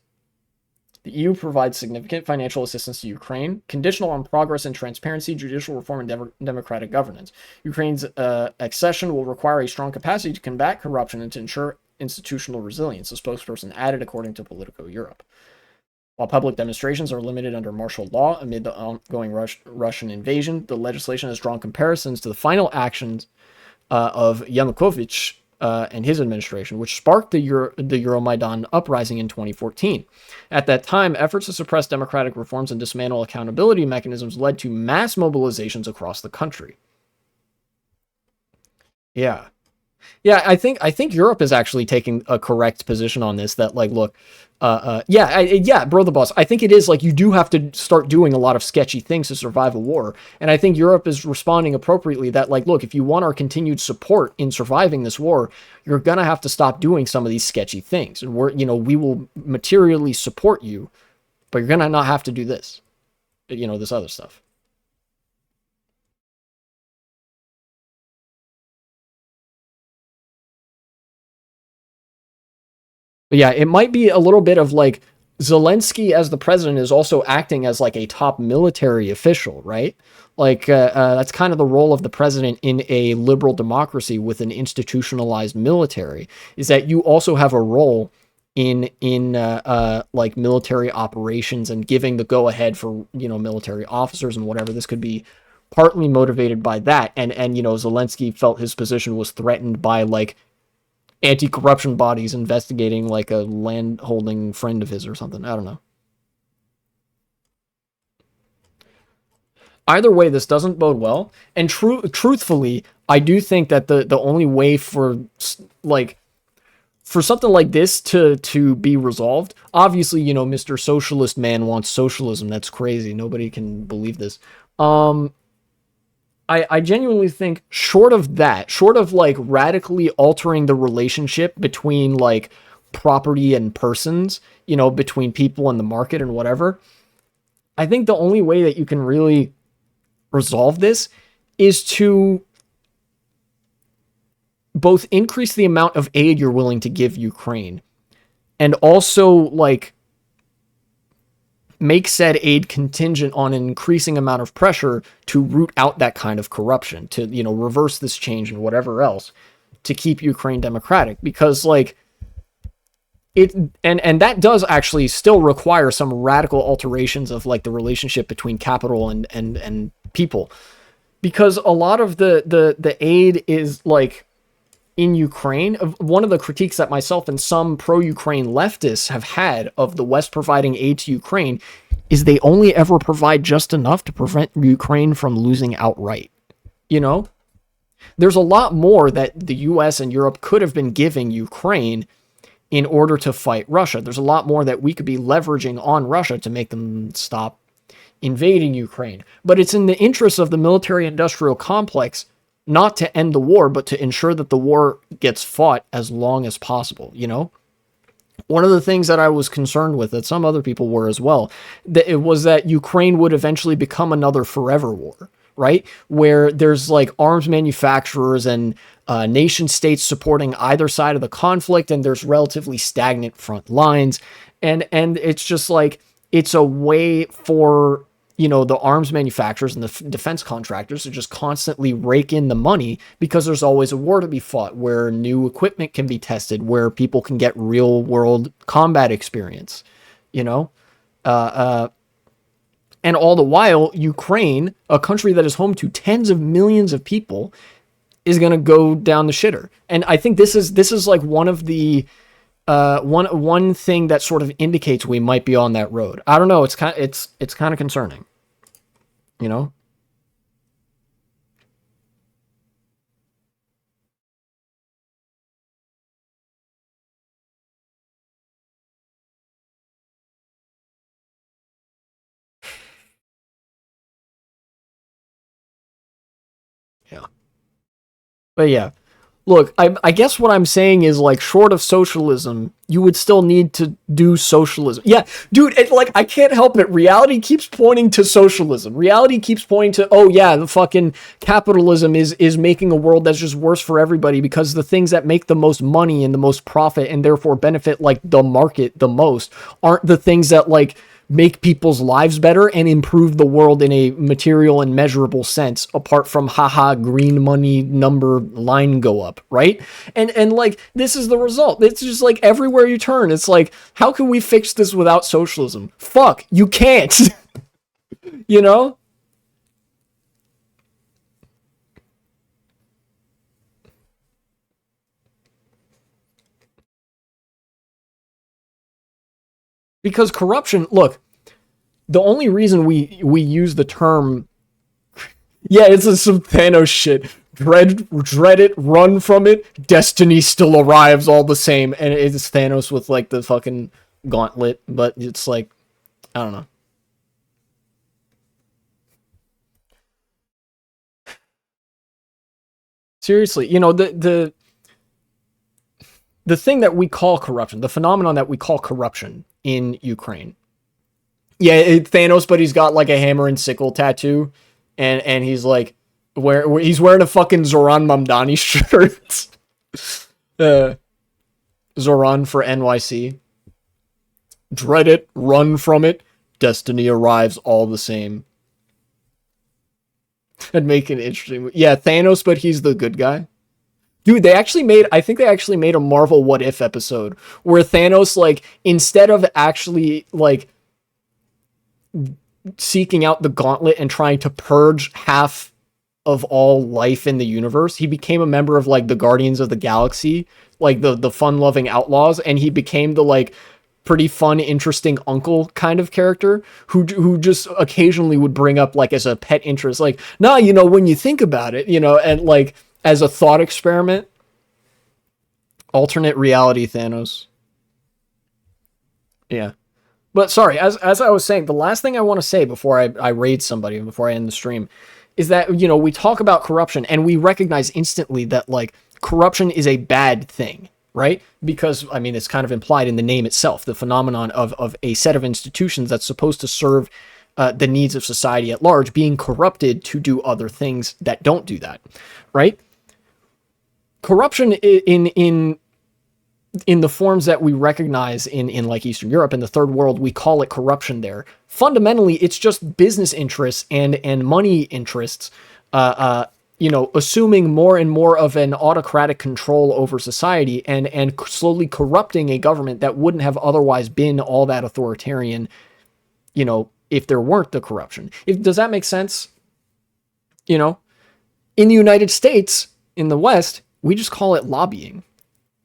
The EU provides significant financial assistance to Ukraine, conditional on progress in transparency, judicial reform, and democratic governance. Ukraine's accession will require a strong capacity to combat corruption and to ensure institutional resilience, a spokesperson added, according to Politico Europe. While public demonstrations are limited under martial law amid the ongoing Russian invasion, the legislation has drawn comparisons to the final actions of Yanukovych and his administration, which sparked the Euromaidan uprising in 2014. At that time, efforts to suppress democratic reforms and dismantle accountability mechanisms led to mass mobilizations across the country. Yeah. Yeah, I think Europe is actually taking a correct position on this, that, like, look, bro, the boss, I think it is, like, you do have to start doing a lot of sketchy things to survive a war. And I think Europe is responding appropriately that, like, look, if you want our continued support in surviving this war, you're going to have to stop doing some of these sketchy things. And we will materially support you, but you're going to not have to do this, this other stuff. But yeah, it might be a little bit of, like, Zelensky as the president is also acting as, like, a top military official, right? Like, that's kind of the role of the president in a liberal democracy with an institutionalized military, is that you also have a role in like, military operations and giving the go-ahead for, military officers and whatever. This could be partly motivated by that. And Zelensky felt his position was threatened by, like, anti-corruption bodies investigating like a land-holding friend of his or something. I don't know. Either way, this doesn't bode well. And truthfully, I do think that the only way for like for something like this to be resolved, obviously, you know, Mr. Socialist Man wants socialism. That's crazy. Nobody can believe this. I genuinely think short of that, short of like radically altering the relationship between like property and persons, you know, between people and the market and whatever, I think the only way that you can really resolve this is to both increase the amount of aid you're willing to give Ukraine and also like make said aid contingent on an increasing amount of pressure to root out that kind of corruption, to, you know, reverse this change and whatever else to keep Ukraine democratic. Because like it, and that does actually still require some radical alterations of like the relationship between capital and people, because a lot of the aid is like in Ukraine. One of the critiques that myself and some pro-Ukraine leftists have had of the West providing aid to Ukraine is they only ever provide just enough to prevent Ukraine from losing outright. You know, there's a lot more that the US and Europe could have been giving Ukraine in order to fight Russia. There's a lot more that we could be leveraging on Russia to make them stop invading Ukraine. But it's in the interest of the military-industrial complex not to end the war, but to ensure that the war gets fought as long as possible, you know? One of the things that I was concerned with, that some other people were as well, that it was that Ukraine would eventually become another forever war, right? Where there's like arms manufacturers and nation states supporting either side of the conflict, and there's relatively stagnant front lines. And it's just like, it's a way for, you know, the arms manufacturers and the defense contractors to just constantly rake in the money, because there's always a war to be fought where new equipment can be tested, where people can get real world combat experience, you know? And all the while, Ukraine, a country that is home to tens of millions of people, is going to go down the shitter. And I think this is like one of the one thing that sort of indicates we might be on that road. I don't know. It's kind of concerning, you know? Yeah. But yeah. Look, I guess what I'm saying is, like, short of socialism, you would still need to do socialism. Yeah, dude, like, I can't help it. Reality keeps pointing to socialism. Reality keeps pointing to, oh yeah, the fucking capitalism is making a world that's just worse for everybody, because the things that make the most money and the most profit and therefore benefit, like, the market the most aren't the things that, like, make people's lives better and improve the world in a material and measurable sense, apart from haha green money number line go up, right? And like, this is the result. It's just like everywhere you turn, it's like, how can we fix this without socialism? Fuck, you can't. You know? Because corruption, look, the only reason we use the term, yeah, it's some Thanos shit. Dread it, run from it. Destiny still arrives all the same, and it's Thanos with like the fucking gauntlet. But it's like, I don't know. Seriously, you know, the thing that we call corruption, the phenomenon that we call corruption in Ukraine. Yeah, Thanos, but he's got like a hammer and sickle tattoo, and he's like, he's wearing a fucking Zoran Mamdani shirt. Zoran for NYC. Dread it, run from it. Destiny arrives all the same. And make an interesting. Yeah, Thanos, but he's the good guy. Dude, I think they actually made a Marvel What If episode where Thanos, like, instead of actually, like, seeking out the gauntlet and trying to purge half of all life in the universe. He became a member of like the Guardians of the Galaxy, like the fun-loving outlaws, and he became the like pretty fun, interesting uncle kind of character who just occasionally would bring up like as a pet interest, like, nah, you know, when you think about it, you know, and like as a thought experiment, alternate reality Thanos. Yeah. But sorry, as I was saying, the last thing I want to say before I raid somebody and before I end the stream is that, you know, we talk about corruption and we recognize instantly that like corruption is a bad thing, right? Because, I mean, it's kind of implied in the name itself, the phenomenon of a set of institutions that's supposed to serve the needs of society at large being corrupted to do other things that don't do that, right? Corruption in the forms that we recognize in like Eastern Europe, in the third world, we call it corruption there. Fundamentally, it's just business interests and money interests, you know, assuming more and more of an autocratic control over society and slowly corrupting a government that wouldn't have otherwise been all that authoritarian, you know, if there weren't the corruption. Does that make sense? You know, in the United States, in the West, we just call it lobbying.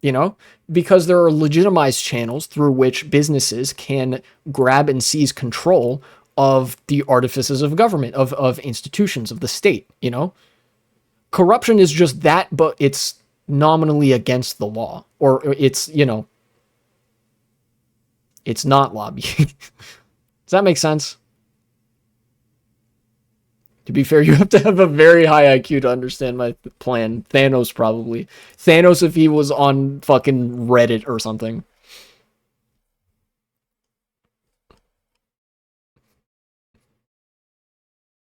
You know, because there are legitimized channels through which businesses can grab and seize control of the artifices of government, of institutions, of the state, you know? Corruption is just that, but it's nominally against the law. Or it's, you know, it's not lobbying. Does that make sense? To be fair, you have to have a very high IQ to understand my plan. Thanos, probably. Thanos if he was on fucking Reddit or something.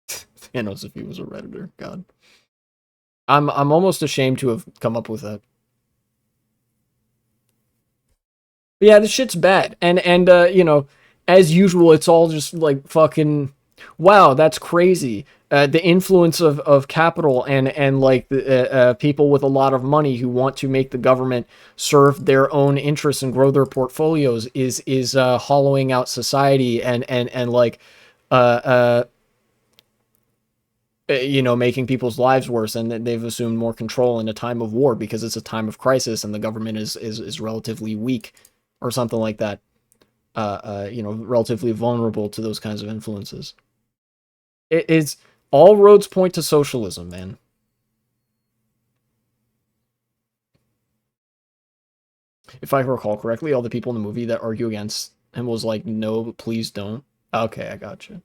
Thanos if he was a Redditor. God. I'm almost ashamed to have come up with that. But yeah, this shit's bad. And you know, as usual, it's all just like fucking, wow, that's crazy. The influence of capital and like the people with a lot of money who want to make the government serve their own interests and grow their portfolios is hollowing out society and like you know, making people's lives worse, and they've assumed more control in a time of war because it's a time of crisis and the government is relatively weak or something like that. You know, relatively vulnerable to those kinds of influences. It's all roads point to socialism, man. If I recall correctly, all the people in the movie that argue against him was like, no, please don't. Okay, I gotcha.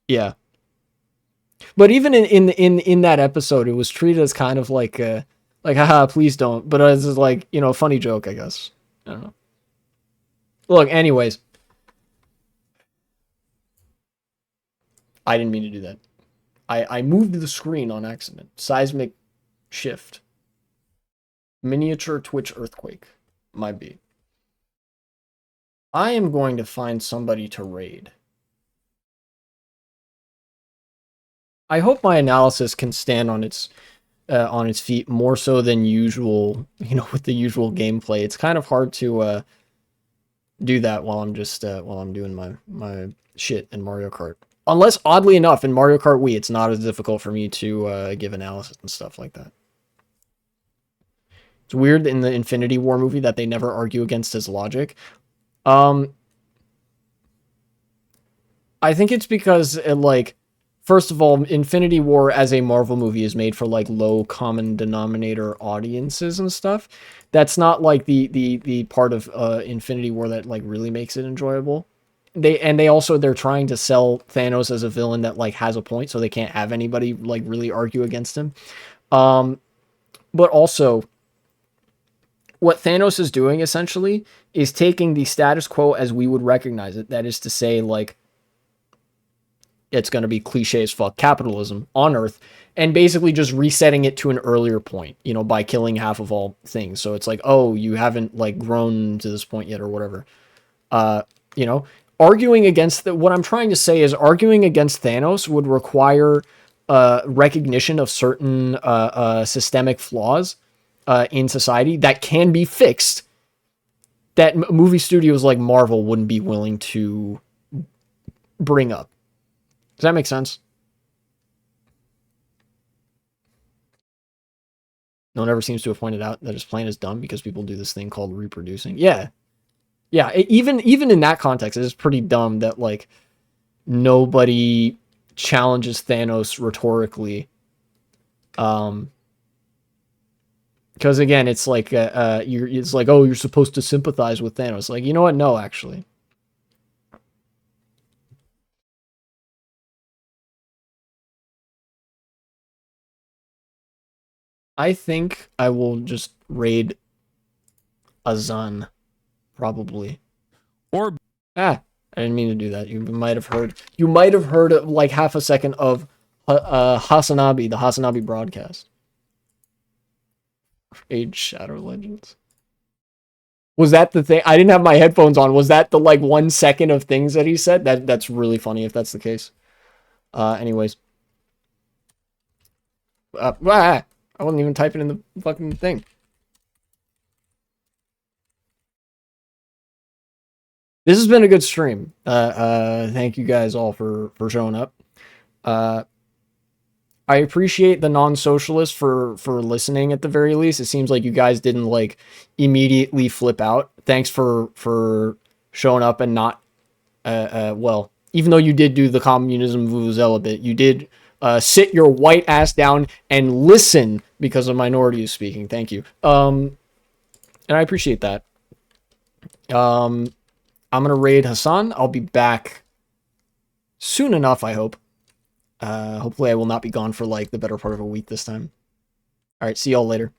Yeah. But even in that episode, it was treated as kind of like haha, please don't. But as like, you know, a funny joke, I guess. I don't know. Look, anyways. I didn't mean to do that. I moved the screen on accident. Seismic shift. Miniature Twitch earthquake. Might be. I am going to find somebody to raid. I hope my analysis can stand on its feet more so than usual, you know, with the usual gameplay. It's kind of hard to do that while I'm just while I'm doing my shit in Mario Kart. Unless, oddly enough, in Mario Kart Wii, it's not as difficult for me to give analysis and stuff like that. It's weird in the Infinity War movie that they never argue against his logic. I think it's because, like, first of all, Infinity War as a Marvel movie is made for, like, low common denominator audiences and stuff. That's not, like, the part of Infinity War that, like, really makes it enjoyable. They're trying to sell Thanos as a villain that like has a point, so they can't have anybody like really argue against him. But also, what Thanos is doing essentially is taking the status quo as we would recognize it. That is to say, like, it's going to be cliche as fuck, capitalism on Earth, and basically just resetting it to an earlier point, you know, by killing half of all things. So it's like, oh, you haven't like grown to this point yet or whatever. You know, arguing against what I'm trying to say is arguing against Thanos would require recognition of certain systemic flaws in society that can be fixed that movie studios like Marvel wouldn't be willing to bring up. Does that make sense? No one ever seems to have pointed out that his plan is dumb because people do this thing called reproducing. Yeah. Yeah, even in that context, it is pretty dumb that, like, nobody challenges Thanos rhetorically. Because again, it's like it's like, oh, you're supposed to sympathize with Thanos. Like, you know what? No, actually. I think I will just raid Azan, probably. Or I didn't mean to do that. You might have heard. You might have heard like half a second of Hasanabi, the Hasanabi broadcast. Age Shadow Legends. Was that the thing? I didn't have my headphones on. Was that the like 1 second of things that he said? That's really funny if that's the case. Anyways. I wasn't even typing in the fucking thing. This has been a good stream. Thank you guys all for showing up. I appreciate the non-socialists for listening at the very least. It seems like you guys didn't like immediately flip out. Thanks for showing up and not well, even though you did do the communism vuvuzela bit, you did sit your white ass down and listen because a minority is speaking. Thank you. And I appreciate that. I'm gonna raid Hasan. I'll be back soon enough, I hope. Hopefully I will not be gone for like the better part of a week this time. All right, see y'all later.